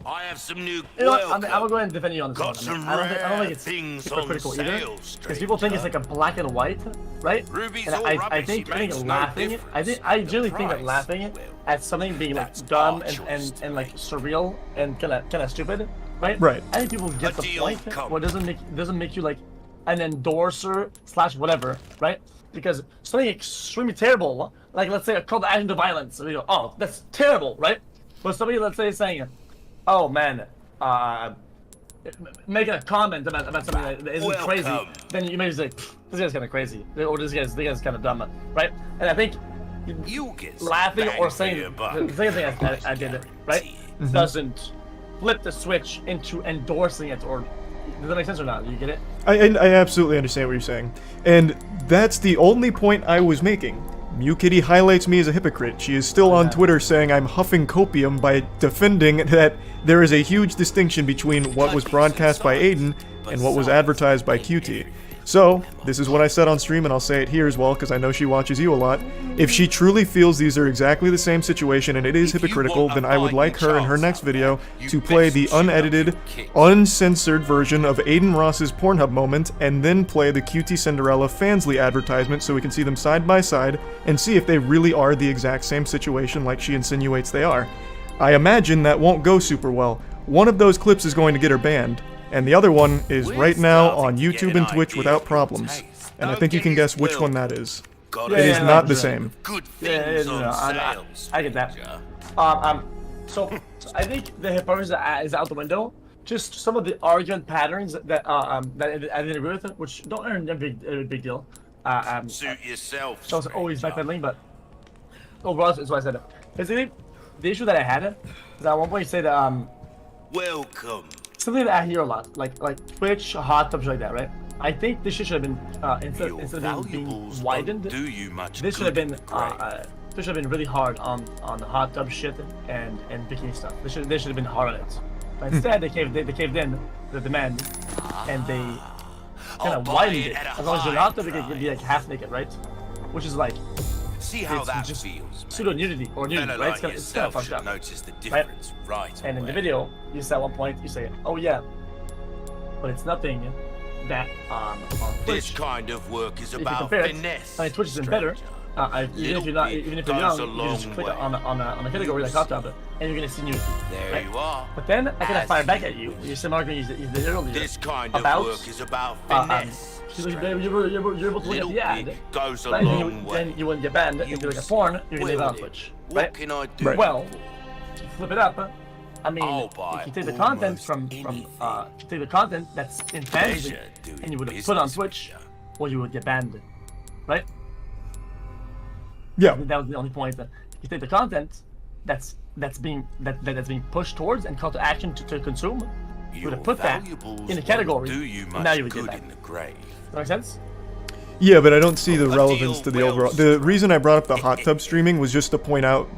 I have some new. You know what? I'm gonna go ahead and defend you on this one. I don't think it's hypocritical either, because people think it's like a black and white, right? And I think laughing. I generally think that laughing at something being like dumb and like surreal and kind of stupid, right? Right. I think people get the point. What doesn't make you like an endorser / whatever, right? Because something extremely terrible, like let's say a call to action to violence, and you go, oh, that's terrible, right? But somebody, let's say, is saying, oh man, making a comment about something that isn't crazy, then you may just say, this guy's kind of crazy, or this guy's kind of dumb, right? And I think laughing or saying the same thing I did, right, doesn't flip the switch into endorsing it. Or does that make sense or not? Do you get it? I absolutely understand what you're saying, and that's the only point I was making. MewKitty highlights me as a hypocrite. She is still on Twitter saying I'm huffing copium by defending that there is a huge distinction between what was broadcast by Aiden and what was advertised by QT. So, this is what I said on stream, and I'll say it here as well, because I know she watches you a lot. If she truly feels these are exactly the same situation and it is hypocritical, then I would like her in her next video to play the unedited, uncensored version of Aiden Ross's Pornhub moment, and then play the QT Cinderella Fansly advertisement so we can see them side by side and see if they really are the exact same situation like she insinuates they are. I imagine that won't go super well. One of those clips is going to get her banned, and the other one is right now on YouTube and Twitch without problems. And I think you can guess which one that is. It is not the same. I get that. So I think the hypocrisy is out the window. Just some of the argument patterns that I didn't agree with, which don't earn a big deal. Suit yourself. So it's always backpedaling, but overall, that's what I said. Basically, the issue that I had is at one point you said welcome. Something that I hear a lot, like Twitch, hot tub, shit like that, right? I think this shit should have been instead of being widened. This should have been really hard on the hot tub shit and bikini stuff. They should have been hard on it. But instead, they caved in the demand, and they kind of widened it. As long as you're not, they could be like half naked, right? Which is like just pseudo nudity or nudity, right? It's kind of fucked up. Right? And in the video, you say at one point, you say, "Oh yeah," but it's nothing that on Twitch. This kind of work is about finesse. I mean, Twitch isn't better. Even if you're young, you just click on a category like hot tub, and you're gonna see nudity. There you are. But then I gotta fire back at you. You're still arguing earlier. This kind of work is about finesse. You're able to look at the ad. Goes a long way. Then you wouldn't get banned. If you look at porn, you're gonna live on Twitch. Right? What can I do? Well, to flip it up. I mean, if you take the content if you take the content that's in Fansly and you would have put on Twitch, well, you would get banned, right? Yeah. That was the only point. That you take the content that's being pushed towards and call to action to consume, you would have put that in the category, and now you would get banned. Does that make sense? Yeah, but I don't see the relevance to the overall. The reason I brought up the hot tub streaming was just to point out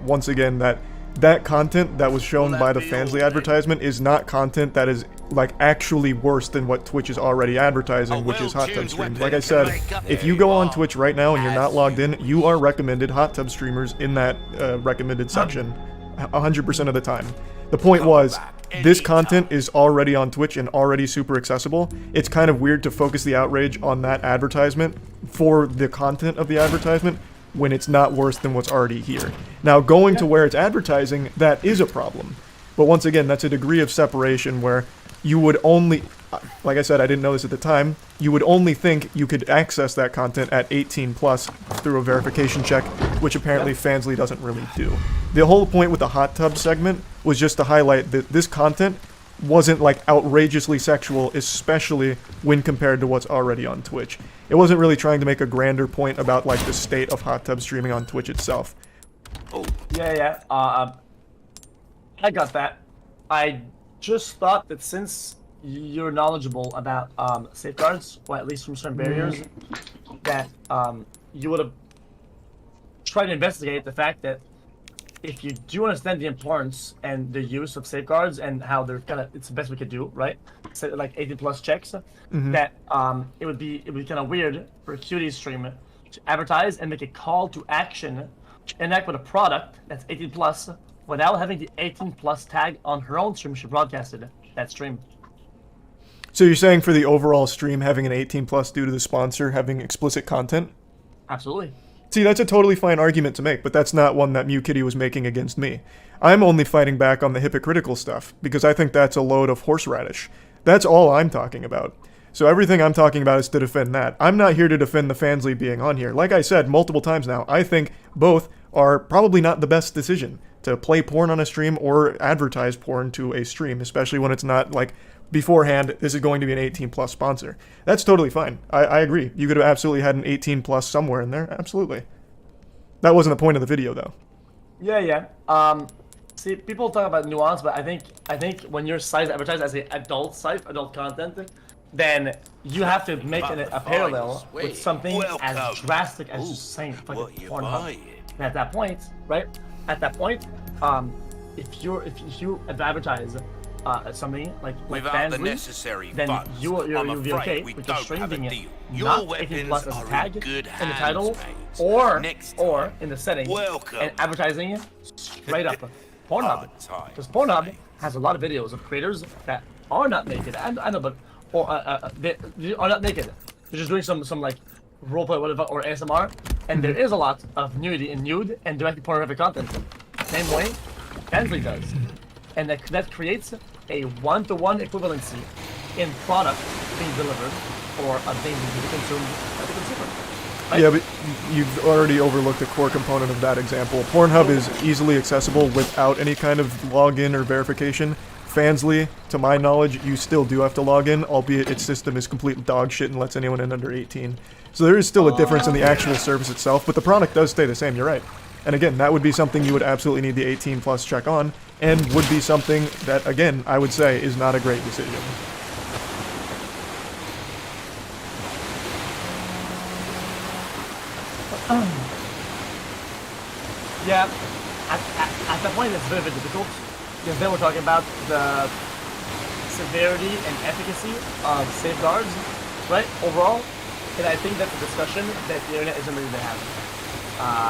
once again that content that was shown by the Fansly advertisement is not content that is like actually worse than what Twitch is already advertising, which is hot tub streams. Like I said, if you go on Twitch right now and you're not logged in, you are recommended hot tub streamers in that recommended section 100% of the time. The point was, this content is already on Twitch and already super accessible. It's kind of weird to focus the outrage on that advertisement for the content of the advertisement when it's not worse than what's already here. Now, going to where it's advertising, that is a problem. But once again, that's a degree of separation where you would only, like I said, I didn't know this at the time, you would only think you could access that content at 18 plus through a verification check, which apparently Fansly doesn't really do. The whole point with the hot tub segment was just to highlight that this content wasn't like outrageously sexual, especially when compared to what's already on Twitch. It wasn't really trying to make a grander point about like the state of hot tub streaming on Twitch itself. Yeah. I got that. I just thought that since you're knowledgeable about safeguards, or at least from certain barriers, that you would have tried to investigate the fact that if you do understand the importance and the use of safeguards and how they're it's the best we could do, right? So like 18+ checks, that it would be kind of weird for a Cutie stream to advertise and make a call to action to interact with a product that's 18+ without having the 18+ tag on her own stream she broadcasted that stream. So you're saying for the overall stream having an 18+ due to the sponsor having explicit content? Absolutely. See, that's a totally fine argument to make, but that's not one that MewKitty was making against me. I'm only fighting back on the hypocritical stuff, because I think that's a load of horseradish. That's all I'm talking about. So everything I'm talking about is to defend that. I'm not here to defend the Fansly being on here. Like I said multiple times now, I think both are probably not the best decision. To play porn on a stream or advertise porn to a stream, especially when it's not like beforehand, this is going to be an 18+ sponsor. That's totally fine. I agree. You could have absolutely had an 18+ somewhere in there. Absolutely. That wasn't the point of the video, though. Yeah. See, people talk about nuance, but I think when your site is advertised as an adult site, adult content, then you have to make a parallel with something as drastic as just saying fucking Pornhub. And at that point, right? At that point, if you advertise something like Fansly, then you'll be okay with the string being not 18+ as a tag in the title or in the settings and advertising straight up Pornhub. Because Pornhub has a lot of videos of creators that are not naked. I know, but they are not naked. They're just doing some like roleplay, whatever, or ASMR, and there is a lot of nudity and nude and directly pornographic content. Same way Fansly does. And that creates a one-to-one equivalency in product being delivered or a thing to be consumed by the consumer. Right? Yeah, but you've already overlooked a core component of that example. Pornhub is easily accessible without any kind of login or verification. Fansly, to my knowledge, you still do have to log in, albeit its system is complete dog shit and lets anyone in under 18. So there is still a difference in the actual service itself, but the product does stay the same, you're right. And again, that would be something you would absolutely need the 18+ check on, and would be something that, again, I would say is not a great decision. Yeah, at that point it's very, very difficult, because then we're talking about the severity and efficacy of safeguards, right, overall, and I think that's a discussion that the internet isn't ready to have.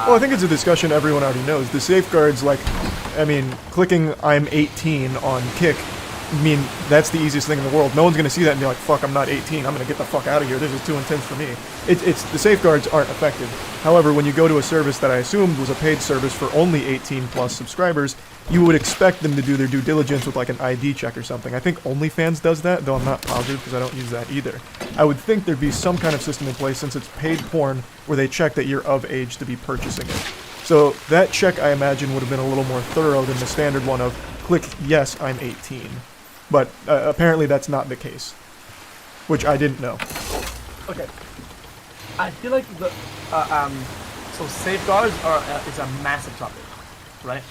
Well, I think it's a discussion everyone already knows. The safeguards, like, I mean, clicking I'm 18 on Kick, I mean, that's the easiest thing in the world. No one's going to see that and be like, fuck, I'm not 18, I'm going to get the fuck out of here, this is too intense for me. The safeguards aren't effective. However, when you go to a service that I assumed was a paid service for only 18+ subscribers, you would expect them to do their due diligence with like an ID check or something. I think OnlyFans does that, though I'm not positive because I don't use that either. I would think there'd be some kind of system in place, since it's paid porn, where they check that you're of age to be purchasing it. So that check, I imagine, would have been a little more thorough than the standard one of click yes, I'm 18. But apparently that's not the case, which I didn't know. Okay. I feel like the so safeguards are it's a massive topic, right?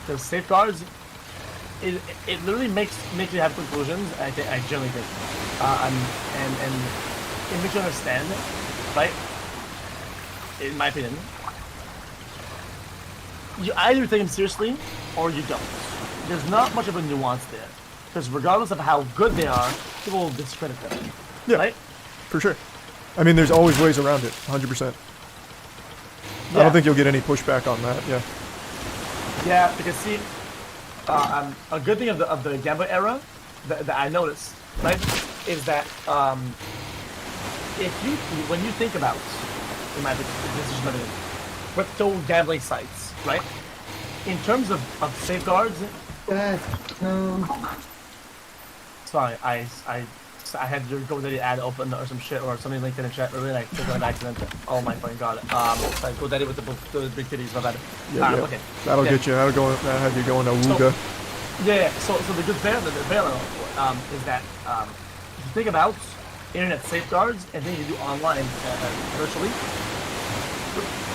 The safeguards, it literally makes you have conclusions. I generally think, and it makes you understand, right? In my opinion, you either take them seriously or you don't. There's not much of a nuance there, because regardless of how good they are, people will discredit them. Yeah, right? For sure. I mean, there's always ways around it, 100%. I don't think you'll get any pushback on that, yeah. Yeah, because see, a good thing of the Gambler era that I noticed, right, is that when you think about, in my opinion, this is just my opinion, crypto gambling sites, right, in terms of safeguards, sorry, I had your GoDaddy ad open or some shit or something linked in the chat, really like clicked on an accident. Oh my fucking god. Like GoDaddy with the big titties, my bad. Yeah. Okay. That'll get you. That'll have you going to Wooga. So the good parallel is that if you think about internet safeguards and then you do online virtually,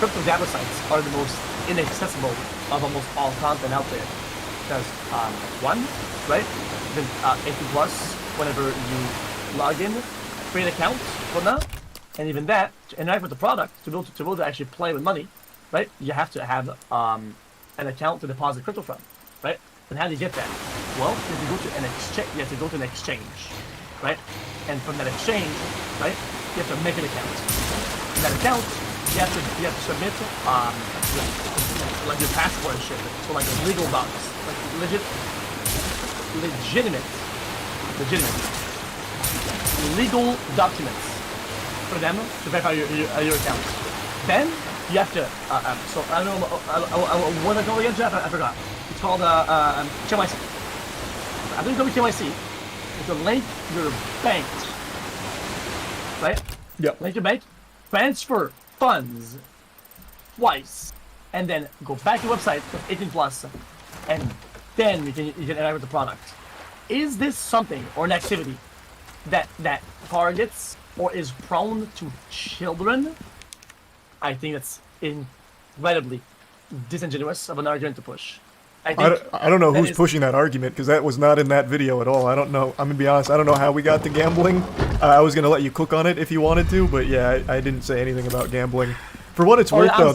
crypto data sites are the most inaccessible of almost all content out there. Because one, right, then 18+, whenever you log in, create accounts, whatnot, and even that, to interact with the product, to be able to actually play with money, right, you have to have an account to deposit crypto from, right? And how do you get that? Well, you have to go to an exchange. You have to go to an exchange, right? And from that exchange, right, you have to make an account. In that account, you have to submit like your passport and shit. So like legal docs, like legitimate legal documents for them to verify your account. Then you have to. So I don't know. What I go again, Jeff? I forgot. It's called KYC. After you go to KYC, you have to link your bank. Right? Yep. Link your bank, transfer funds twice, and then go back to the website with 18 plus, and then you can interact with the product. Is this something or an activity that targets or is prone to children? I think that's incredibly disingenuous of an argument to push. I don't know who's pushing that argument, because that was not in that video at all. I don't know. I'm gonna be honest. I don't know how we got to gambling. I was gonna let you cook on it if you wanted to, but yeah, I didn't say anything about gambling. For what it's worth, though,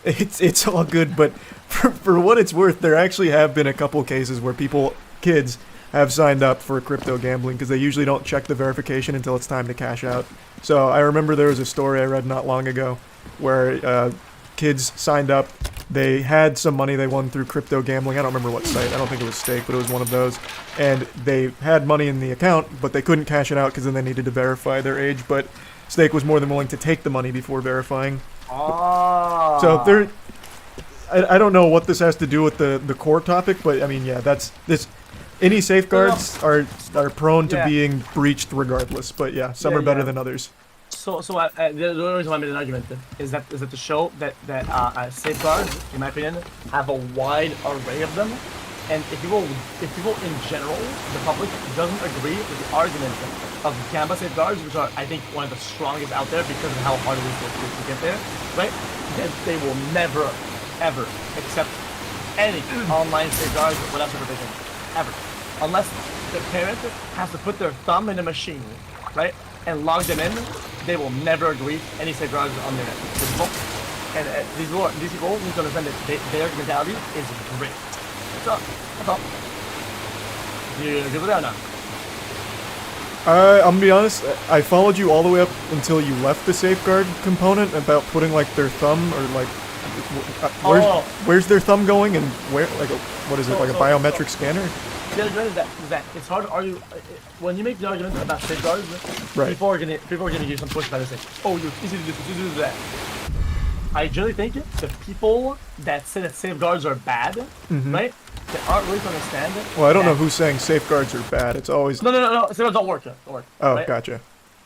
it's all good. But for what it's worth, there actually have been a couple cases where kids have signed up for crypto gambling because they usually don't check the verification until it's time to cash out. So I remember there was a story I read not long ago where kids signed up. They had some money they won through crypto gambling. I don't remember what site. I don't think it was Stake, but it was one of those. And they had money in the account, but they couldn't cash it out because then they needed to verify their age. But Stake was more than willing to take the money before verifying. Oh. So there, I don't know what this has to do with the core topic, but I mean, yeah, that's this. Any safeguards are prone to being breached regardless. But yeah, some are better than others. So the only reason why I made an argument is that to show that safeguards, in my opinion, have a wide array of them, and if people in general, the public doesn't agree with the argument of Gamba safeguards, which are I think one of the strongest out there because of how hard it is to get there, right? Then they will never ever accept any online safeguards without supervision, ever, unless the parent has to put their thumb in a machine, right? And log them in, they will never agree any safeguards on their people. And these people need to understand that their mentality is great. That's all. Do you agree with that or not? I'm gonna be honest, I followed you all the way up until you left the safeguard component about putting like their thumb or like where's their thumb going and where what is it, like a biometric scanner? The argument is that it's hard to argue when you make the argument about safeguards. Right. People are gonna use some pushback and say, "Oh, you're easy to do this, do that." I generally think the people that say that safeguards are bad, right? They aren't really to understand it. Well, I don't know who's saying safeguards are bad. It's always no. Safeguards don't work. Oh, right? Gotcha.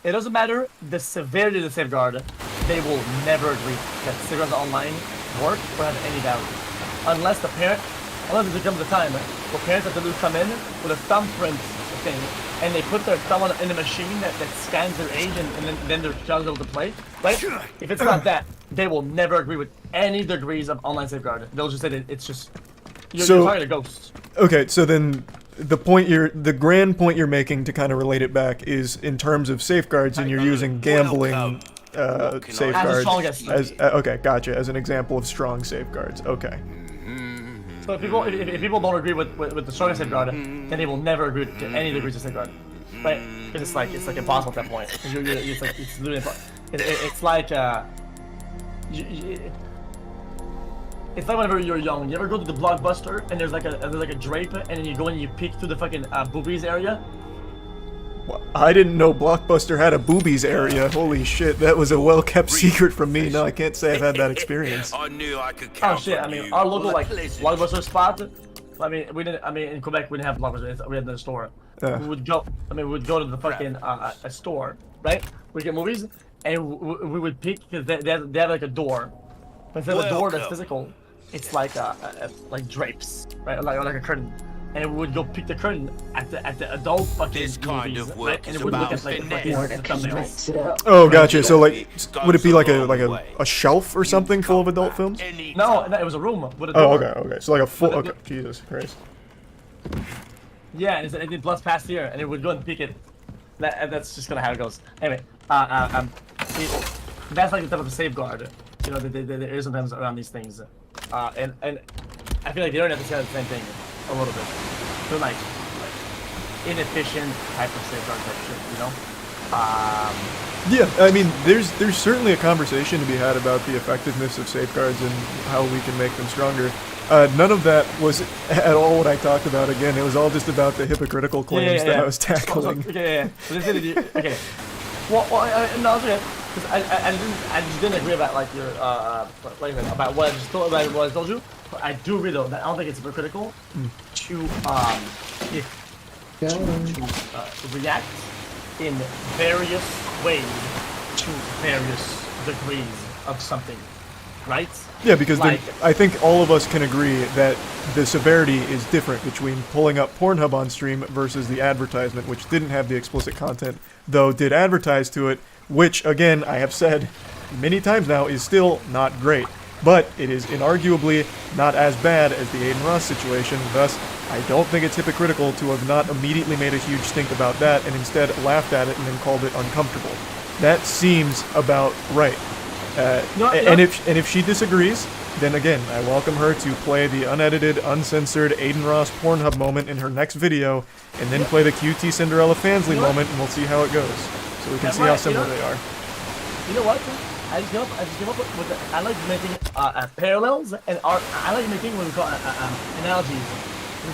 It doesn't matter the severity of the safeguard. They will never agree that safeguards online work or have any value, unless it becomes the time where parents have to come in with a thumbprint thing, and they put their thumb in a machine that scans their age, and then their child's able to play. Right? If it's not that, they will never agree with any degrees of online safeguard. They'll just say that it's just you're talking to ghosts. Okay, so then the grand point you're making to kind of relate it back is in terms of safeguards, and you're using gambling safeguards as okay, gotcha, as an example of strong safeguards. Okay. So if people don't agree with the strongest safeguard, then they will never agree to any degrees of safeguard, right? Because it's like impossible at that point. It's literally impossible. It's like it's like whenever you're young. You ever go to the Blockbuster and there's like a drape, and then you go and you peek through the fucking boobies area. I didn't know Blockbuster had a boobies area. Holy shit, that was a well-kept secret from me. No, I can't say I've had that experience. I knew I could count. Oh shit! I mean, our local Blockbuster spot. I mean, in Quebec we didn't have Blockbuster. We had the store. We would go. We would go to the fucking a store, right? We get movies, and we would peek because they have like a door. But instead of a door that's physical, it's like drapes, right? Like a curtain. And we would go pick the curtain at the adult fucking this kind movies, of work right? And is it would look about at like the thumbnails. Oh, gotcha. So like, would it be like a shelf or something full of adult films? No, it was a room with a door. Oh, okay. So like a full. Okay, Jesus Christ. Yeah, and it plus past here, and it would go and pick it. That's just kind of how it goes. Anyway, that's like the type of safeguard, you know, that there is sometimes around these things, and I feel like they don't have to say the same thing a little bit. They're like inefficient type of safeguard type shit, you know? Yeah, I mean, there's certainly a conversation to be had about the effectiveness of safeguards and how we can make them stronger. None of that was at all what I talked about. Again, it was all just about the hypocritical claims that I was tackling. Okay. Well, no, it's okay. Because I just didn't agree about like your about what I told you. But I do agree though that I don't think it's hypocritical to react in various ways to various degrees of something, right? Yeah, because like, I think all of us can agree that the severity is different between pulling up Pornhub on stream versus the advertisement, which didn't have the explicit content, though did advertise to it, which, again, I have said many times now, is still not great. But it is inarguably not as bad as the Aiden Ross situation, thus I don't think it's hypocritical to have not immediately made a huge stink about that and instead laughed at it and then called it uncomfortable. That seems about right. And if she disagrees, then again, I welcome her to play the unedited, uncensored Aiden Ross Pornhub moment in her next video, and then play the QT Cinderella Fansly moment, and we'll see how it goes. So we can see how similar they are. You know what? I just came up with I like making parallels, and I like making what we call analogies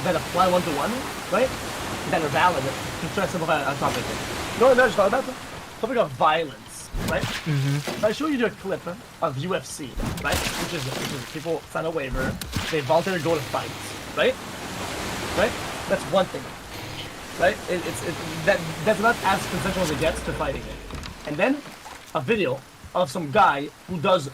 that apply one-to-one, right? That are valid to try to simplify a topic. You know what I just thought about? The topic of violence, right? If I show you a clip of UFC, right? Which is people sign a waiver, they voluntarily go to fight, right? Right? That's one thing, right? That's not as consensual as it gets to fighting it. And then a video of some guy who does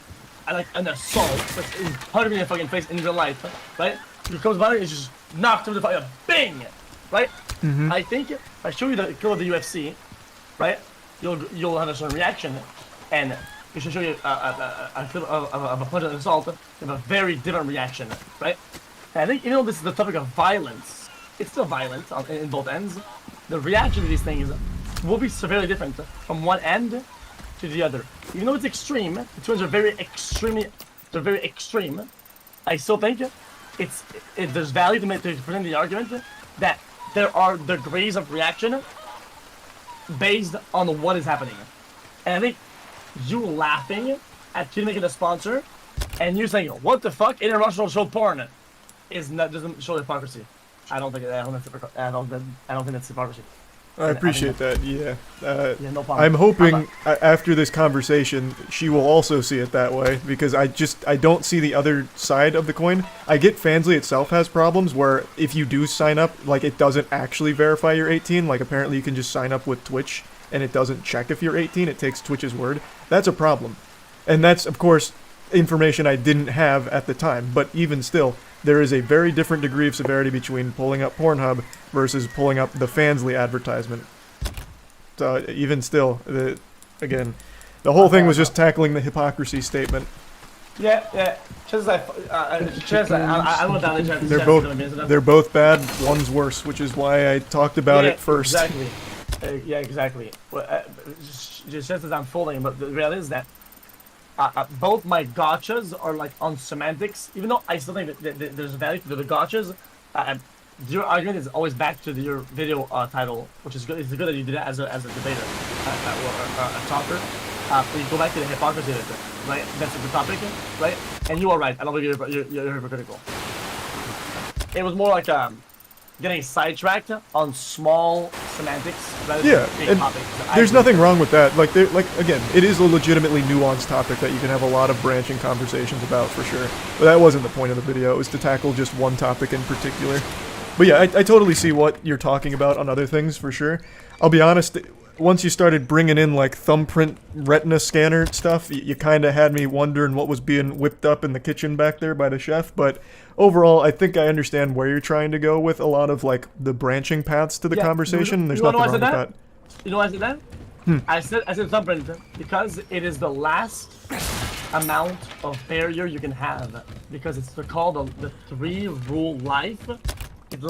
like an assault, that's punching me in the fucking face in real life, right? Who comes by and is just knocked over the fire, bing, right? I think if I show you the kill of the UFC, right? You'll have a certain reaction, and you should show you a kill of a punch and assault, you have a very different reaction, right? And I think even though this is the topic of violence, it's still violent in both ends. The reaction to these things will be severely different from one end to the other. Even though it's extreme, the two ends are very extreme. I still think there's value to present the argument that there are degrees of reaction based on what is happening. And I think you laughing at Kid making a sponsor and you saying, what the fuck, international show porn, doesn't show hypocrisy. I don't think that's hypocrisy. I appreciate that, yeah. No problem. I'm hoping after this conversation she will also see it that way, because I don't see the other side of the coin. I get Fansly itself has problems where if you do sign up, like it doesn't actually verify you're 18, like apparently you can just sign up with Twitch and it doesn't check if you're 18, it takes Twitch's word. That's a problem. And that's, of course, information I didn't have at the time, but even still, there is a very different degree of severity between pulling up Pornhub versus pulling up the Fansly advertisement. So even still, again, the whole thing was just tackling the hypocrisy statement. Yeah. They're both bad. One's worse, which is why I talked about it first. Exactly. Yeah, exactly. Well, just as I'm folding, but the reality is that both my gotchas are like on semantics, even though I still think that there's value to the gotchas. Your argument is always back to your video title, which is good. It's good that you did that as a debater or a talker. But you go back to the hypocrisy of it, right? That's the topic, right? And you are right. I don't think you're hypocritical. It was more like getting sidetracked on small semantics rather than big topics. There's nothing wrong with that. Like again, it is a legitimately nuanced topic that you can have a lot of branching conversations about for sure. But that wasn't the point of the video. It was to tackle just one topic in particular. But yeah, I totally see what you're talking about on other things for sure. I'll be honest, once you started bringing in like thumbprint retina scanner stuff, you kind of had me wondering what was being whipped up in the kitchen back there by the chef. But overall, I think I understand where you're trying to go with a lot of like the branching paths to the conversation. There's nothing wrong with that. You know why I said that? I said thumbprint because it is the last amount of barrier you can have, because it's called the 3-rule life. It's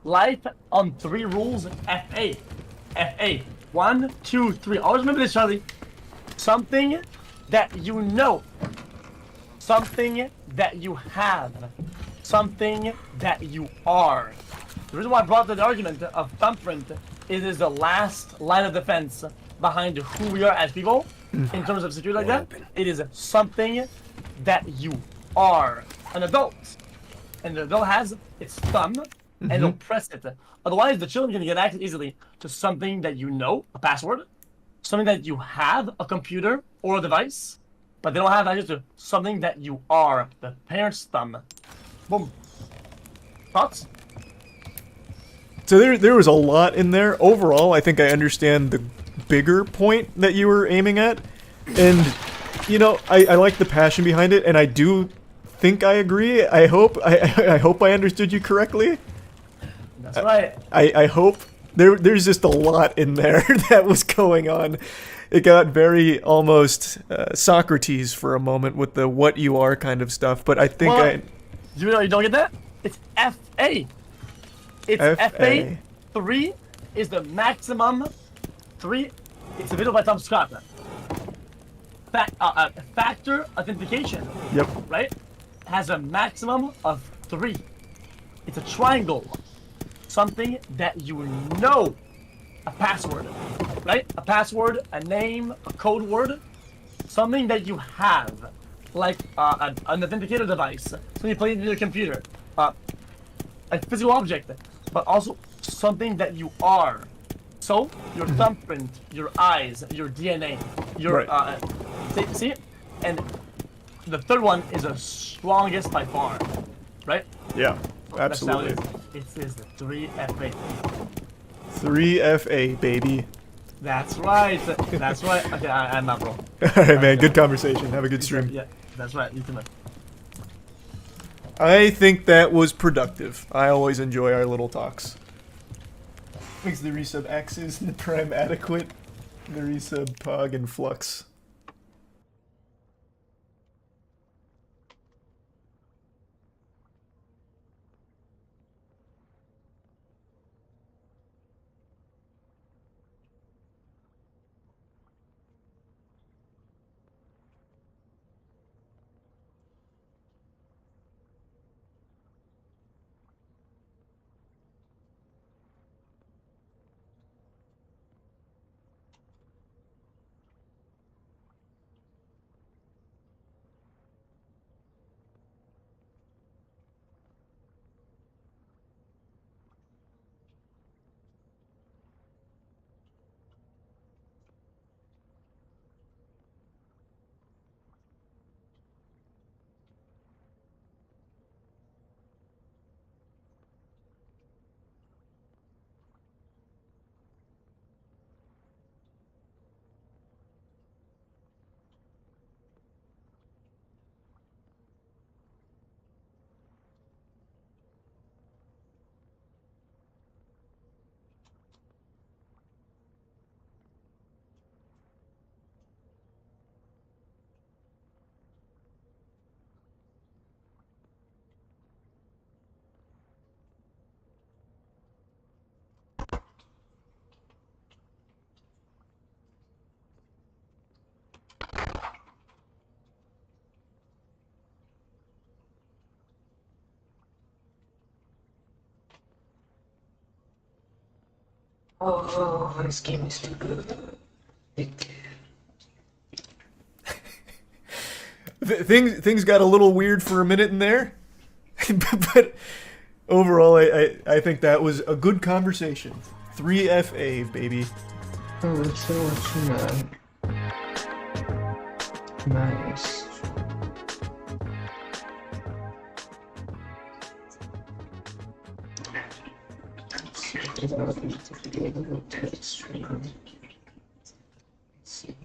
life on 3 rules. FA. 1, 2, 3. Always remember this, Charlie. Something that you know. Something that you have. something that you are. The reason why I brought up the argument of thumbprint is the last line of defense behind who we are as people in terms of security like that. It is something that you are. An adult. And the adult has its thumb and it'll press it. Otherwise, the children can get access easily to something that you know, a password, something that you have, a computer or a device, but they don't have access to something that you are, the parent's thumb. Boom. Thoughts? So there was a lot in there. Overall, I think I understand the bigger point that you were aiming at. And, you know, I like the passion behind it, and I do think I agree. I hope I understood you correctly. That's right. I hope there's just a lot in there that was going on. It got very almost Socrates for a moment with the what you are kind of stuff, but I think You know you don't get that? It's FA. It's FA 3 is the maximum 3. It's a video by Tom Scott. Factor authentication. Yep. Right? Has a maximum of 3. It's a triangle. Something that you know. A password. Right? A password, a name, a code word. Something that you have. Like an authenticator device. Something you play in your computer. A physical object. But also something that you are. So, your thumbprint, your eyes, your DNA, your see it? And the third one is the strongest by far, right? Yeah, absolutely. It is the 3FA. 3FA, baby. That's right. That's right. Okay, I'm not wrong. Alright, man. Good conversation. Have a good stream. Yeah, that's right. You too, man. I think that was productive. I always enjoy our little talks. Makes the resub X's and the prime adequate. The resub Pog and Flux. Oh, this game is too good. Things got a little weird for a minute in there, but overall, I think that was a good conversation. 3FA, baby. Oh, it's so nice. It's not easy to be able to test stream. Let's see.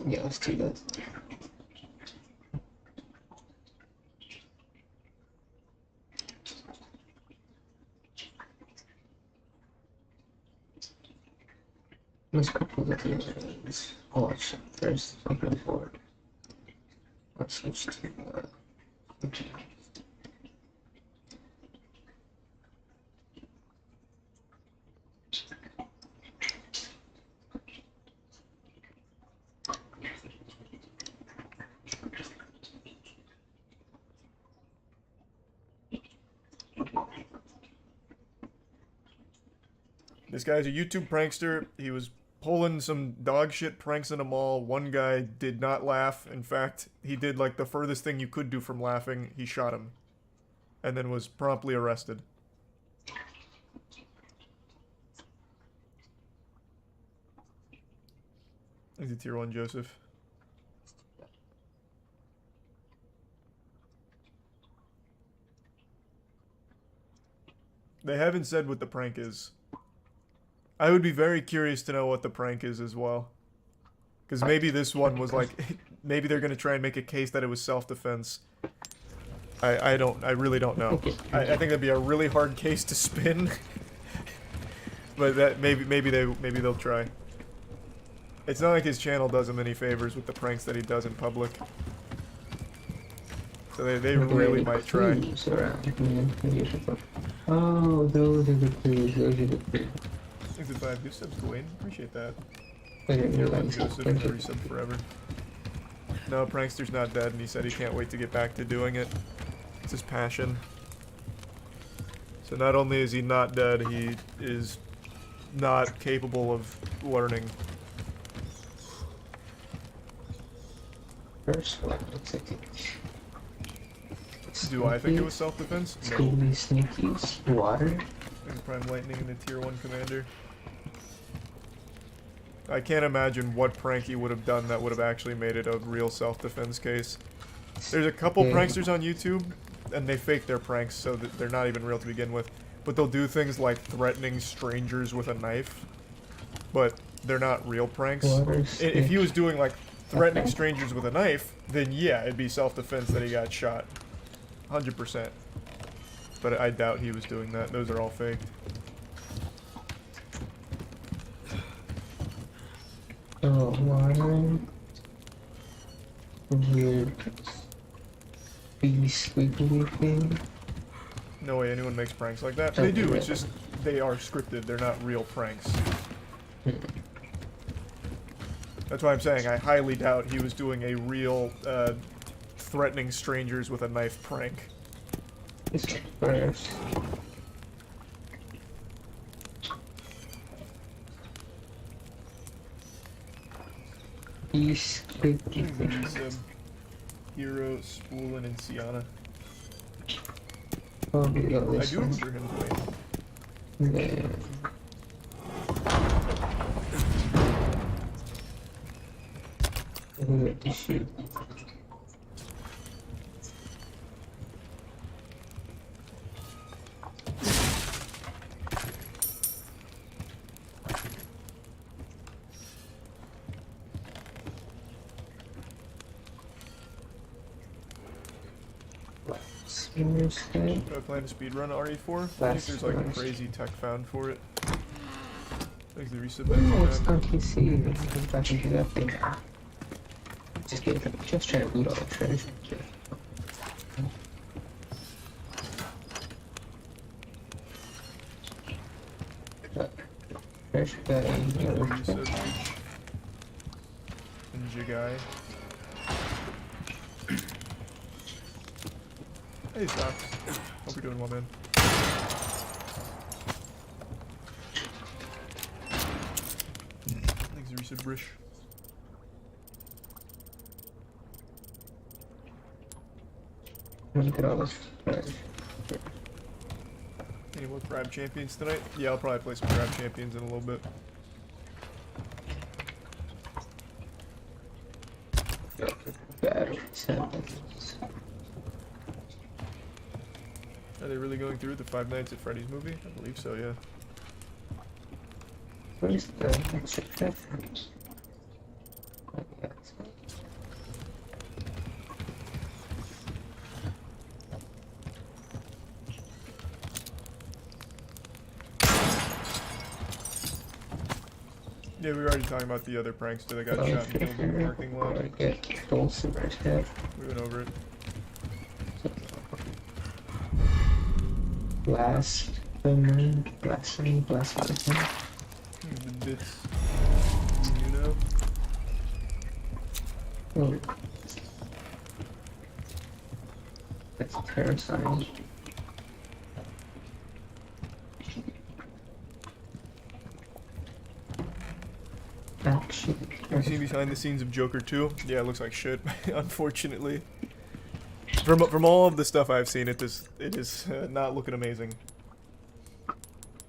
Yeah, let's do that. Let's go pull the things. Watch first. Open forward. Let's switch to okay. This guy's a YouTube prankster. He was pulling some dog shit pranks in a mall. One guy did not laugh. In fact, he did like the furthest thing you could do from laughing. He shot him. And then was promptly arrested. He's a tier 1 Joseph. They haven't said what the prank is. I would be very curious to know what the prank is as well. Because maybe this one was like, maybe they're going to try and make a case that it was self-defense. I really don't know. I think that'd be a really hard case to spin. But that maybe they'll try. It's not like his channel does him any favors with the pranks that he does in public. So they really might try. Oh, those are the clues. Those are the clues. Thanks for 5 gift subs, Dwayne. Appreciate that. I didn't realize Joseph, resub forever. No, Prankster's not dead, and he said he can't wait to get back to doing it. It's his passion. So not only is he not dead, he is not capable of learning. First one looks like it. Do I think it was self-defense? No. Scooby Sneaky's water. There's Prime Lightning and the tier 1 commander. I can't imagine what prank he would have done that would have actually made it a real self-defense case. There's a couple pranksters on YouTube, and they fake their pranks so that they're not even real to begin with. But they'll do things like threatening strangers with a knife, but they're not real pranks. If he was doing like threatening strangers with a knife, then yeah, it'd be self-defense that he got shot. 100%. But I doubt he was doing that. Those are all faked. Oh, water. Weird. Bee squiggly thing. No way anyone makes pranks like that. They do, it's just they are scripted. They're not real pranks. That's why I'm saying I highly doubt he was doing a real threatening strangers with a knife prank. First. Beast Hero, Spoolin, and Sienna. Oh, we got I this do one. remember him playing. Yeah. Who got to shoot? Do I plan to speedrun RE4? I think there's like a crazy tech found for it. Thanks the reset back Oh, it's for on PC. If I can do that thing. Just trying to loot all the treasure. Treasure guy. Ninja guy. Hey, Stocks. Hope you're doing well, man. Thanks, Reset Brish. Look at all this. Any more Crab Champions tonight? Yeah, I'll probably play some Crab Champions in a little bit. Are they really going through the Five Nights at Freddy's movie? I believe so, yeah. Where's the extra treasure? Yeah, we were already talking about the other prankster that got shot and killed in the parking lot. We went over it. Blasphemy. The bits. You know? Oh. That's terrifying. seen behind the scenes of Joker 2? Yeah, it looks like shit, unfortunately. From all of the stuff I've seen, it is not looking amazing.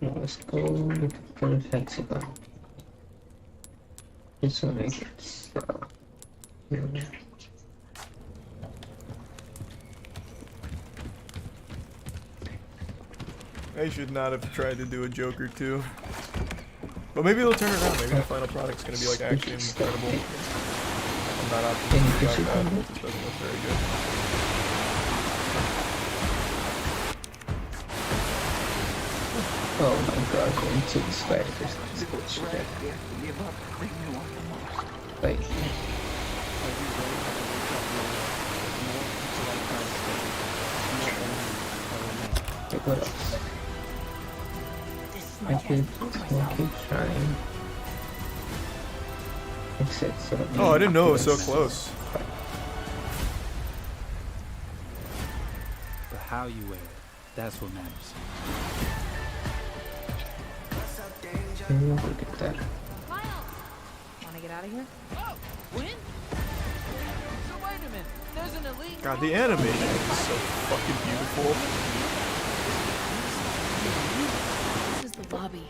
Let's go with the hexagon. This one I get stuff. I should not have tried to do a Joker 2. But maybe they'll turn it around. Maybe the final product's gonna be like actually incredible. I'm not optimistic about that. It just doesn't look very good. Oh my god, going to the spiders. Wait. What else? I keep trying. Except so. Oh, I didn't know it was so close. But how you wear it, that's what matters. Look at that. Wanna get out of here? Oh, win? So wait a minute. There's an elite. God, the animation is so fucking beautiful. This is the lobby.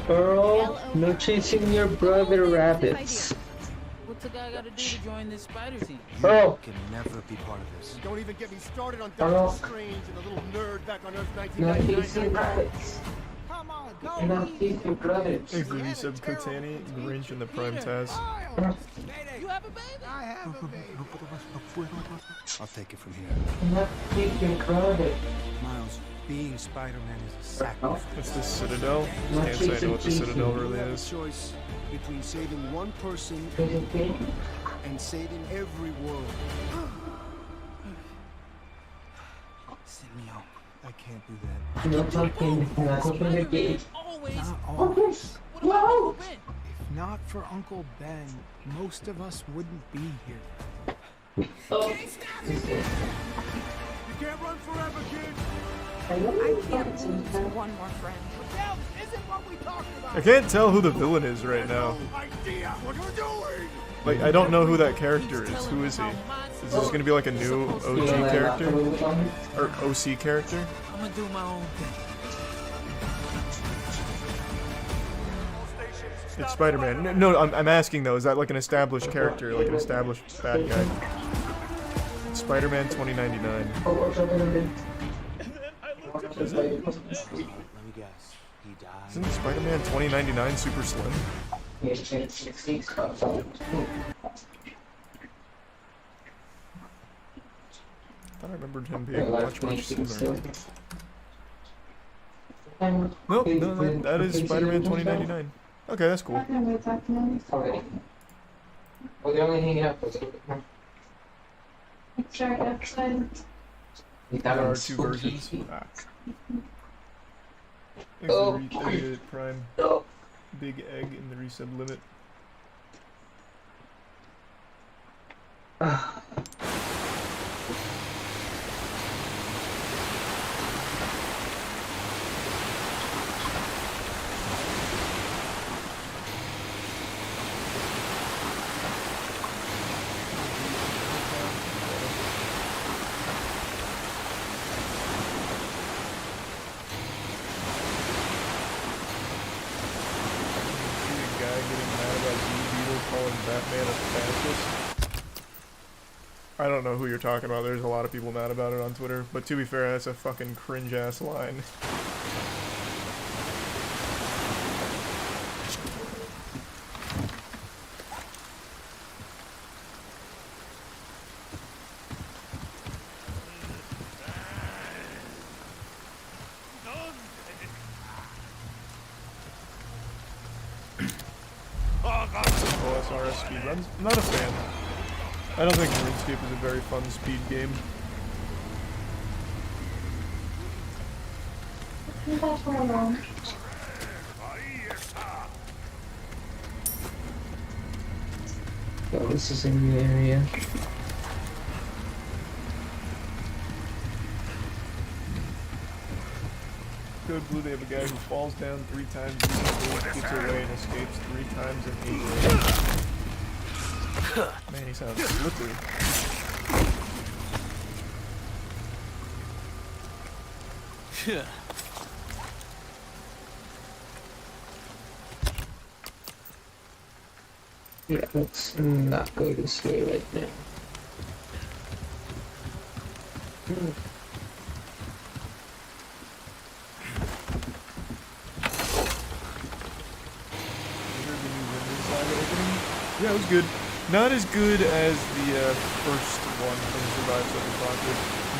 Girl, no chasing your brother rabbits. What's a guy gotta do to join this spider team? Bro. Can never be part of this. Don't even get me started on Hello. Doctor Strange and the little nerd back on Earth No 1999. chasing rabbits. Come on, No chasing rabbits. Thanks for the resub, Kotani, Grinch, and the Prime Taz. You have a baby? I have a baby. I'll take it from here. Not chasing rabbits. Miles, being Spider-Man is a sacrifice. What's the Citadel? Can't say I know what the Citadel really is. Choice between saving one person and saving every world. Send me home. I can't do that. No fucking the gate. Always. Not always. No! If not for Uncle Ben, most of us wouldn't be here. Oh. You can't run forever, kid. I can't lose one more friend. That isn't what we talked about. I can't tell who the villain is right now. Idea what we're doing. Like, I don't know who that character is. Who is he? Is this gonna be like a new OG character? Or OC character? I'm gonna do my own thing. It's Spider-Man. No, I'm asking though, is that like an established character? Like an established bad guy? Spider-Man 2099. Is it? Let me guess. He died. Isn't Spider-Man 2099 super slim? I thought I remembered him being much slimmer. Nope, no, that is Spider-Man 2099. Okay, that's cool. Well, they're only hanging out for There are two versions. Ah. Thanks for the Prime. Big egg in the resub limit. I don't know who you're talking about. There's a lot of people mad about it on Twitter. But to be fair, that's a fucking cringe-ass line. OSRS speedruns? I'm not a fan. I don't think RuneScape is a very fun speed game. Oh, this is a new area. Code Blue, they have a guy who falls down 3 times, gets away and escapes 3 times in 8 raids. Man, he sounds slippery. Yeah, let's not go this way right now. Yeah, it was good. Not as good as the first one from Survive So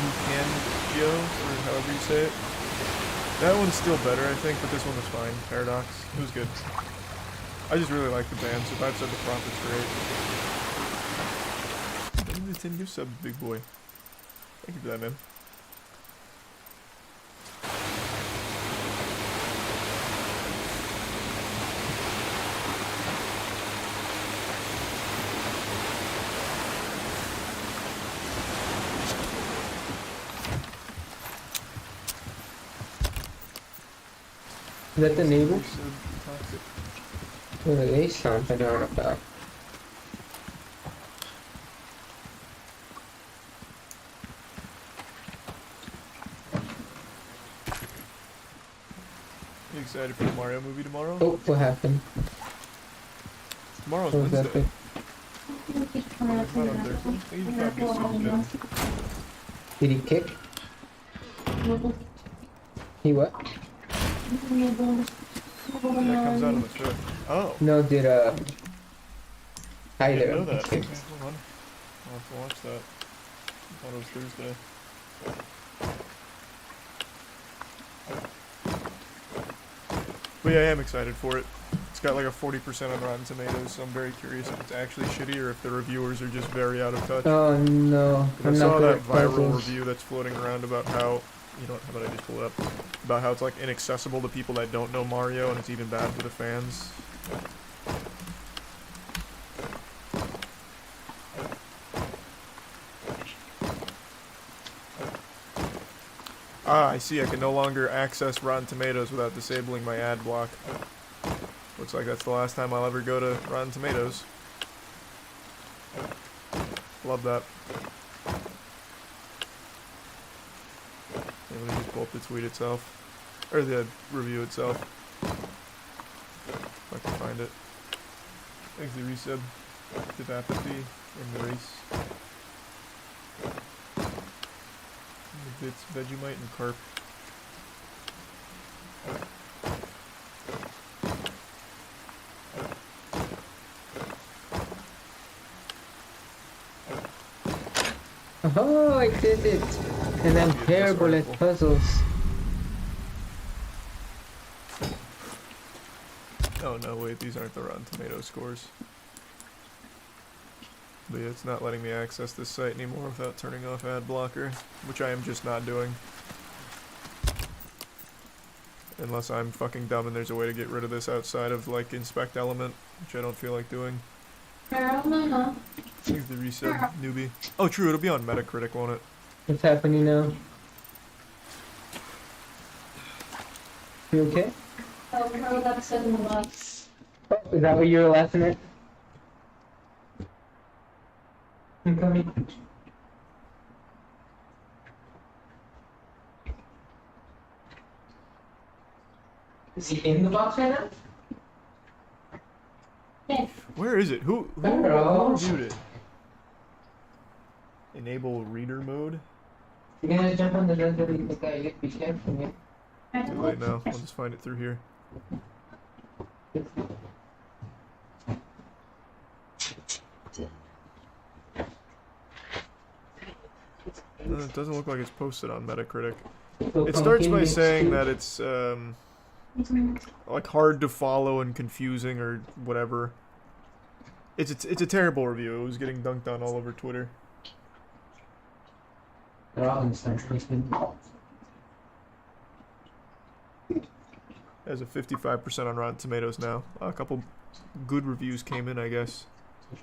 You Can Geo, or however you say it. That one's still better, I think, but this one was fine. Paradox. It was good. I just really like the band. Survive Said the Prophet's great. Thank you for the 10 gift subs, big boy. Thank you for that, man. Is that the neighbors? What are they stomping on about? You excited for the Mario movie tomorrow? Oh, what happened? Tomorrow's What was that Wednesday. thing? It's not on Thursday. Even 5 gift subs, Did he kick? He what? yeah, it comes out on the 5th. Oh. No, did Hi I didn't there. know that. Okay, hold on. I'll have to watch that. I thought it was Thursday. But yeah, I am excited for it. It's got like a 40% on Rotten Tomatoes, so I'm very curious if it's actually shitty or if the reviewers are just very out of touch. Oh no. I saw that viral review that's floating around about how, you know, how about I just pull it up? About how it's like inaccessible to people that don't know Mario and it's even bad for the fans. Ah, I see. I can no longer access Rotten Tomatoes without disabling my ad block. Looks like that's the last time I'll ever go to Rotten Tomatoes. Love that. And let me just pull up the tweet itself. Or the review itself. If I can find it. Thanks the resub. With apathy in the race. Bits, Vegemite, and Carp. Oh, I did it! And I'm terrible at puzzles. Oh no, wait, these aren't the Rotten Tomato scores. But yeah, it's not letting me access this site anymore without turning off ad blocker, which I am just not doing. Unless I'm fucking dumb and there's a way to get rid of this outside of, like, inspect element, which I don't feel like doing. Here's the reset, newbie. Oh, true, it'll be on Metacritic, won't it? What's happening now? You okay? Oh, is that what you were laughing at? I'm coming. Is he in the box right now? Yes. Where is it? Who reviewed it? Enable reader mode? You're gonna jump on the gun that you think I get be careful, man. Too late now. I'll just find it through here. It doesn't look like it's posted on Metacritic. It starts by saying that it's like hard to follow and confusing or whatever. It's a terrible review. It was getting dunked on all over Twitter. Has a 55% on Rotten Tomatoes now. A couple good reviews came in, I guess,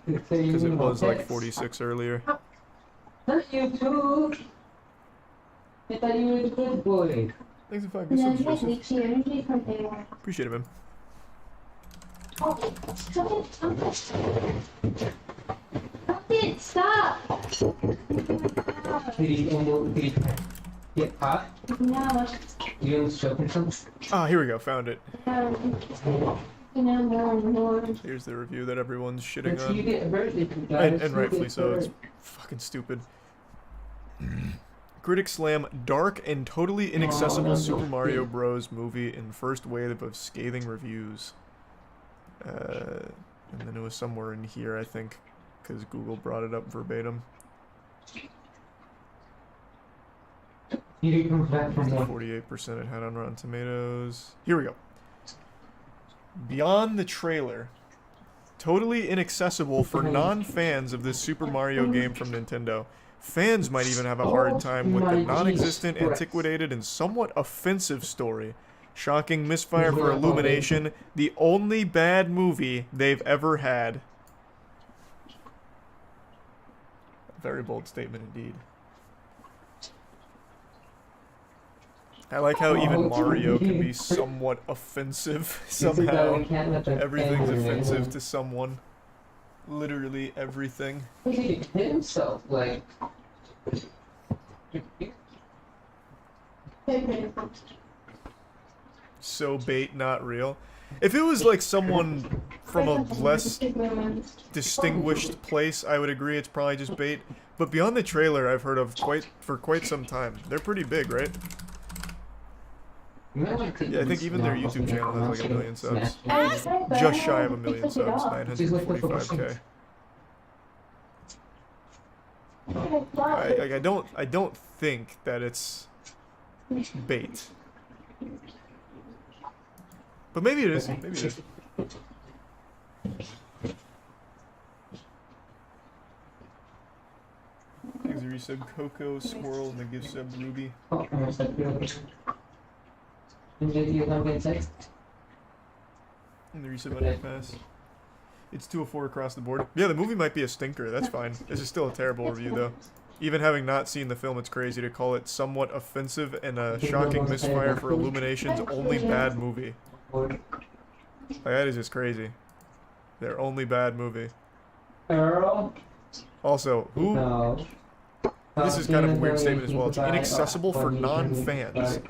because it was like 46 earlier. You too. I thought you were a good boy. Thanks for 5 good subs, Joseph. Appreciate it, man. Stop! Did you get caught? No. You almost choked yourself? Ah, here we go. Found it. Here's the review that everyone's shitting on. And rightfully so. It's fucking stupid. Critics slam dark and totally inaccessible Super Mario Bros. Movie in first wave of scathing reviews. And then it was somewhere in here, I think, because Google brought it up verbatim. 48% it had on Rotten Tomatoes. Here we go. Beyond the trailer. Totally inaccessible for non-fans of this Super Mario game from Nintendo. Fans might even have a hard time with the non-existent, antiquated, and somewhat offensive story. Shocking misfire for Illumination, the only bad movie they've ever had. A very bold statement indeed. I like how even Mario can be somewhat offensive somehow. Everything's offensive to someone. Literally everything. He hit himself, like... So bait, not real. If it was like someone from a less distinguished place, I would agree it's probably just bait. But beyond the trailer, I've heard of for quite some time. They're pretty big, right? Yeah, I think even their YouTube channel has like 1 million subs. Just shy of 1 million subs, 945k. I don't think that it's bait. But maybe it is. Maybe it is. Thanks, resub Coco, Squirrel, and the gift sub Ruby. And the resub Underpass. It's 204 across the board. Yeah, the movie might be a stinker. That's fine. This is still a terrible review, though. Even having not seen the film, it's crazy to call it somewhat offensive and a shocking misfire for Illumination's only bad movie. Like, that is just crazy. Their only bad movie. Also, who... This is kind of a weird statement as well. It's inaccessible for non-fans.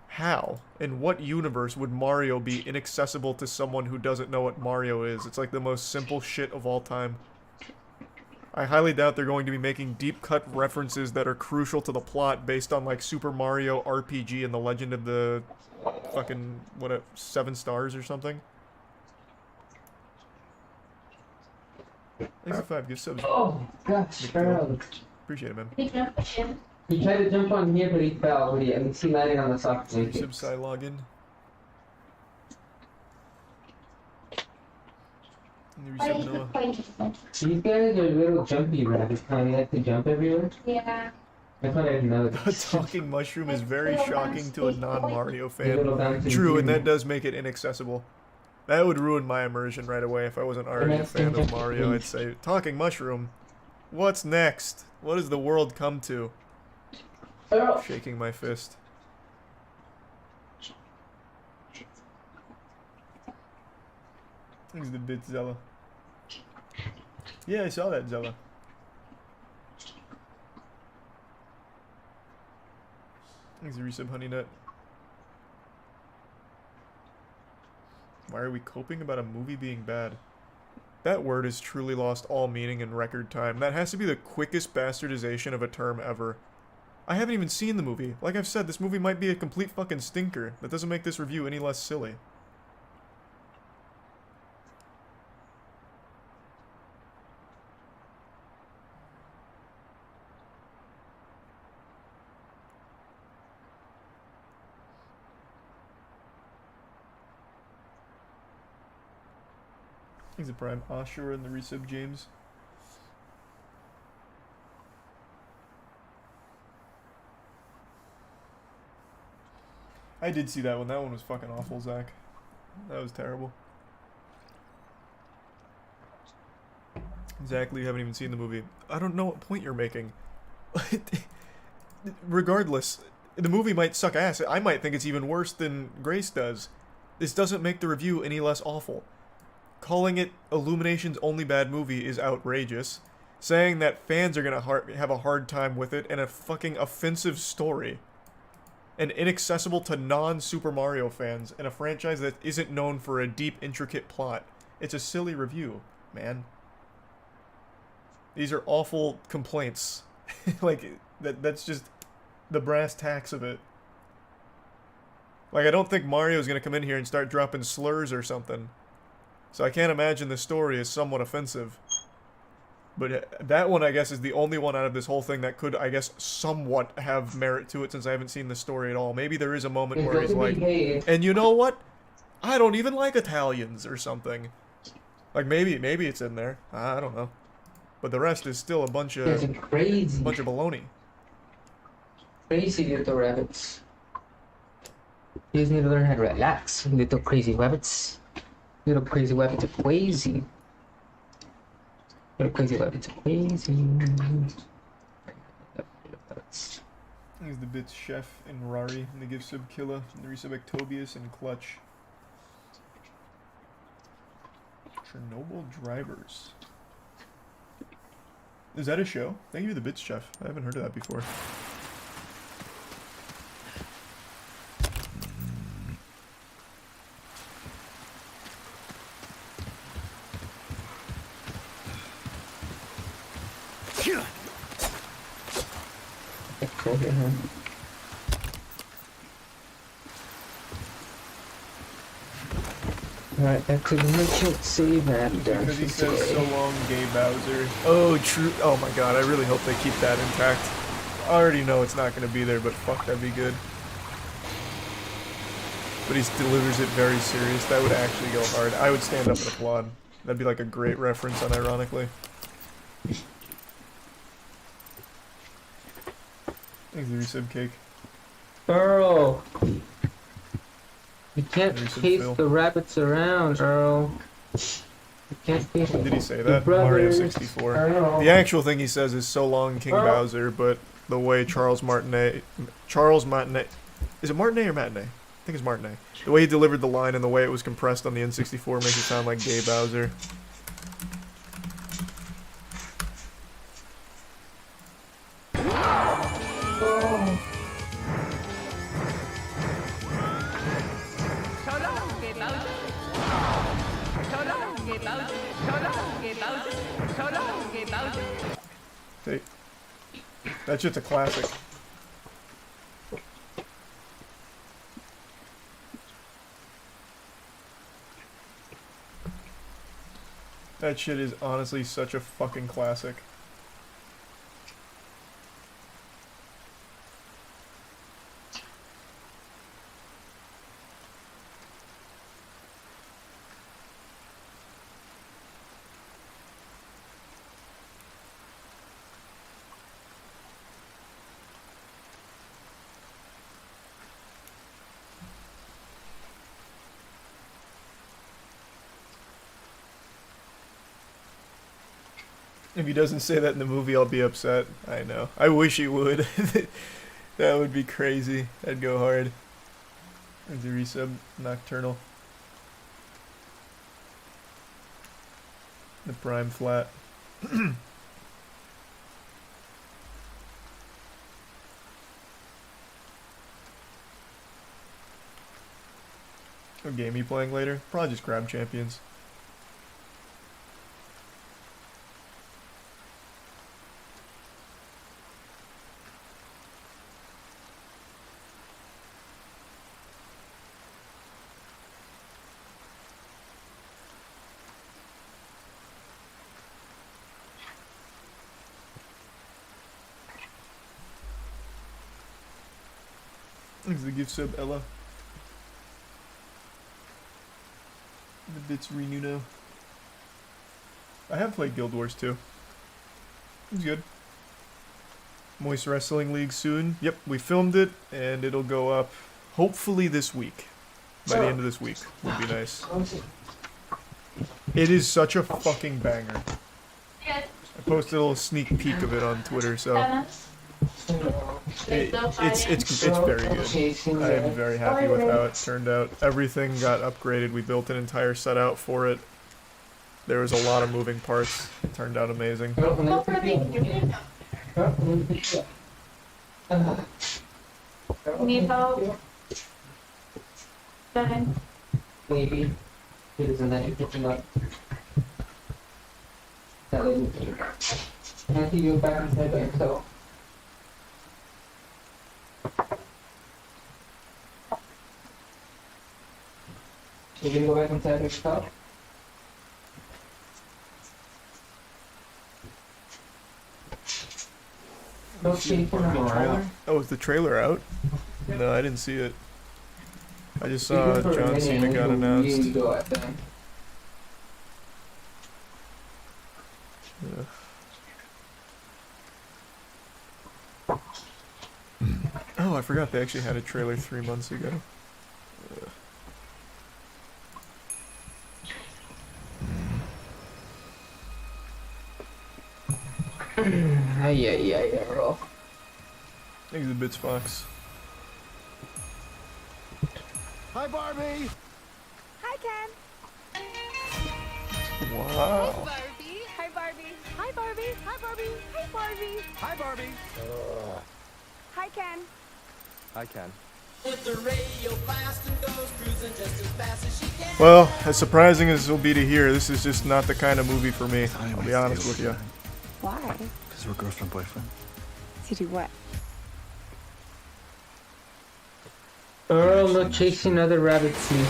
How? In what universe would Mario be inaccessible to someone who doesn't know what Mario is? It's like the most simple shit of all time. I highly doubt they're going to be making deep-cut references that are crucial to the plot based on, like, Super Mario RPG and the Legend of the... fucking... what, 7 stars or something? Thanks for 5 gift subs. Oh, gosh, appreciate it, man. He tried to jump on here, but he fell. At least he landed on the soft plate. Subside login. These guys are little jumpy rabbits. They like to jump everywhere. Yeah. I thought I didn't know that. A talking mushroom is very shocking to a non-Mario fan. True, and that does make it inaccessible. That would ruin my immersion right away if I wasn't already a fan of Mario. I'd say, talking mushroom, what's next? What does the world come to? Shaking my fist. Thanks the bit, Zella. Yeah, I saw that, Zella. Thanks the resub, Honey Nut. Why are we coping about a movie being bad? That word has truly lost all meaning in record time. That has to be the quickest bastardization of a term ever. I haven't even seen the movie. Like I've said, this movie might be a complete fucking stinker. That doesn't make this review any less silly. He's a prime Ashura in the resub, James. I did see that one. That one was fucking awful, Zach. That was terrible. Exactly, you haven't even seen the movie. I don't know what point you're making. Regardless, the movie might suck ass. I might think it's even worse than Grace does. This doesn't make the review any less awful. Calling it Illumination's only bad movie is outrageous. saying that fans are gonna have a hard time with it, and a fucking offensive story. And inaccessible to non-Super Mario fans, and a franchise that isn't known for a deep, intricate plot. It's a silly review, man. These are awful complaints. Like, that's just the brass tacks of it. Like, I don't think Mario's gonna come in here and start dropping slurs or something. So I can't imagine the story is somewhat offensive. But that one, I guess, is the only one out of this whole thing that could, I guess, somewhat have merit to it, since I haven't seen the story at all. Maybe there is a moment where he's like, and you know what? I don't even like Italians, or something. Like, maybe it's in there. I don't know. But the rest is still a bunch of baloney. Crazy little rabbits. You just need to learn how to relax, little crazy rabbits. Little crazy rabbits are crazy. Little crazy rabbits are crazy. Here's the Bits Chef and Rari, and the Give Sub Killa, and the Resub Tobias and Clutch. Chernobyl Drivers. Is that a show? Thank you to the Bits Chef. I haven't heard of that before. Alright, back to the merchant save after. Because he says so long, gay Bowser. Oh, true. Oh my god, I really hope they keep that intact. I already know it's not going to be there, but fuck, that'd be good. But he delivers it very serious. That would actually go hard. I would stand up and applaud. That'd be like a great reference, unironically. Thanks, the resub cake. Earl! You can't chase the rabbits around, Earl. You can't chase Did he say that? Mario 64. Earl. The actual thing he says is so long, King Bowser, but the way Charles Martinet... Is it Martinet or Matinee? I think it's Martinet. The way he delivered the line and the way it was compressed on the N64 makes it sound like gay Bowser. Hey, that's just a classic. That shit is honestly such a fucking classic. If he doesn't say that in the movie, I'll be upset. I know. I wish he would. That would be crazy. That'd go hard. There's the resub. Nocturnal. The prime flat. What game are you playing later? Probably just Grab Champions. Thanks the gift sub, Ella. The bits Renuno. I have played Guild Wars too. It was good. Moist Wrestling League soon. Yep, we filmed it, and it'll go up hopefully this week. By the end of this week would be nice. It is such a fucking banger. I posted a little sneak peek of it on Twitter, so it's very good. I am very happy with how it turned out. Everything got upgraded. We built an entire set out for it. There was a lot of moving parts. It turned out amazing. Need help? Maybe. It isn't that important. Can't you go back inside by yourself? You can go back inside yourself? Oh, is the trailer out? No, I didn't see it. I just saw John Cena got announced. Oh, I forgot they actually had a trailer 3 months ago. Yeah, bro. Thanks the Bits Fox. Hi, Barbie. Hi, Ken. Wow. Barbie. Hi, Barbie. Hi, Barbie. Hi, Barbie. Hi, Barbie. Hi, Barbie. Hi, Ken. I can. Well, as surprising as it'll be to hear, this is just not the kind of movie for me. I'll be honest with you. Why? Because we're girlfriend, boyfriend. To do what? Earl, no chasing other rabbits, please.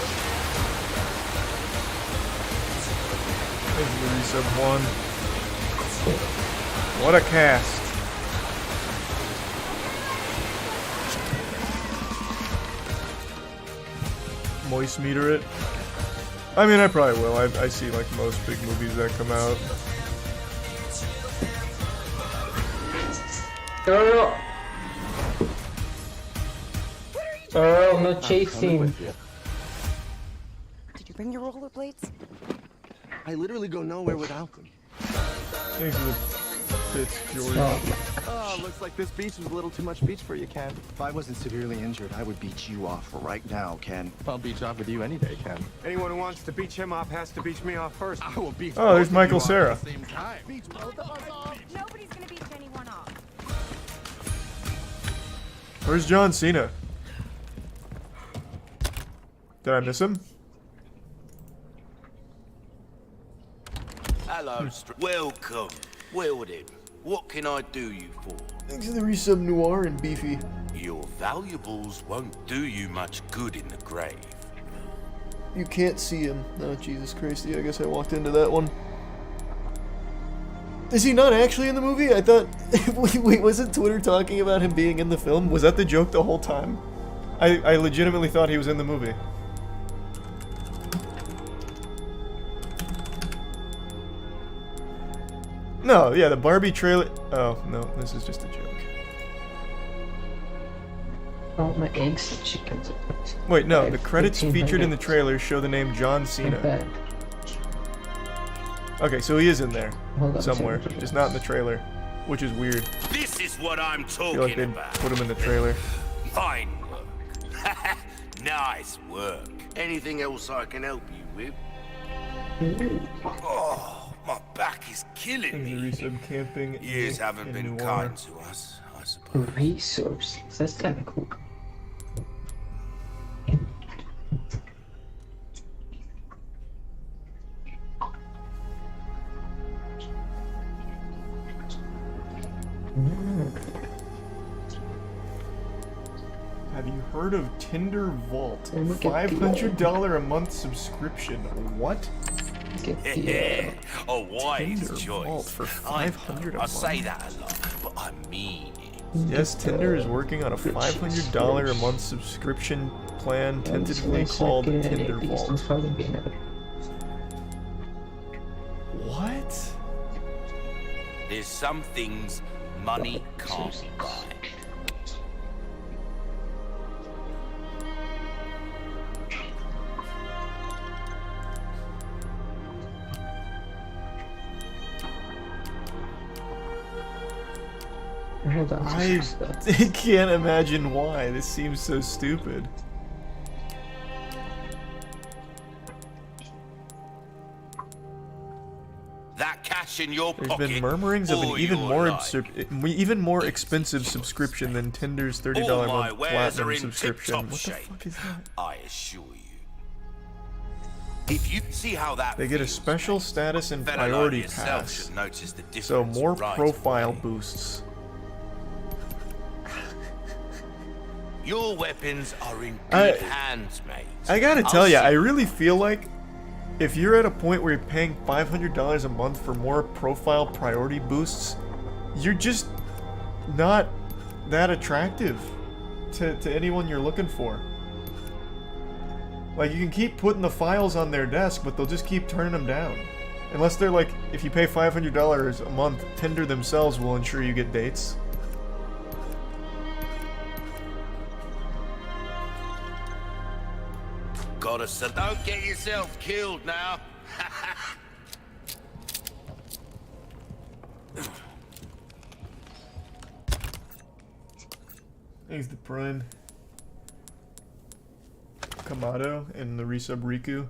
Thank you, Resub 1. What a cast. Moist meter it. I mean, I probably will. I see like most big movies that come out. Earl, no chasing. Did you bring your rollerblades? I literally go nowhere without them. Thanks for the bits, George. Oh, looks like this beach was a little too much beach for you, Ken. If I wasn't severely injured, I would beach you off right now, Ken. I'll beach off with you any day, Ken. Anyone who wants to beach him off has to beach me off first. I will beach Oh, there's both of Michael you off Cera. at the same time. Beach both of us off. Nobody's gonna beat anyone off. Where's John Cena? Did I miss him? Hello, welcome. Well then, what can I do you for? Thanks for the resub Noir and Beefy. Your valuables won't do you much good in the grave. You can't see him. Oh, Jesus Christ. Yeah, I guess I walked into that one. Is he not actually in the movie? I thought... wait, wasn't Twitter talking about him being in the film? Was that the joke the whole time? I legitimately thought he was in the movie. No, yeah, the Barbie trailer... Oh, no, this is just a joke. Oh, my eggs and chickens. Wait, no, the credits featured in the trailer show the name John Cena. Okay, so he is in there somewhere, just not in the trailer, which is weird. This is what I'm I talking feel like they'd about. put him in the trailer. Fine work. Nice work. Anything else I can help you with? Oh, my back is killing me. Resub camping. Years haven't been Noir. kind to us, I suppose. Resources. That's kind of cool. Have you heard of Tinder Vault? $500 a month subscription. What? Yeah, a wise Tinder choice. Vault for $500 a I say month. that a lot, but I mean it. Yes, Tinder is working on a $500 a month subscription plan, tentatively called Tinder Vault. What? There's some things money can't buy. I can't imagine why. This seems so stupid. cash in your There's pocket been murmurings of an all even your more life. even more expensive subscription than Tinder's $30 All a my month wares platinum are in subscription. tip-top What the shape. fuck is that? I assure you. If you see how that They get a feels, special mate, status and fellow like priority yourself pass. should notice the difference So more right profile away. boosts. Your weapons are in I- good hands, mate. I gotta I'll tell you, see- I really feel like if you're at a point where you're paying $500 a month for more profile priority boosts, you're just not that attractive to anyone you're looking for. Like, you can keep putting the files on their desk, but they'll just keep turning them down. Unless they're like, if you pay $500 a month, Tinder themselves will ensure you get dates. So don't get yourself killed now. Thanks to Prime. Kamado and the resub Riku.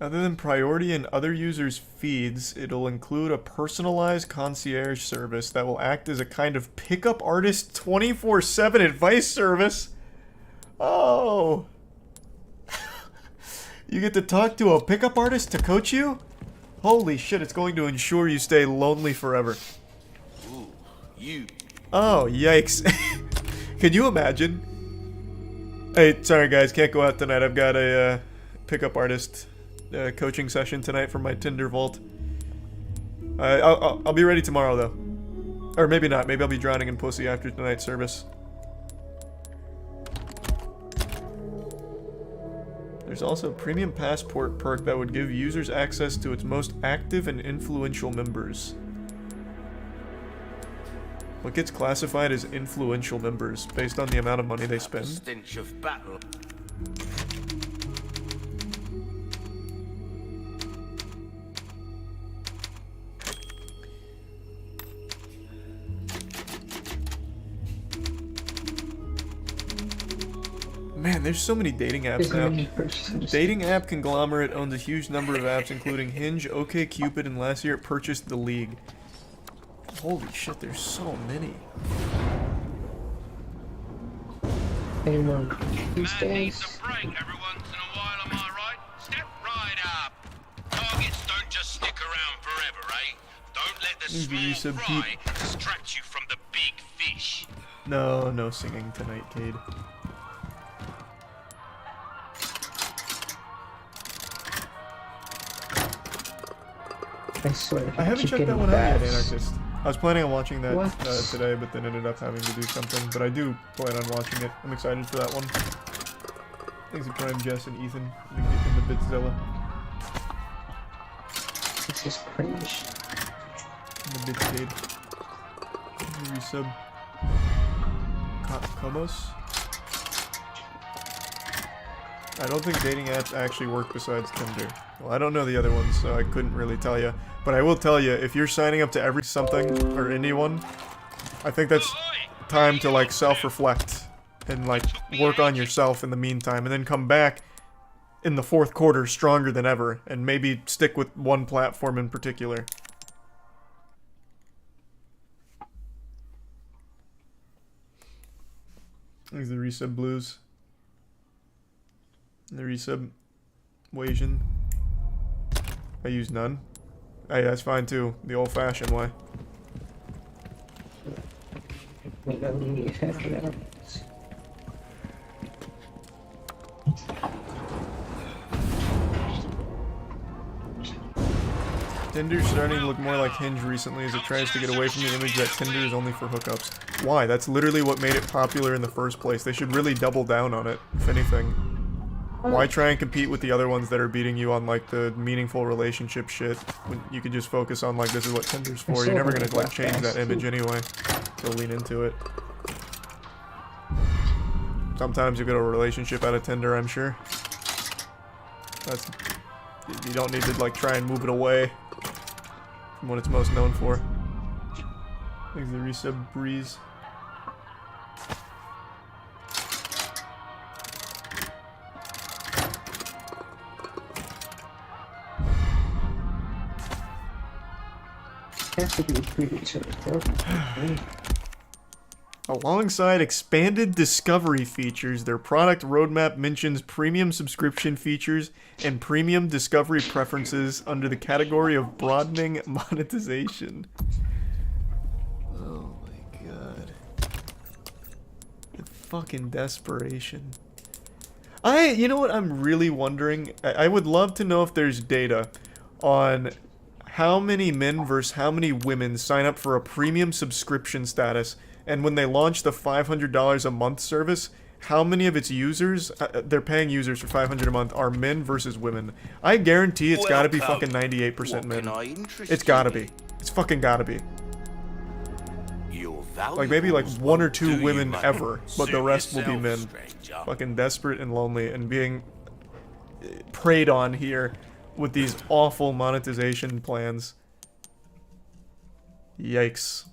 Other than priority and other users' feeds, it'll include a personalized concierge service that will act as a kind of pickup artist 24/7 advice service. Oh! You get to talk to a pickup artist to coach you? Holy shit, it's going to ensure you stay lonely forever. Ooh, you. Oh, yikes. Can you imagine? Hey, sorry guys, can't go out tonight. I've got a pickup artist coaching session tonight from my Tinder vault. I'll be ready tomorrow though. Or maybe not. Maybe I'll be drowning in pussy after tonight's service. There's also a premium passport perk that would give users access to its most active and influential members. What gets classified as influential members based on the amount of money they spend? Stench of battle. Man, there's so many dating apps now. Dating app conglomerate owns a huge number of apps, including Hinge, OkCupid, and last year it purchased The League. Holy shit, there's so many. Anyone these Man days? needs a break every once in a while, am I right? Step right up. Targets don't just stick around forever, eh? Don't let the small fry distract you from the big fish. No, no singing tonight, Cade. I swear. I haven't keep checked that getting one out yet, bats. Anarchist. I was planning on watching that What? today, but then ended up having to do something. But I do plan on watching it. I'm excited for that one. Thanks to Prime, Jess, and Ethan in the Bitzilla. This is cringe. In the Bitscade. Resub. Komos? I don't think dating apps actually work besides Tinder. Well, I don't know the other ones, so I couldn't really tell you. But I will tell you, if you're signing up to every something or anyone, I think that's time to like self-reflect and like work on yourself in the meantime, and then come back in the fourth quarter stronger than ever, and maybe stick with one platform in particular. There's the resub blues. The resub Wasian. I use none. Hey, that's fine too. The old-fashioned way. Tinder's starting to look more like Hinge recently as it tries to get away from the image that Tinder is only for hookups. Why? That's literally what made it popular in the first place. They should really double down on it, if anything. Why try and compete with the other ones that are beating you on like the meaningful relationship shit when you could just focus on like this is what Tinder's for. You're never gonna like change that image anyway. So lean into it. Sometimes you get a relationship out of Tinder, I'm sure. That's you don't need to like try and move it away from what it's most known for. Thanks to the resub Breeze. Alongside expanded discovery features, their product roadmap mentions premium subscription features and premium discovery preferences under the category of broadening monetization. Oh my god. The fucking desperation. You know what I'm really wondering? I would love to know if there's data on how many men versus how many women sign up for a premium subscription status, and when they launch the $500 a month service, how many of its users, they're paying users for $500 a month, are men versus women. I guarantee it's gotta be fucking 98% men. It's gotta be. It's fucking gotta be. Like maybe like 1 or 2 women ever, but the rest will be men. Fucking desperate and lonely and being preyed on here with these awful monetization plans. Yikes.